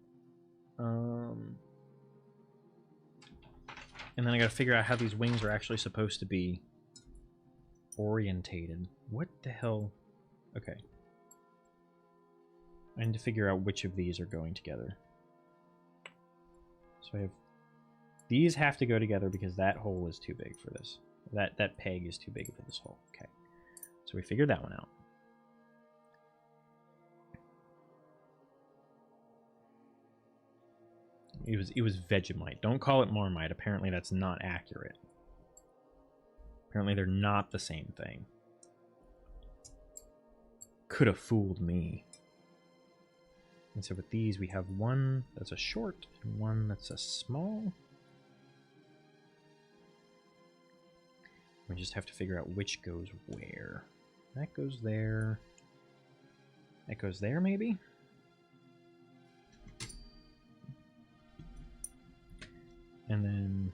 A: And then I gotta figure out how these wings are actually supposed to be orientated. What the hell? Okay. I need to figure out which of these are going together. So I have... These have to go together because that hole is too big for this. That peg is too big for this hole. Okay. So we figured that one out. It was Vegemite. Don't call it Marmite. Apparently that's not accurate. Apparently they're not the same thing. Could have fooled me. And so with these we have one that's a short and one that's a small. We just have to figure out which goes where. That goes there. That goes there, maybe? And then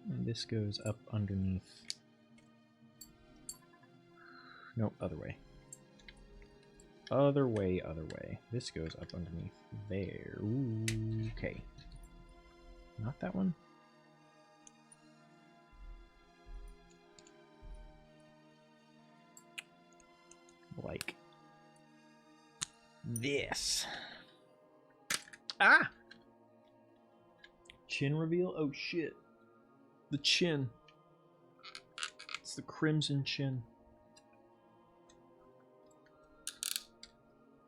A: this goes up underneath. Nope, other way. Other way. This goes up underneath there. Ooh, okay. Not that one? like this. Ah! Chin reveal? Oh shit. The chin. It's the crimson chin.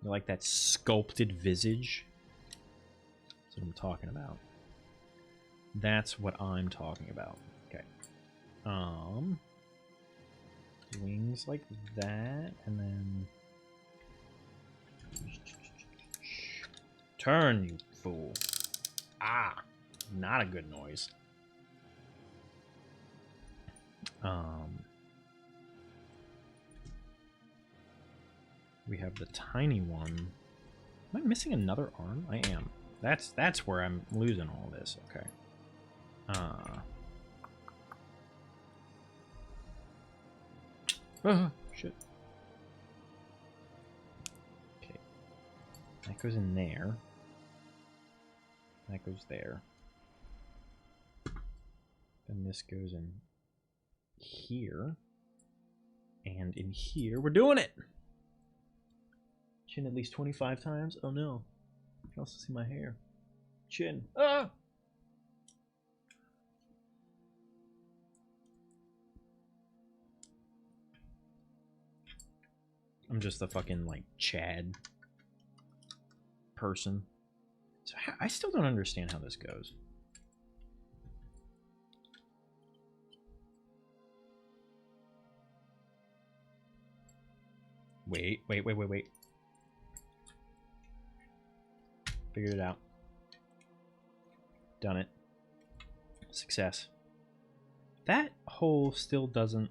A: You like that sculpted visage? That's what I'm talking about. That's what I'm talking about. Okay. Wings like that, and then turn, you fool. Ah, not a good noise. We have the tiny one. Am I missing another arm? I am. That's where I'm losing all this. Okay. Shit. Okay. That goes in there. That goes there. Then this goes in here. And in here. We're doing it! Chin at least 25 times? Oh no. I can also see my hair. Chin. Ah! I'm just a fucking, like, Chad person. So I still don't understand how this goes. Wait. Figured it out. Done it. Success. That hole still doesn't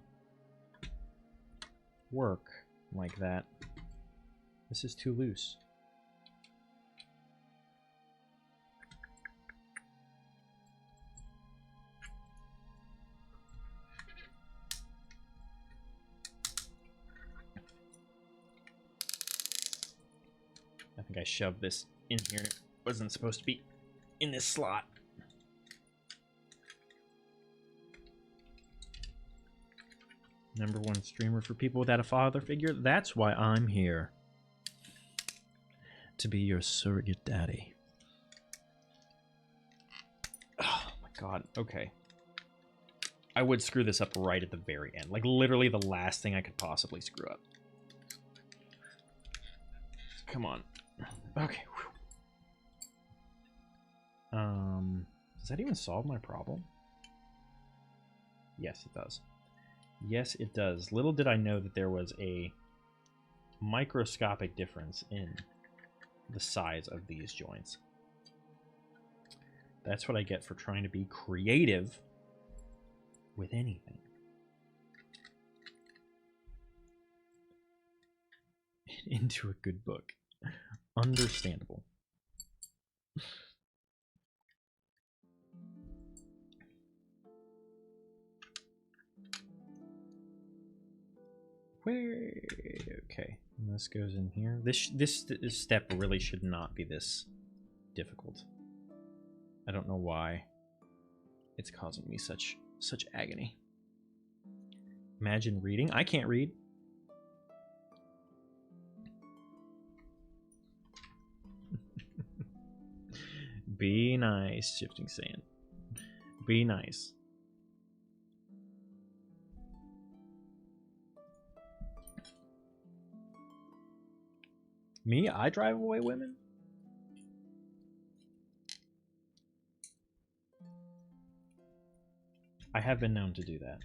A: work like that. This is too loose. I think I shoved this in here. It wasn't supposed to be in this slot. #1 streamer for people without a father figure. That's why I'm here. To be your surrogate daddy. Oh my god. Okay. I would screw this up right at the very end. Like, literally the last thing I could possibly screw up. Come on. Okay. Does that even solve my problem? Yes, it does. Yes, it does. Little did I know that there was a microscopic difference in the size of these joints. That's what I get for trying to be creative with anything. Into a good book. Understandable. Where? Okay, and this goes in here. This step really should not be this difficult. I don't know why it's causing me such agony. Imagine reading. I can't read. Be nice, shifting sand. Be nice. Me? I drive away women? I have been known to do that.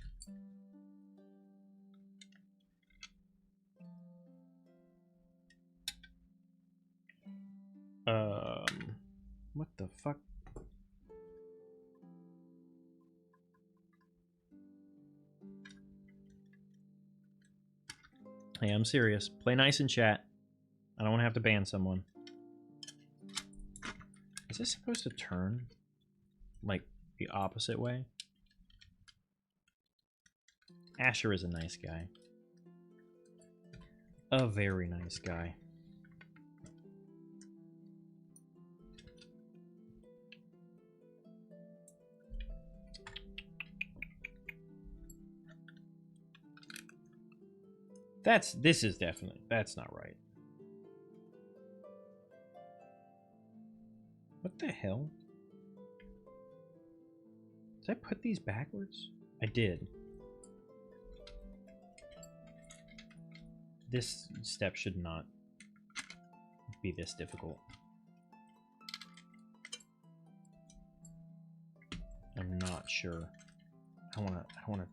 A: What the fuck? Hey, I'm serious. Play nice in chat. I don't want to have to ban someone. Is this supposed to turn? Like, the opposite way? Asher is a nice guy. A very nice guy. This is definitely, that's not right. What the hell? Did I put these backwards? I did. This step should not be this difficult. I'm not sure. I wanna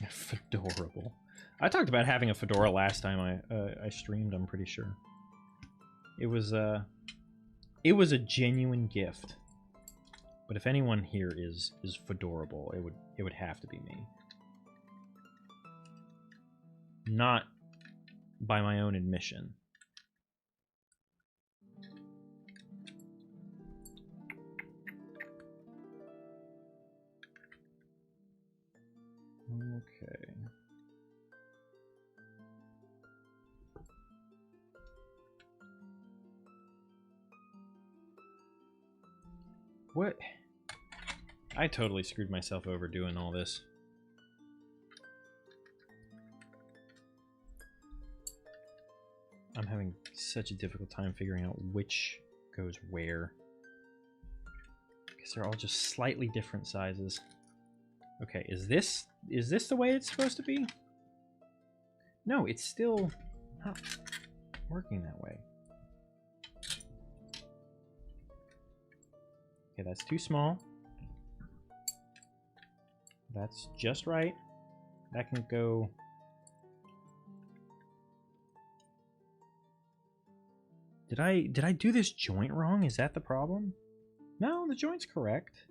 A: Fedorable. I talked about having a fedora last time I streamed, I'm pretty sure. It was a genuine gift. But if anyone here is fedorable, it would have to be me. Not by my own admission. Okay. What? I totally screwed myself over doing all this. I'm having such a difficult time figuring out which goes where. Because they're all just slightly different sizes. Okay, is this the way it's supposed to be? No, it's still not working that way. Okay, that's too small. That's just right. That can go... Did I do this joint wrong? Is that the problem? No, the joint's correct.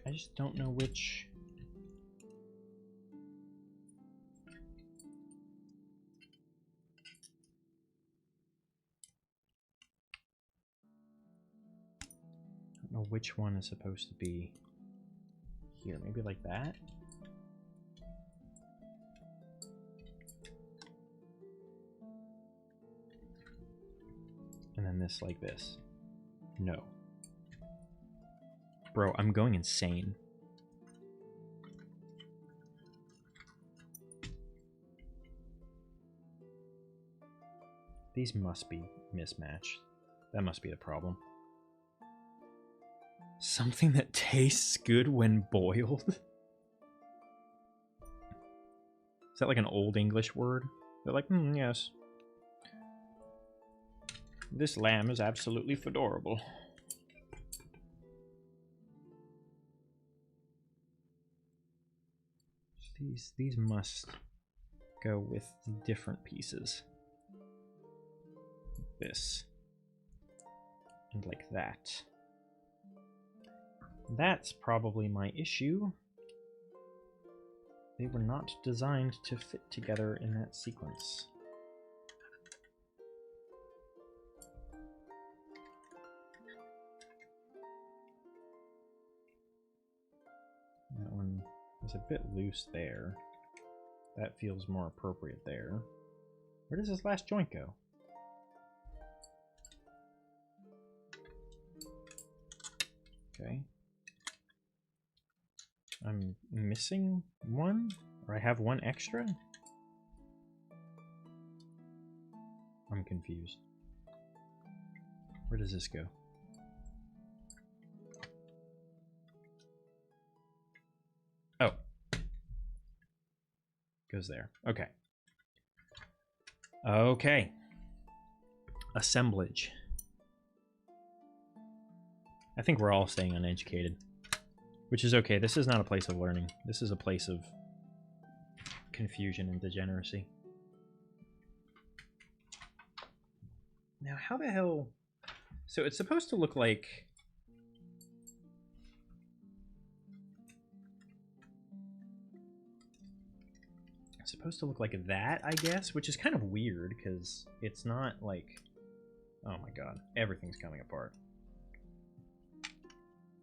A: I just don't know which... I don't know which one is supposed to be here. Maybe like that? And then this like this. No. Bro, I'm going insane. These must be mismatched. That must be the problem. Something that tastes good when boiled? Is that like an old English word? They're like, yes. This lamb is absolutely fedorable. These must go with different pieces. This. And like that. That's probably my issue. They were not designed to fit together in that sequence. That one is a bit loose there. That feels more appropriate there. Where does this last joint go? Okay. I'm missing one? Or I have one extra? I'm confused. Where does this go? Oh. Goes there. Okay. Okay. Assemblage. I think we're all staying uneducated. Which is okay. This is not a place of learning. This is a place of confusion and degeneracy. Now, how the hell... So it's supposed to look like... It's supposed to look like that, I guess, which is kind of weird, because it's not like... Oh my god. Everything's coming apart.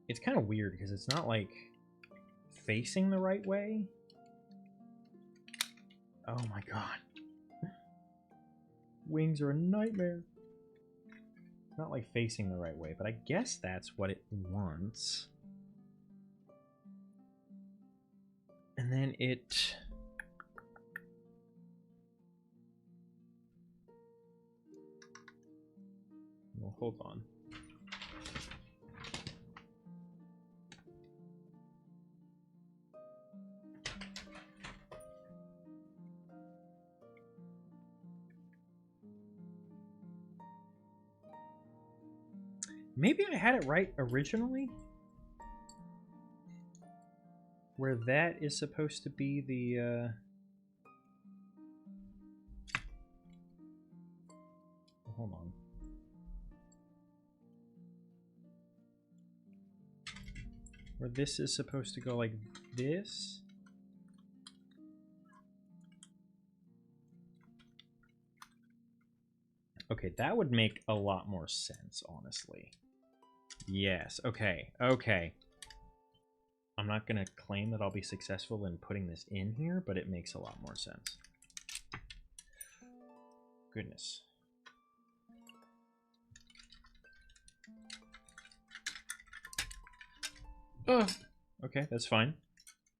A: It's kind of weird because it's not like facing the right way. Oh my god. Wings are a nightmare. not like facing the right way, but I guess that's what it wants. And then it... Well, hold on. Maybe I had it right originally? Where that is supposed to be the, Hold on. Where this is supposed to go like this? Okay, that would make a lot more sense, honestly. Yes, okay, okay. I'm not going to claim that I'll be successful in putting this in here, but it makes a lot more sense. Goodness. Oh, okay, that's fine.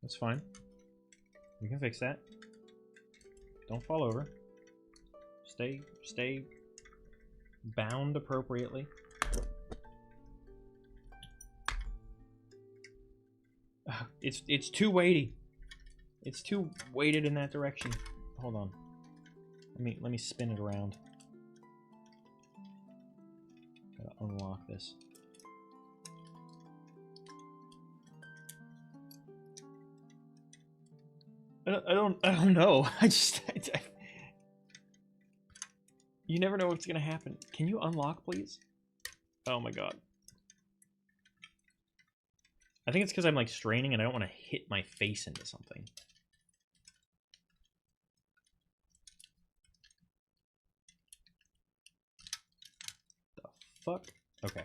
A: That's fine. We can fix that. Don't fall over. Stay bound appropriately. It's too weighty. It's too weighted in that direction. Hold on. Let me spin it around. Gotta unlock this. I don't know. You never know what's gonna happen. Can you unlock, please? Oh my god. I think it's because I'm like straining and I don't want to hit my face into something. The fuck? Okay.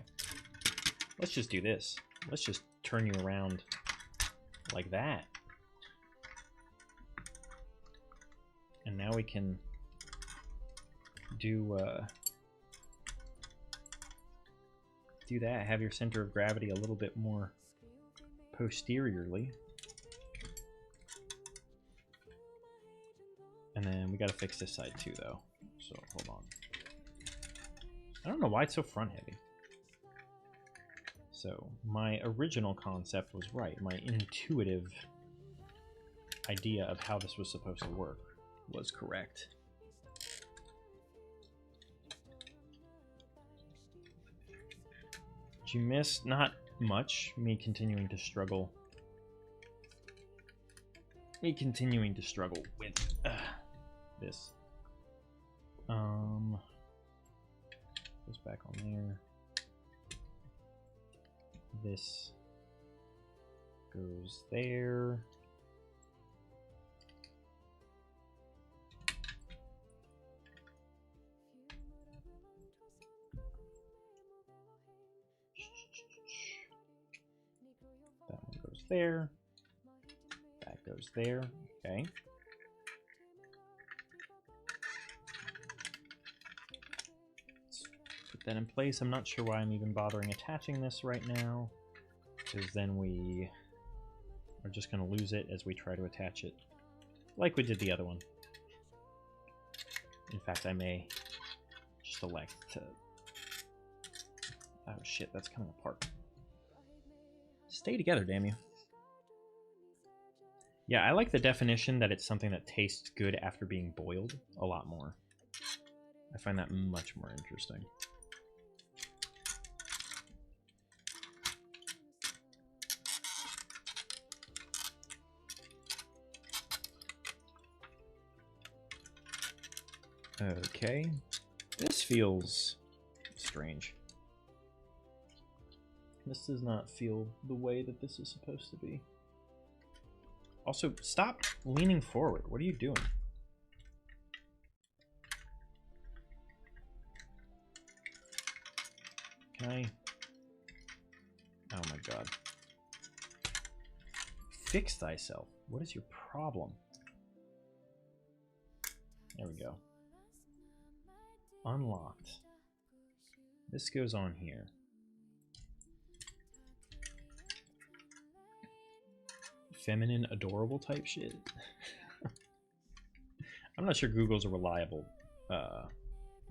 A: Let's just do this. Let's just turn you around like that. And now we can do that. Have your center of gravity a little bit more posteriorly. And then we gotta fix this side too, though. So hold on. I don't know why it's so front heavy. So my original concept was right. My intuitive idea of how this was supposed to work was correct. Did you miss? Not much. Me continuing to struggle. With this. Goes back on there. This goes there. That one goes there. That goes there. Okay. Let's put that in place. I'm not sure why I'm even bothering attaching this right now, because then we are just going to lose it as we try to attach it, like we did the other one. In fact, I may just elect to... Oh shit, that's coming apart. Stay together, damn you. Yeah, I like the definition that it's something that tastes good after being boiled a lot more. I find that much more interesting. Okay. This feels strange. This does not feel the way that this is supposed to be. Also, stop leaning forward. What are you doing? Can I... Oh my god. Fix thyself. What is your problem? There we go. Unlocked. This goes on here. Feminine, adorable type shit. I'm not sure Google's a reliable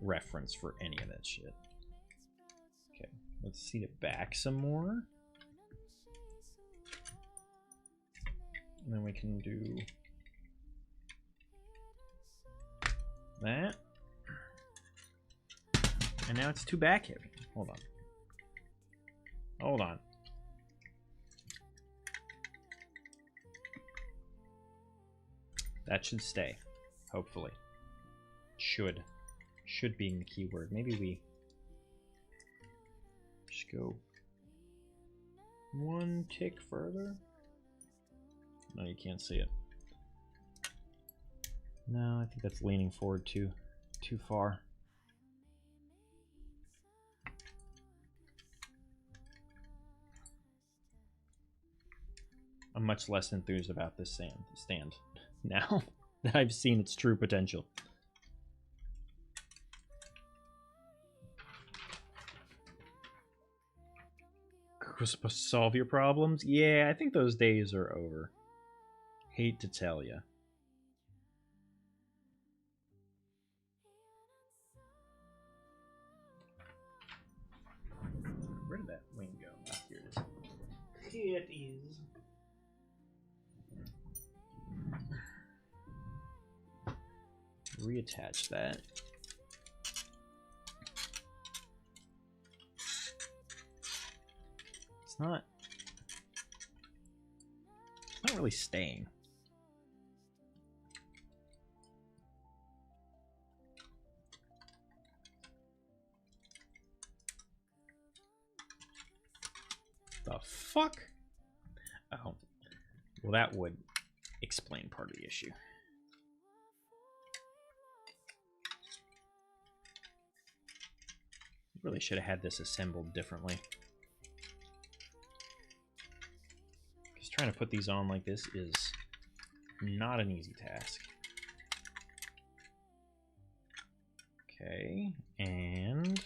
A: reference for any of that shit. Okay, let's see it back some more. And then we can do that. And now it's too back heavy. Hold on. Hold on. That should stay. Hopefully. Should. Should being the key word. Maybe we just go one tick further. No, you can't see it. No, I think that's leaning forward too far. I'm much less enthused about this stand now that I've seen its true potential. Was supposed to solve your problems? Yeah, I think those days are over. Hate to tell you. Where did that wing go? Oh, here it is. Here it is. Reattach that. It's not really staying. The fuck? Oh. Well, that would explain part of the issue. Really should have had this assembled differently. Because trying to put these on like this is not an easy task. Okay, and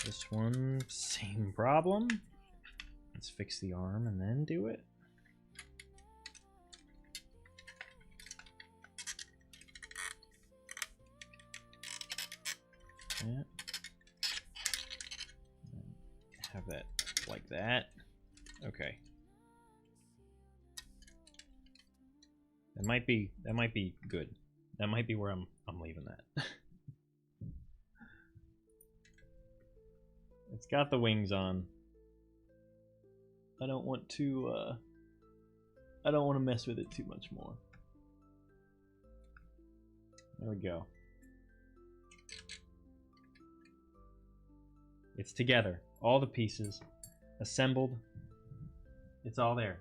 A: this one, same problem. Let's fix the arm and then do it. Yeah. Have that like that. Okay. That might be good. That might be where I'm leaving that. It's got the wings on. I don't want to mess with it too much more. There we go. It's together. All the pieces assembled. It's all there.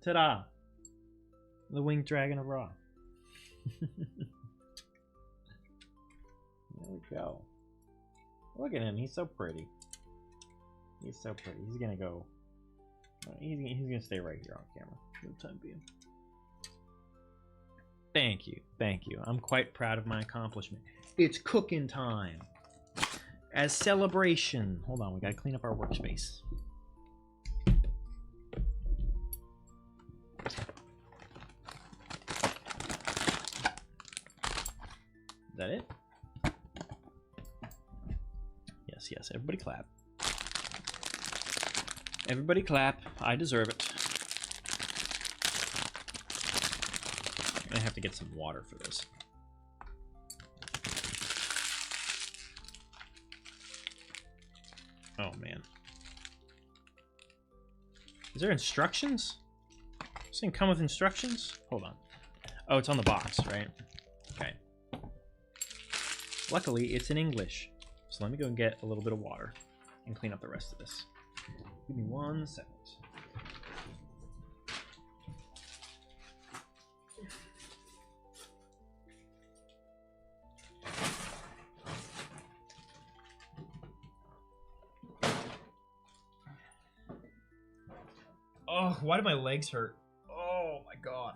A: Ta-da! The winged dragon of Ra. There we go. Look at him. He's so pretty. He's so pretty. He's gonna go. He's gonna stay right here on camera for the time being. Thank you. Thank you. I'm quite proud of my accomplishment. It's cooking time. As celebration. Hold on, we gotta clean up our workspace. Is that it? Yes, yes. Everybody clap. Everybody clap. I deserve it. I have to get some water for this. Oh, man. Is there instructions? Does this thing come with instructions? Hold on. Oh, it's on the box, right? Okay. Luckily, it's in English. So let me go and get a little bit of water and clean up the rest of this. Give me 1 second. Oh, why do my legs hurt? Oh my god.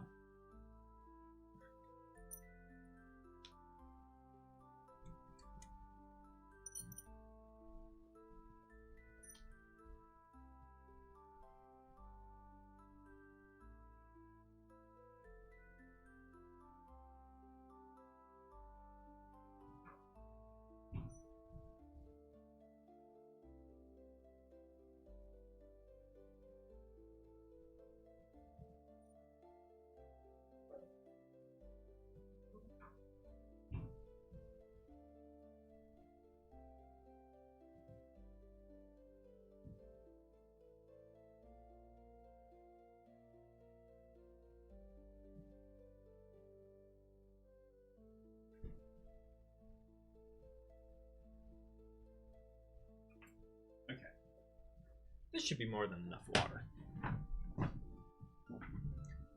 A: This should be more than enough water.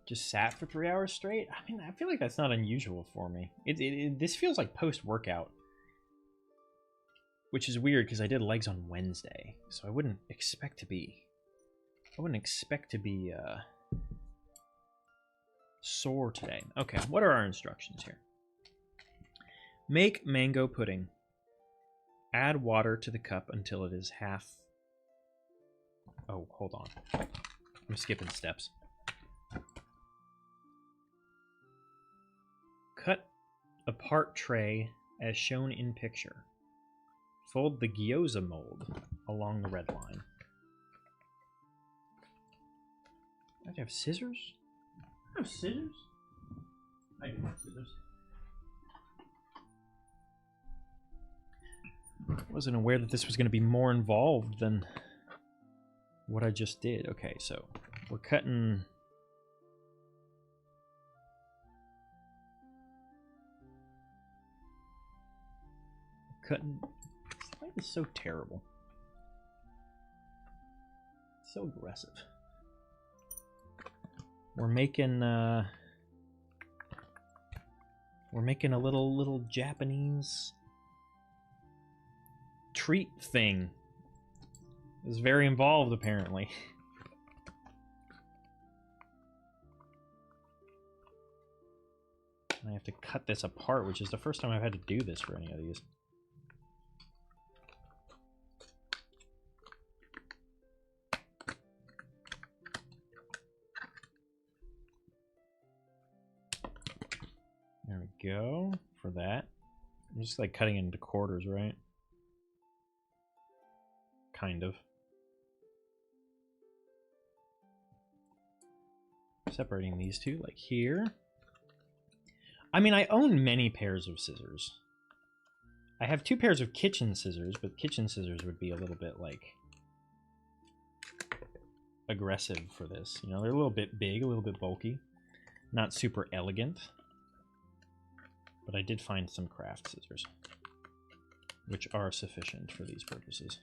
A: Just sat for 3 hours straight? I mean, I feel like that's not unusual for me. This feels like post-workout. Which is weird because I did legs on Wednesday. So I wouldn't expect to be... sore today. Okay, what are our instructions here? Make mango pudding. Add water to the cup until it is half... Oh, hold on. I'm skipping steps. Cut apart tray as shown in picture. Fold the gyoza mold along the red line. Do I have scissors? I have scissors? I do have scissors. I wasn't aware that this was going to be more involved than what I just did. Okay, so we're cutting... This light is so terrible. It's so aggressive. We're making a little Japanese treat thing. It's very involved, apparently. And I have to cut this apart, which is the first time I've had to do this for any of these. There we go for that. I'm just like cutting it into quarters, right? Kind of. Separating these two, like here. I mean, I own many pairs of scissors. I have 2 pairs of kitchen scissors, but kitchen scissors would be a little bit, like, aggressive for this. You know, they're a little bit big, a little bit bulky. Not super elegant. But I did find some craft scissors, which are sufficient for these purposes.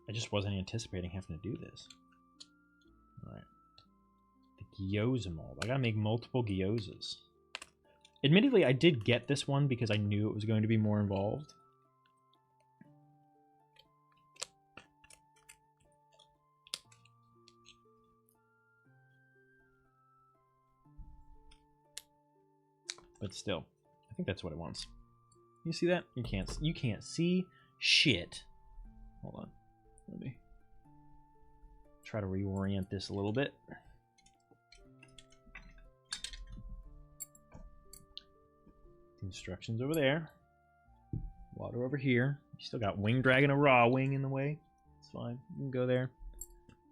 A: I just wasn't anticipating having to do this. Alright. The gyoza mold. I gotta make multiple gyozas. Admittedly, I did get this one because I knew it was going to be more involved. But still, I think that's what it wants. You see that? You can't see shit. Hold on. Let me try to reorient this a little bit. Instructions over there. Water over here. You still got wing dragging a raw wing in the way. It's fine. You can go there.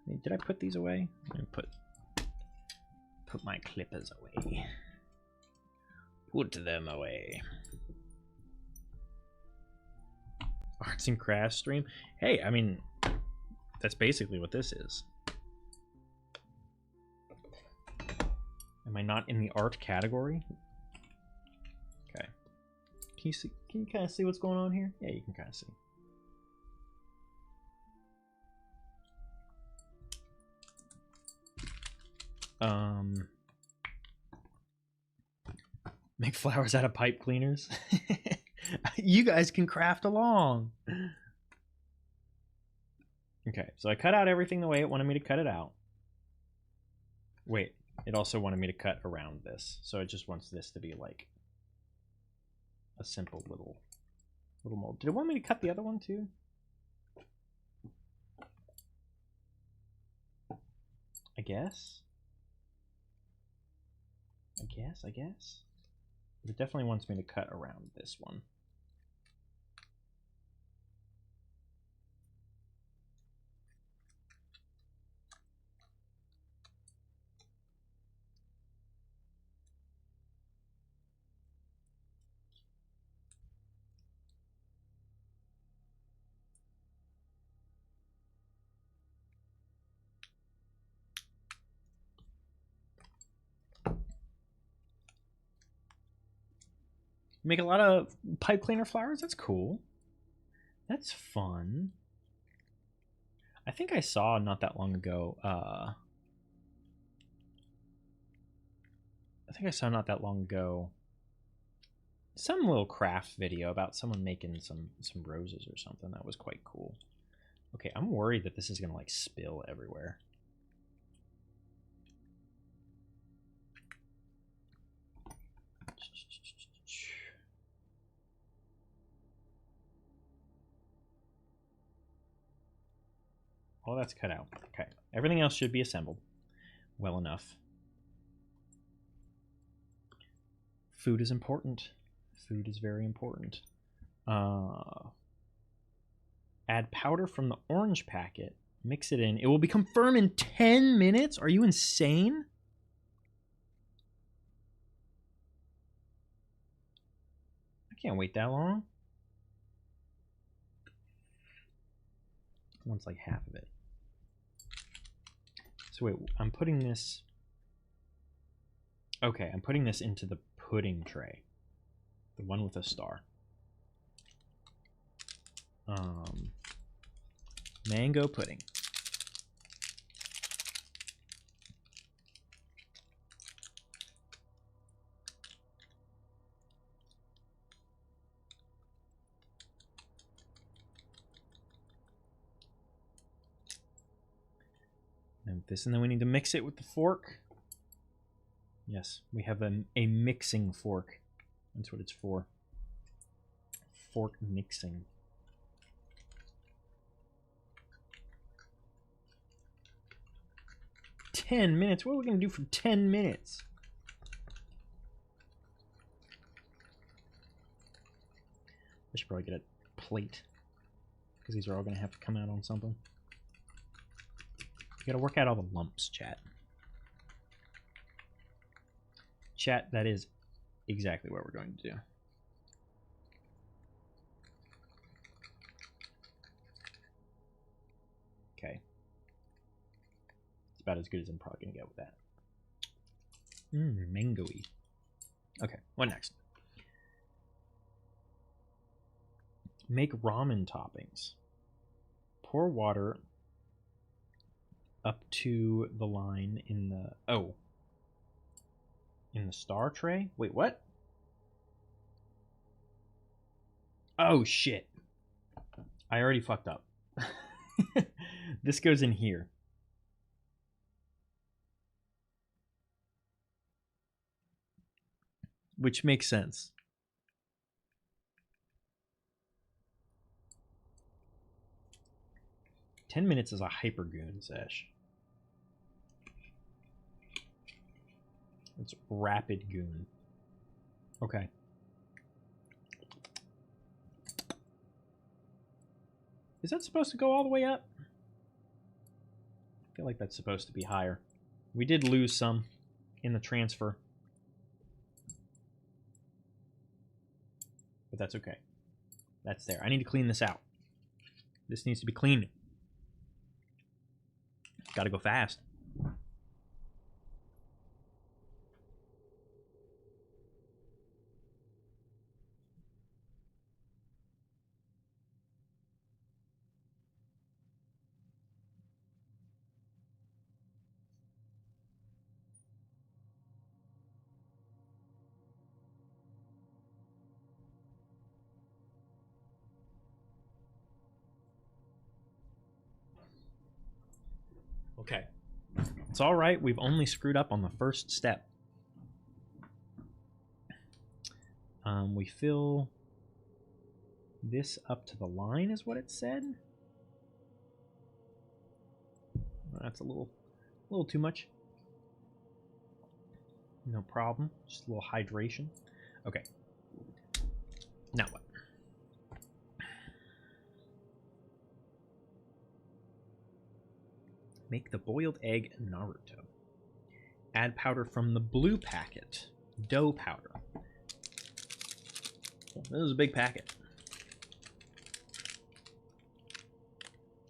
A: Hey, did I put these away? I'm gonna put my clippers away. Put them away. Arts and crafts stream. Hey, I mean, that's basically what this is. Am I not in the art category? Okay. Can you see? Can you kind of see what's going on here? Yeah, you can kind of see. Make flowers out of pipe cleaners. You guys can craft along. Okay, so I cut out everything the way it wanted me to cut it out. Wait, it also wanted me to cut around this. So it just wants this to be like a simple little mold. Did it want me to cut the other one too? I guess. But it definitely wants me to cut around this one. Make a lot of pipe cleaner flowers? That's cool. That's fun. I think I saw not that long ago. Some little craft video about someone making some roses or something. That was quite cool. Okay, I'm worried that this is gonna like spill everywhere. All that's cut out. Okay, everything else should be assembled well enough. Food is important. Food is very important. Add powder from the orange packet. Mix it in. It will become firm in 10 minutes? Are you insane? I can't wait that long. I want like half of it. So wait, I'm putting this... Okay, I'm putting this into the pudding tray. The one with a star. Mango pudding. And this, and then we need to mix it with the fork. Yes, we have a mixing fork. That's what it's for. Fork mixing. $10 minutes? What are we going to do for 10 minutes? I should probably get a plate, because these are all going to have to come out on something. You got to work out all the lumps, chat. Chat, that is exactly what we're going to do. Okay. It's about as good as I'm probably going to get with that. Mango-y. Okay, what next? Make ramen toppings. Pour water up to the line in the... Oh. In the star tray? Wait, what? Oh, shit. I already fucked up. This goes in here. Which makes sense. "10 minutes is a hypergoon, Sesh. It's rapid goon. Okay. Is that supposed to go all the way up? I feel like that's supposed to be higher. We did lose some in the transfer. But that's okay. That's there. I need to clean this out. This needs to be cleaned. Gotta go fast. Okay. It's all right. We've only screwed up on the first step. We fill this up to the line is what it said. That's a little too much. No problem. Just a little hydration. Okay. Now what? Make the boiled egg Naruto. Add powder from the blue packet. Dough powder. This is a big packet.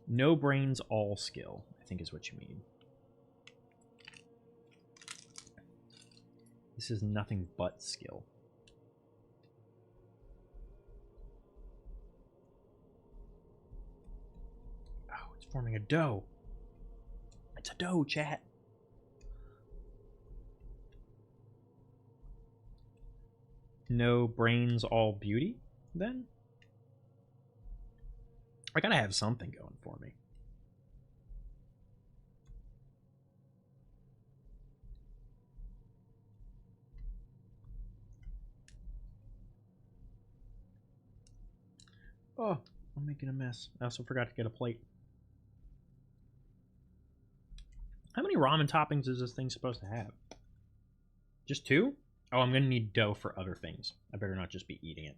A: No brains, all skill, I think is what you mean. This is nothing but skill. forming a dough. It's a dough, chat. No brains, all beauty, then? I gotta have something going for me. Oh, I'm making a mess. I also forgot to get a plate. How many ramen toppings is this thing supposed to have? Just 2? Oh, I'm gonna need dough for other things. I better not just be eating it.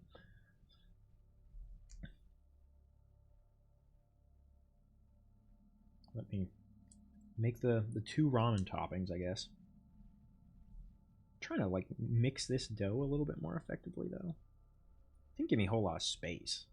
A: Let me make the 2 ramen toppings, I guess. I'm trying to like mix this dough a little bit more effectively though. Didn't give me a whole lot of space.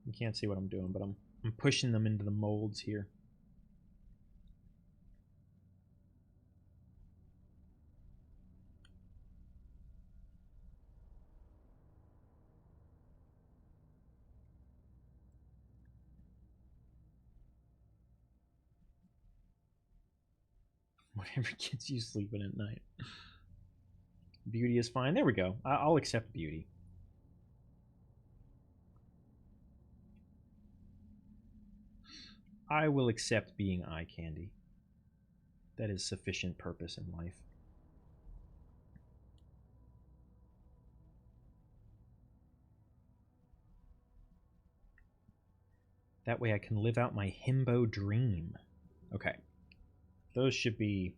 A: You can't see what I'm doing, but I'm pushing them into the molds here. Whatever gets you sleeping at night. Beauty is fine. There we go. I'll accept beauty. I will accept being eye candy. That is sufficient purpose in life. That way I can live out my himbo dream. Okay. Those should be...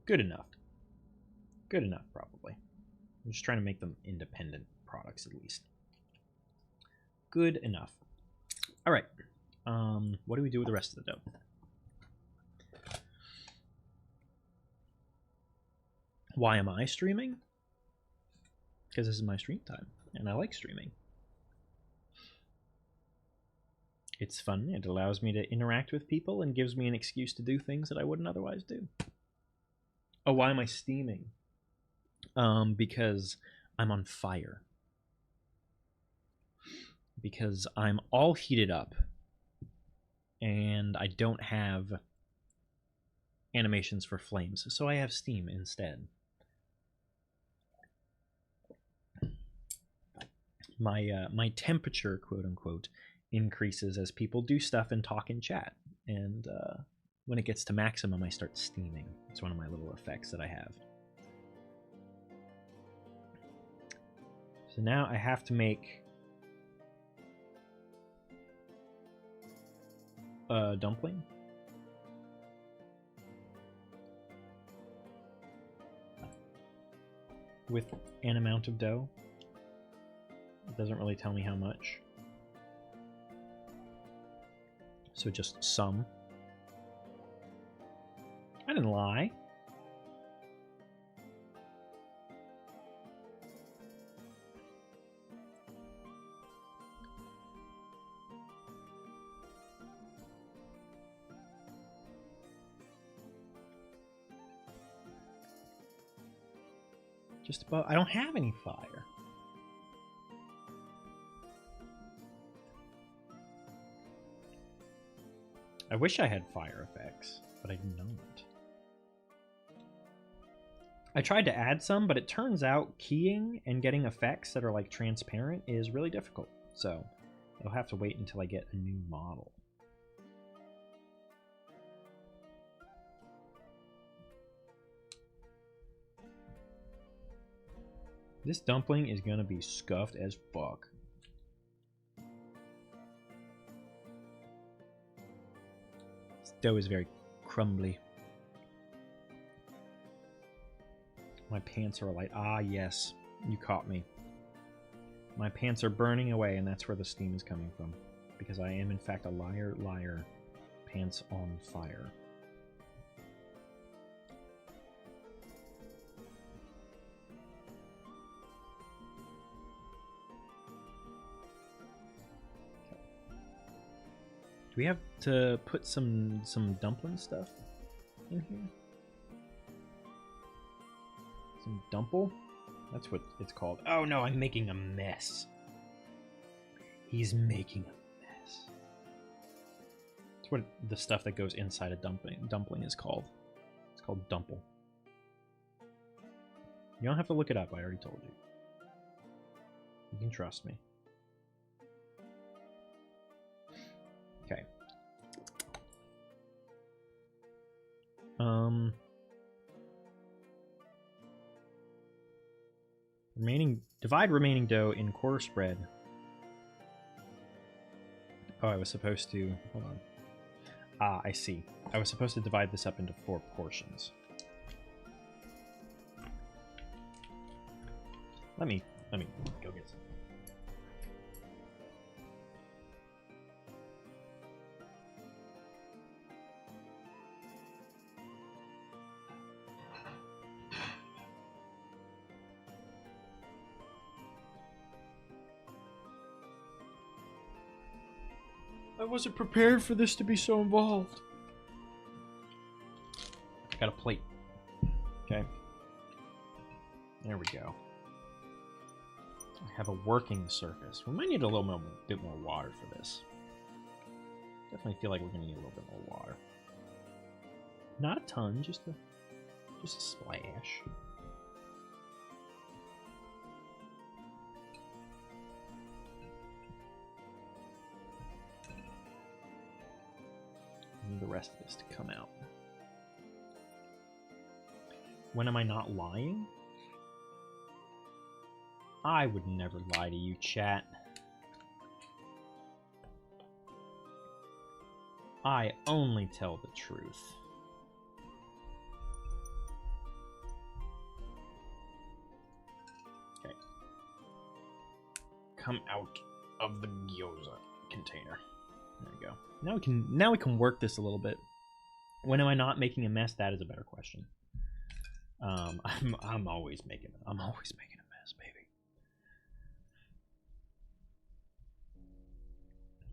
A: good enough. Good enough, probably. I'm just trying to make them independent products, at least. Good enough. All right. What do we do with the rest of the dough? Why am I streaming? Because this is my stream time, and I like streaming. It's fun. It allows me to interact with people and gives me an excuse to do things that I wouldn't otherwise do. Oh, why am I steaming? Because I'm on fire. Because I'm all heated up, and I don't have animations for flames, so I have steam instead. My temperature, quote unquote, increases as people do stuff and talk in chat, and when it gets to maximum, I start steaming. It's one of my little effects that I have. So now I have to make a dumpling. With an amount of dough. It doesn't really tell me how much. So just some. I didn't lie. Just about. I don't have any fire. I wish I had fire effects, but I do not. I tried to add some, but it turns out keying and getting effects that are like transparent is really difficult. So I'll have to wait until I get a new model. This dumpling is gonna be scuffed as fuck. This dough is very crumbly. My pants are light. Ah, yes. You caught me. My pants are burning away, and that's where the steam is coming from. Because I am, in fact, a liar, liar. Pants on fire. we have to put some dumpling stuff in here? Some dumple? That's what it's called. Oh no, I'm making a mess. He's making a mess. That's what the stuff that goes inside a dumpling is called. It's called dumple. You don't have to look it up, I already told you. You can trust me. Okay. Divide remaining dough in quarter spread. Oh, I was supposed to, hold on. Ah, I see. I was supposed to divide this up into 4 portions. Let me go get some. I wasn't prepared for this to be so involved. Got a plate. Okay. There we go. I have a working surface. We might need a little bit more water for this. Definitely feel like we're gonna need a little bit more water. Not a ton, just a splash. I need the rest of this to come out. When am I not lying? I would never lie to you, chat. I only tell the truth. Okay. Come out of the gyoza container. There we go. Now we can work this a little bit. When am I not making a mess? That is a better question. I'm always making a mess, baby.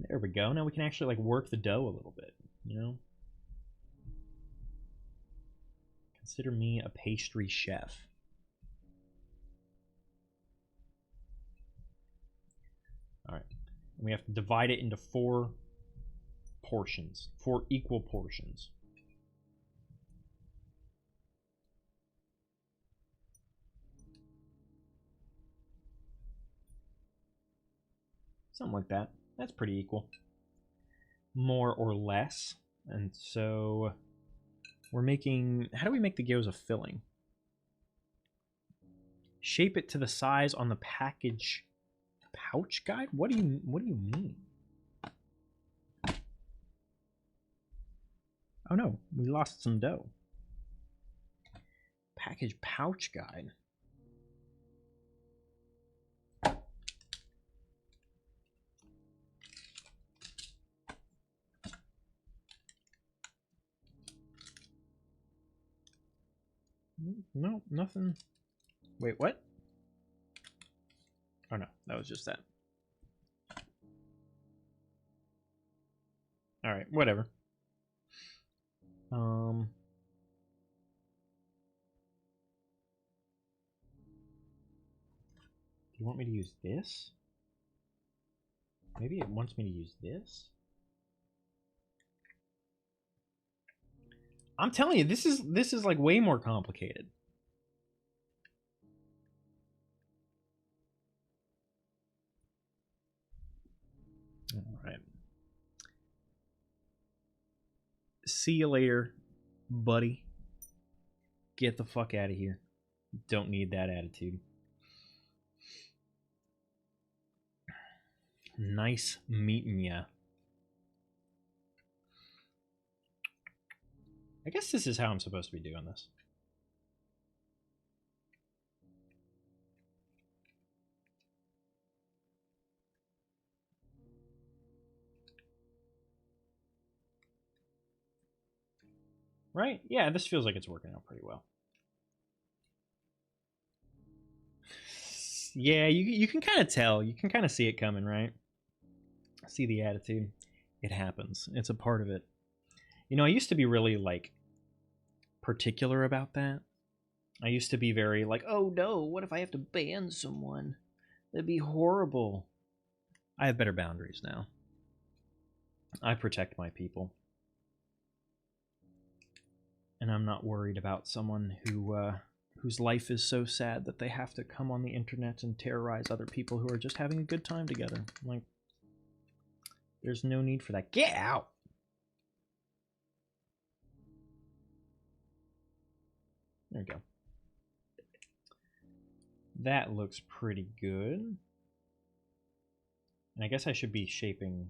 A: There we go. Now we can actually like work the dough a little bit, you know? Consider me a pastry chef. All right. And we have to divide it into 4 portions, 4 equal portions. Something like that. That's pretty equal. More or less. And so we're making, how do we make the gyoza filling? Shape it to the size on the package pouch guide? What do you mean? Oh no, we lost some dough. Package pouch guide. No, nothing. Wait, what? Oh no, that was just that. Alright, whatever. Do you want me to use this? Maybe it wants me to use this? I'm telling you, this is like way more complicated. All right. See you later, buddy. Get the fuck out of here. Don't need that attitude. Nice meeting ya. I guess this is how I'm supposed to be doing this. Right? Yeah, this feels like it's working out pretty well. Yeah, you can kind of tell. You can kind of see it coming, right? See the attitude. It happens. It's a part of it. You know, I used to be really, like, particular about that. I used to be very like, oh no, what if I have to ban someone? That'd be horrible. I have better boundaries now. I protect my people. And I'm not worried about someone whose life is so sad that they have to come on the internet and terrorize other people who are just having a good time together. Like, there's no need for that. Get out! There we go. That looks pretty good. And I guess I should be shaping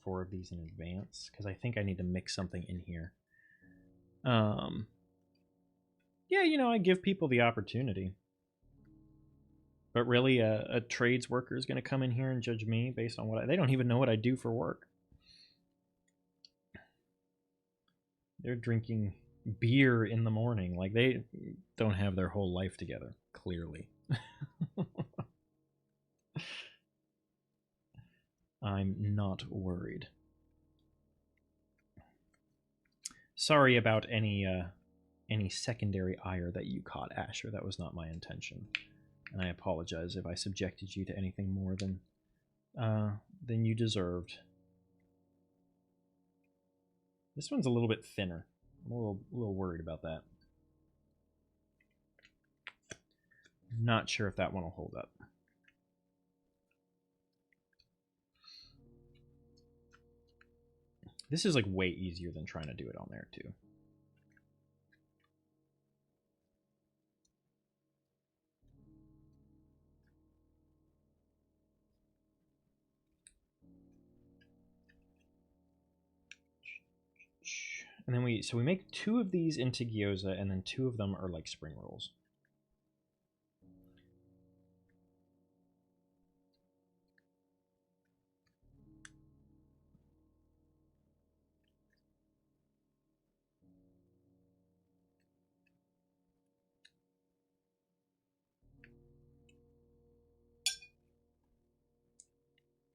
A: 4 of these in advance, because I think I need to mix something in here. Yeah, you know, I give people the opportunity. But really, a trades worker is going to come in here and judge me based on what they don't even know what I do for work. They're drinking beer in the morning. Like, they don't have their whole life together, clearly. I'm not worried. Sorry about any secondary ire that you caught, Asher. That was not my intention. And I apologize if I subjected you to anything more than you deserved. This one's a little bit thinner. I'm a little worried about that. Not sure if that one will hold up. This is like way easier than trying to do it on there too. And then we make 2 of these into gyoza, and then 2 of them are like spring rolls.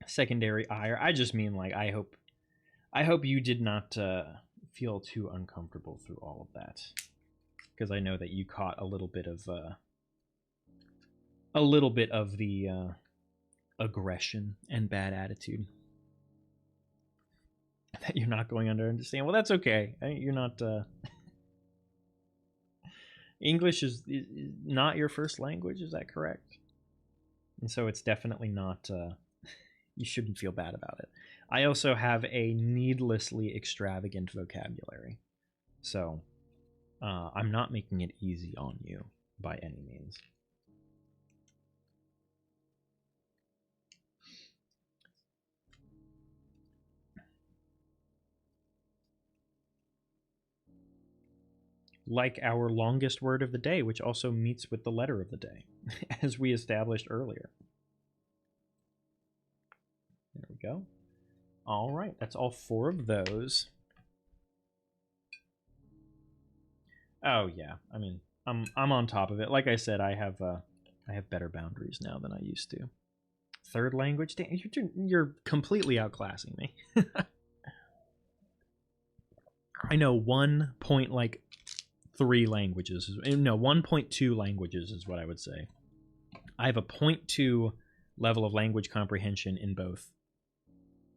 A: Secondary ire. I just mean, like, I hope you did not feel too uncomfortable through all of that, because I know that you caught a little bit of the aggression and bad attitude that you're not going under understand. Well, that's okay. You're not English is not your first language, is that correct? And so it's definitely not you shouldn't feel bad about it. I also have a needlessly extravagant vocabulary, so I'm not making it easy on you by any means. Like our longest word of the day, which also meets with the letter of the day, as we established earlier. There we go. All right, that's all 4 of those. Oh yeah, I mean, I'm on top of it. Like I said, I have better boundaries now than I used to. 3rd language? Damn, you're completely outclassing me. I know 1.3 languages. No, 1.2 languages is what I would say. I have a 0.2 level of language comprehension in both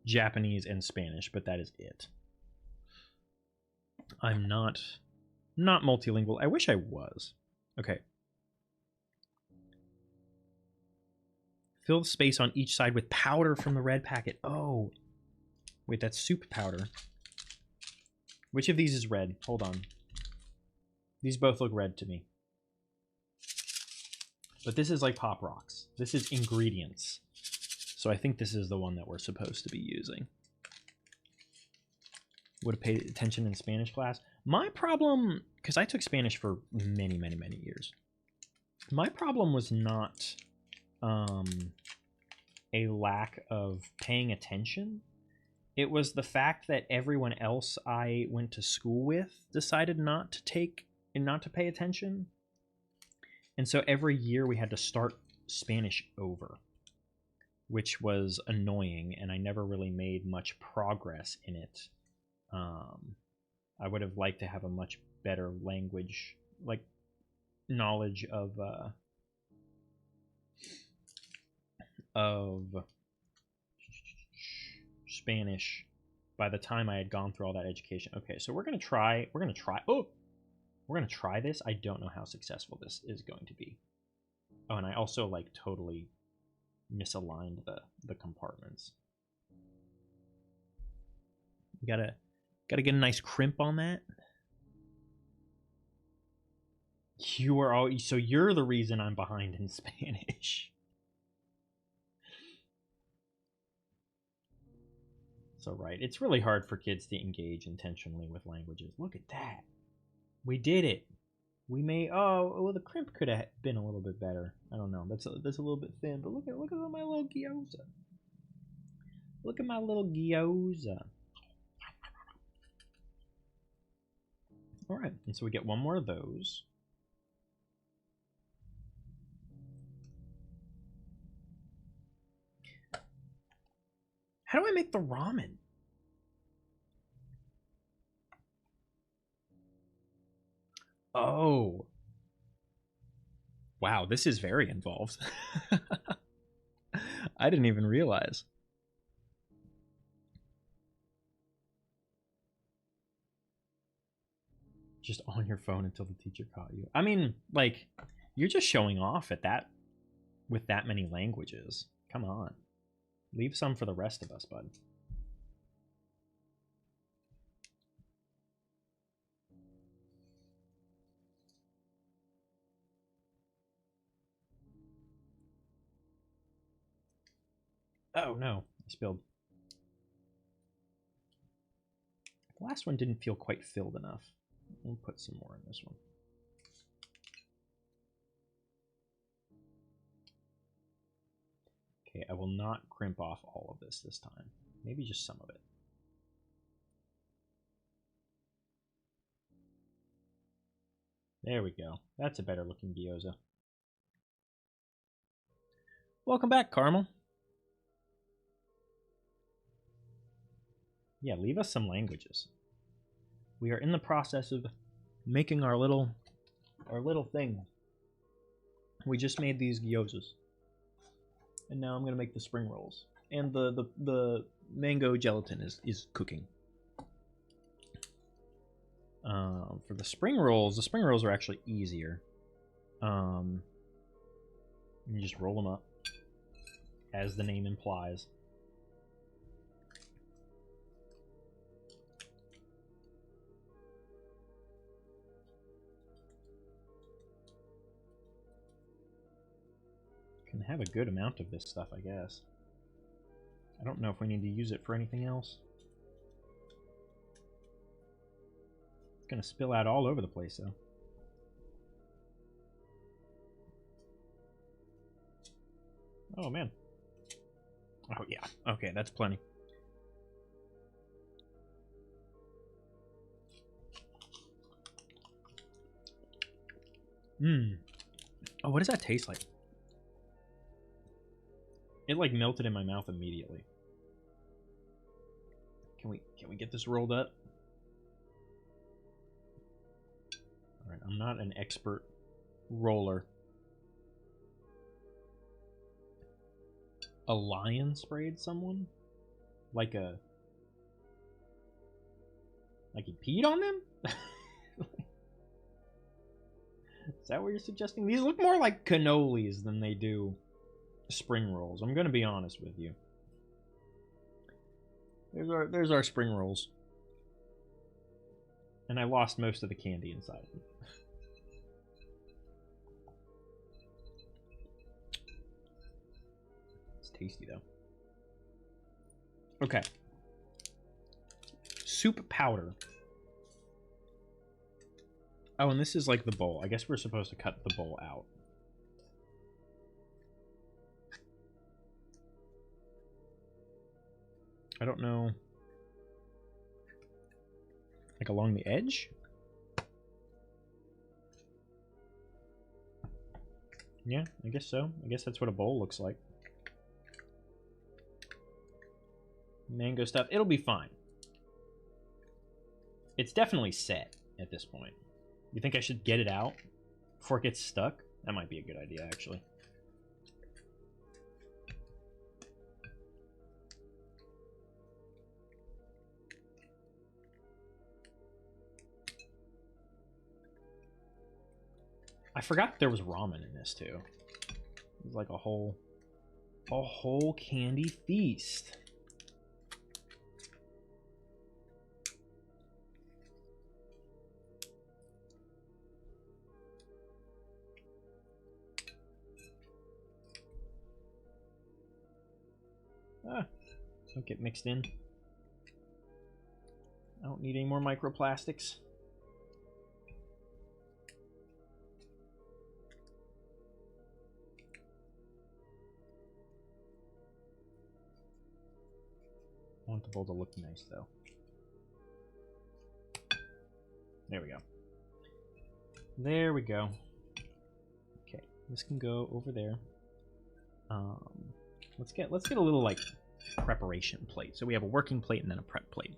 A: Japanese and Spanish, but that is it. I'm not multilingual. I wish I was. Okay. Fill the space on each side with powder from the red packet. Oh. Wait, that's soup powder. Which of these is red? Hold on. These both look red to me. But this is like Pop Rocks. This is ingredients. So I think this is the one that we're supposed to be using. Would have paid attention in Spanish class. My problem, because I took Spanish for many, many, many years. My problem was not a lack of paying attention. It was the fact that everyone else I went to school with decided not to pay attention. And so every year we had to start Spanish over. which was annoying, and I never really made much progress in it. I would have liked to have a much better language, like knowledge of Spanish by the time I had gone through all that education. Okay, so we're gonna try this. I don't know how successful this is going to be. Oh, and I also like totally misaligned the compartments. You gotta get a nice crimp on that. You are all so you're the reason I'm behind in Spanish. So right, it's really hard for kids to engage intentionally with languages. Look at that. We did it. We made well the crimp could have been a little bit better. I don't know. That's a little bit thin, but look at my little gyoza. Look at my little gyoza. All right, and so we get one more of those. How do I make the ramen? Oh. Wow, this is very involved. I didn't even realize. Just on your phone until the teacher caught you. I mean, like, you're just showing off at that with that many languages. Come on. Leave some for the rest of us, bud. Oh, no. I spilled. The last one didn't feel quite filled enough. We'll put some more in this one. Okay, I will not crimp off all of this time. Maybe just some of it. There we go. That's a better looking gyoza. Welcome back, Caramel. Yeah, leave us some languages. We are in the process of making our little thing. We just made these gyozas. And now I'm gonna make the spring rolls. And the mango gelatin is cooking. For the spring rolls are actually easier. You just roll them up, as the name implies. Can have a good amount of this stuff, I guess. I don't know if we need to use it for anything else. It's gonna spill out all over the place, though. Oh, man. Oh, yeah. Okay, that's plenty. Mmm. Oh, what does that taste like? It like melted in my mouth immediately. Can we get this rolled up? All right, I'm not an expert roller. A lion sprayed someone? Like he peed on them? Is that what you're suggesting? These look more like cannolis than they do spring rolls. I'm gonna be honest with you. There's our spring rolls. And I lost most of the candy inside them. It's tasty though. Okay. Soup powder. Oh, and this is like the bowl. I guess we're supposed to cut the bowl out. I don't know. Like along the edge? Yeah, I guess so. I guess that's what a bowl looks like. mango stuff. It'll be fine. It's definitely set at this point. You think I should get it out before it gets stuck? That might be a good idea, actually. I forgot there was ramen in this too. It was like a whole candy feast. Don't get mixed in. I don't need any more microplastics. I want the bowl to look nice, though. There we go. There we go. Okay, this can go over there. Let's get a little like preparation plate. So we have a working plate and then a prep plate.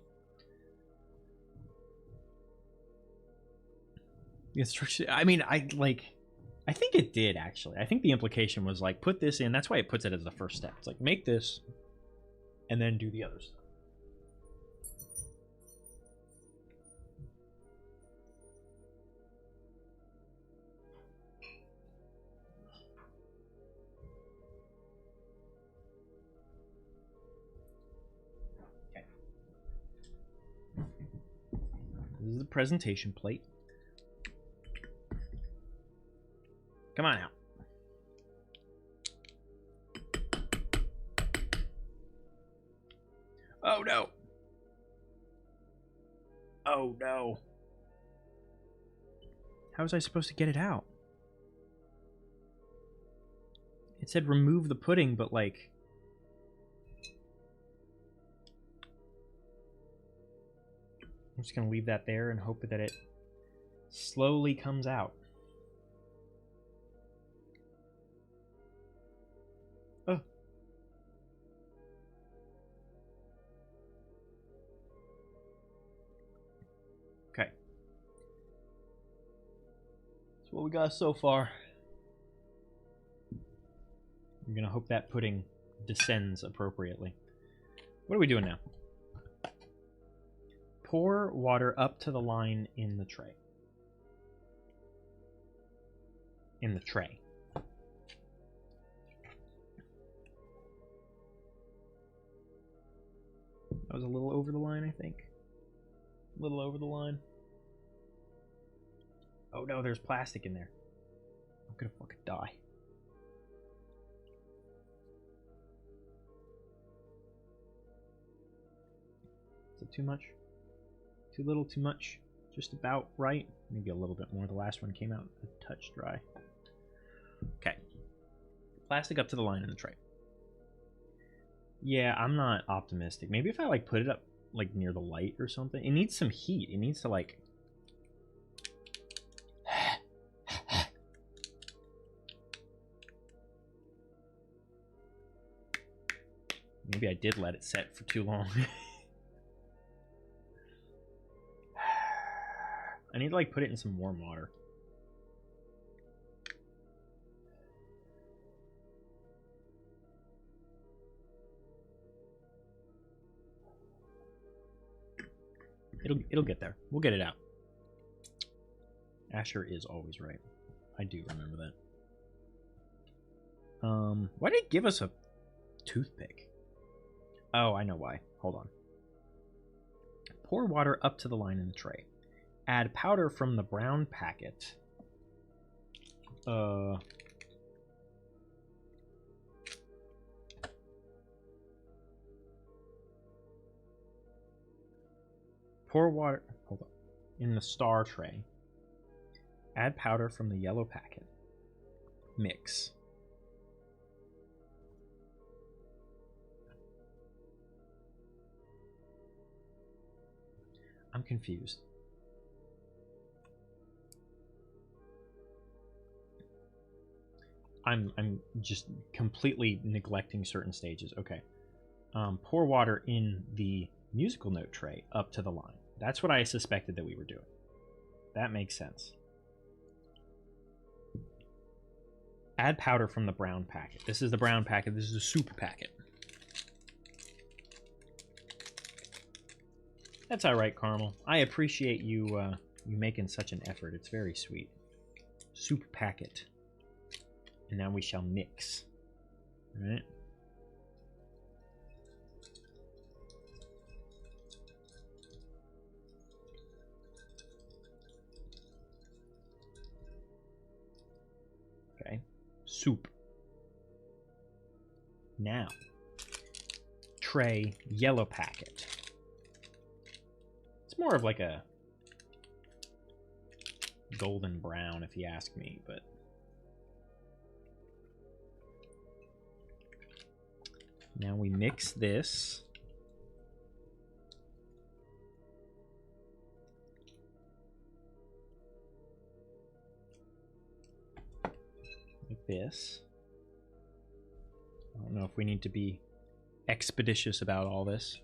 A: The instruction. I mean, I think it did actually. I think the implication was like put this in. That's why it puts it as the first step. It's like make this, and then do the other stuff. This is the presentation plate. Come on out. Oh no. Oh no. How was I supposed to get it out? It said remove the pudding, but like... I'm just going to leave that there and hope that it slowly comes out. Oh. Okay. That's what we got so far. I'm going to hope that pudding descends appropriately. What are we doing now? Pour water up to the line in the tray. In the tray. That was a little over the line, I think. A little over the line. Oh no, there's plastic in there. I'm gonna fucking die. Is it too much? Too little, too much? Just about right? Maybe a little bit more. The last one came out a touch dry. Okay. Plastic up to the line in the tray. Yeah, I'm not optimistic. Maybe if I like put it up like near the light or something. It needs some heat. It needs to like... Maybe I did let it set for too long. I need to like put it in some warm water. It'll get there. We'll get it out. Asher is always right. I do remember that. Why did it give us a toothpick? Oh, I know why. Hold on. Pour water up to the line in the tray. Add powder from the brown packet. Pour water, hold on, in the star tray. Add powder from the yellow packet. Mix. I'm confused. I'm just completely neglecting certain stages. Okay. pour water in the musical note tray up to the line. That's what I suspected that we were doing. That makes sense. Add powder from the brown packet. This is the brown packet. This is the soup packet. That's all right, Caramel. I appreciate you you making such an effort. It's very sweet. Soup packet. And now we shall mix. All right. Okay. Soup. Now, tray yellow packet. It's more of like a golden brown, if you ask me, but now we mix this. Like this. I don't know if we need to be expeditious about all this.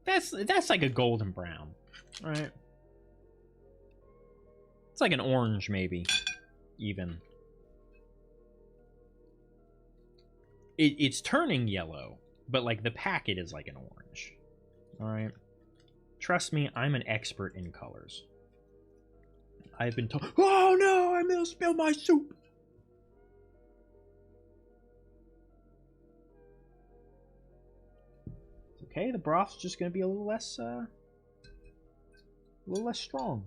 A: That's like a golden brown, right? It's like an orange, maybe, even. It's turning yellow, but like the packet is like an orange. All right. Trust me, I'm an expert in colors. I've been told. Oh no! I may spill my soup. It's okay. The broth's just gonna be a little less strong.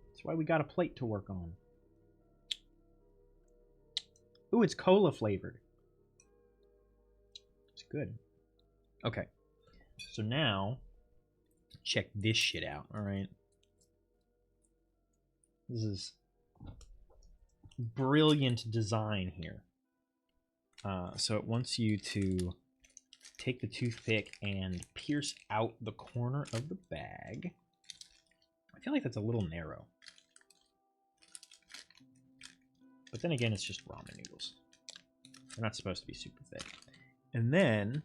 A: That's why we got a plate to work on. Ooh, it's cola flavored. It's good. Okay. So now, check this shit out, alright? This is brilliant design here. So it wants you to take the toothpick and pierce out the corner of the bag. I feel like that's a little narrow. But then again, it's just ramen noodles. They're not supposed to be super thick. And then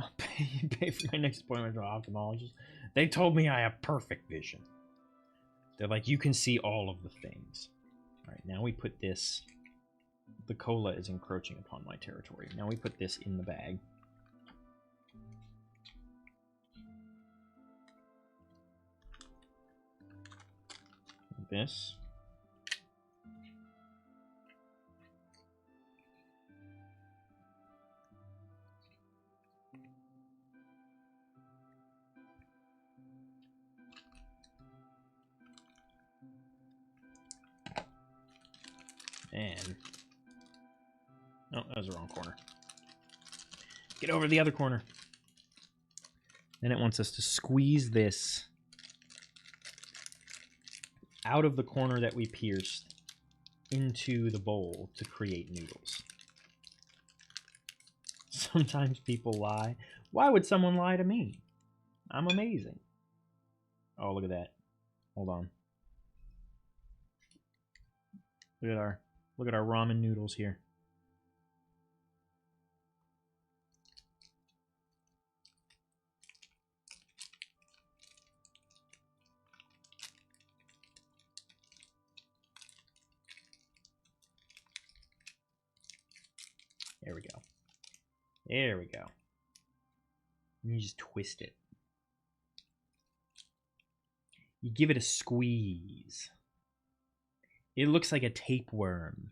A: I'll pay for my next appointment to an ophthalmologist. They told me I have perfect vision. They're like, you can see all of the things. All right, now we put this. The cola is encroaching upon my territory. Now we put this in the bag. This. And oh, that was the wrong corner. Get over to the other corner. Then it wants us to squeeze this out of the corner that we pierced into the bowl to create noodles. Sometimes people lie. Why would someone lie to me? I'm amazing. Oh, look at that. Hold on. Look at our ramen noodles here. There we go. There we go. And you just twist it. You give it a squeeze. It looks like a tapeworm.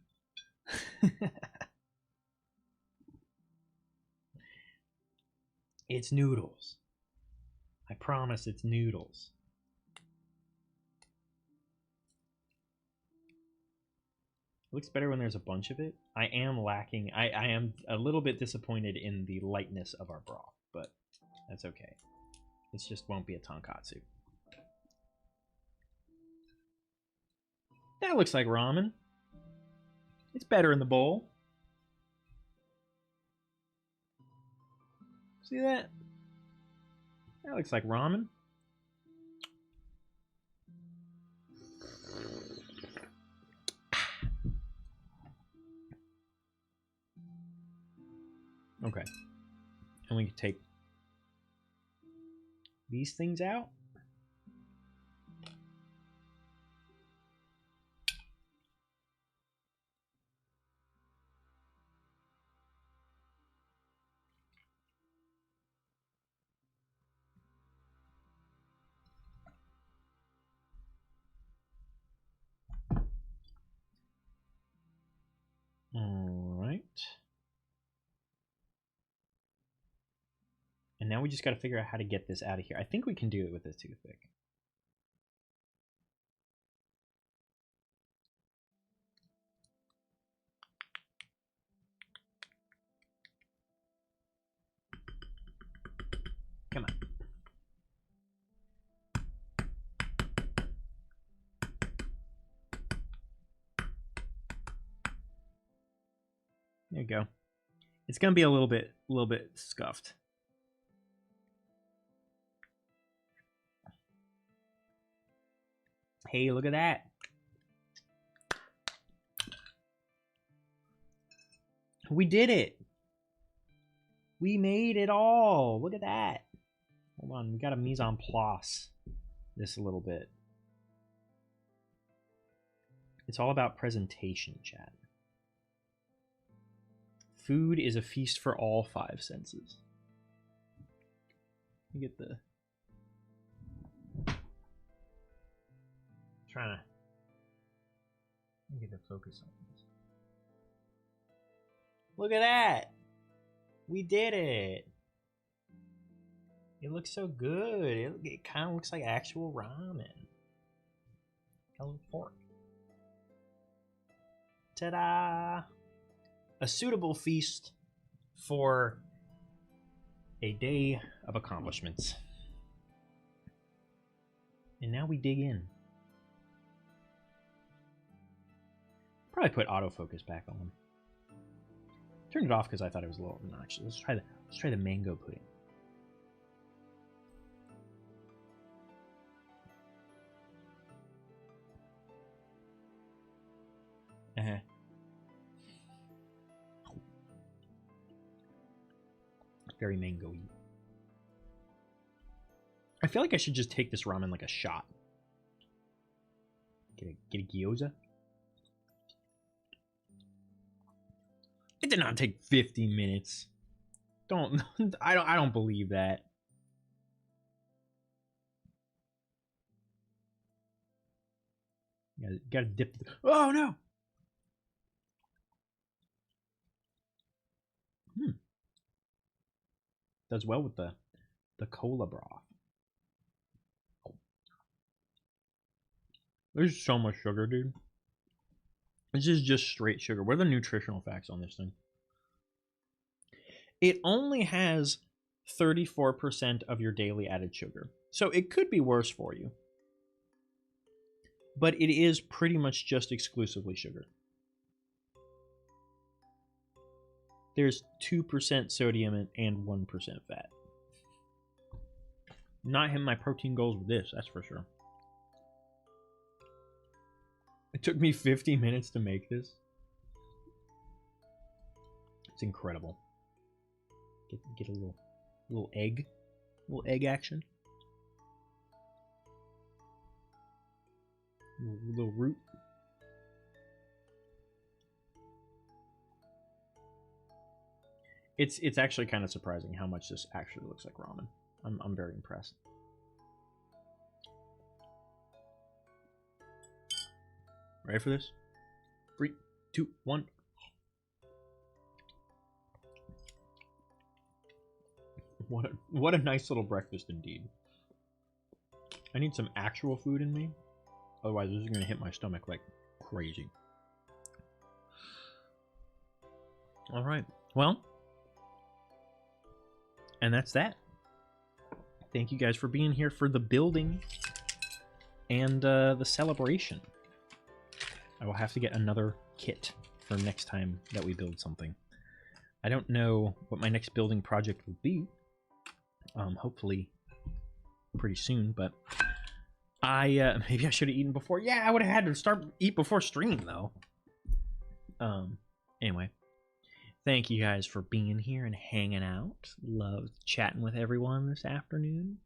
A: It's noodles. I promise it's noodles. It looks better when there's a bunch of it. I am lacking. I am a little bit disappointed in the lightness of our broth, but that's okay. It just won't be a tonkatsu. That looks like ramen. It's better in the bowl. See that? That looks like ramen. Okay. And we can take these things out. All right. And now we just got to figure out how to get this out of here. I think we can do it with a toothpick. Come on. There you go. It's gonna be a little bit scuffed. Hey, look at that. We did it. We made it all. Look at that. Hold on, we gotta mise en place this a little bit. It's all about presentation, chat. Food is a feast for all 5 senses. Let me get the... trying to get the focus on this. Look at that! We did it! It looks so good. It kind of looks like actual ramen. Colored pork. Ta-da! A suitable feast for a day of accomplishments. And now we dig in. Probably put autofocus back on. Turned it off because I thought it was a little obnoxious. Let's try the mango pudding. Very mango-y. I feel like I should just take this ramen like a shot. Get a gyoza. It did not take 50 minutes. I don't believe that. You gotta dip. Oh no! Does well with the cola broth. There's so much sugar, dude. This is just straight sugar. What are the nutritional facts on this thing? It only has 34% of your daily added sugar. So it could be worse for you. But it is pretty much just exclusively sugar. There's 2% sodium and 1% fat. Not hitting my protein goals with this, that's for sure. It took me 50 minutes to make this. It's incredible. Get a little egg action. Little root. It's actually kind of surprising how much this actually looks like ramen. I'm very impressed. Ready for this? 3, 2, 1. What a nice little breakfast indeed. I need some actual food in me. Otherwise, this is going to hit my stomach like crazy. All right. Well, and that's that. Thank you guys for being here for the building and the celebration. I will have to get another kit for next time that we build something. I don't know what my next building project will be. Hopefully pretty soon, but maybe I should have eaten before. Yeah, I would have had to eat before stream though. Anyway, Thank you guys for being here and hanging out. Loved chatting with everyone this afternoon.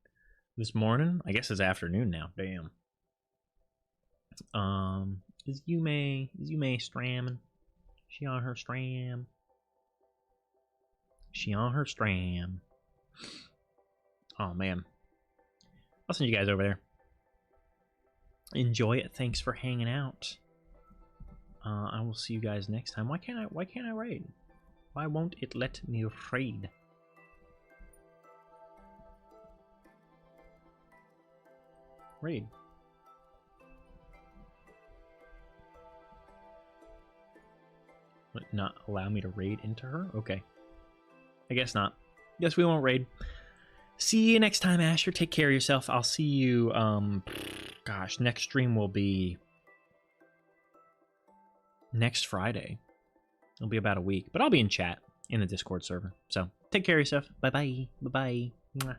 A: This morning? I guess it's afternoon now. Damn. Is Yume stramming? She on her stram? She on her stram. Oh man. I'll send you guys over there. Enjoy it. Thanks for hanging out. I will see you guys next time. Why can't I raid? Why won't it let me raid? Raid. Would it not allow me to raid into her? Okay. I guess not. Guess we won't raid. See you next time, Asher. Take care of yourself. I'll see you, gosh, next stream will be next Friday. It'll be about a week, but I'll be in chat in the Discord server. So take care of yourself. Bye-bye. Bye-bye.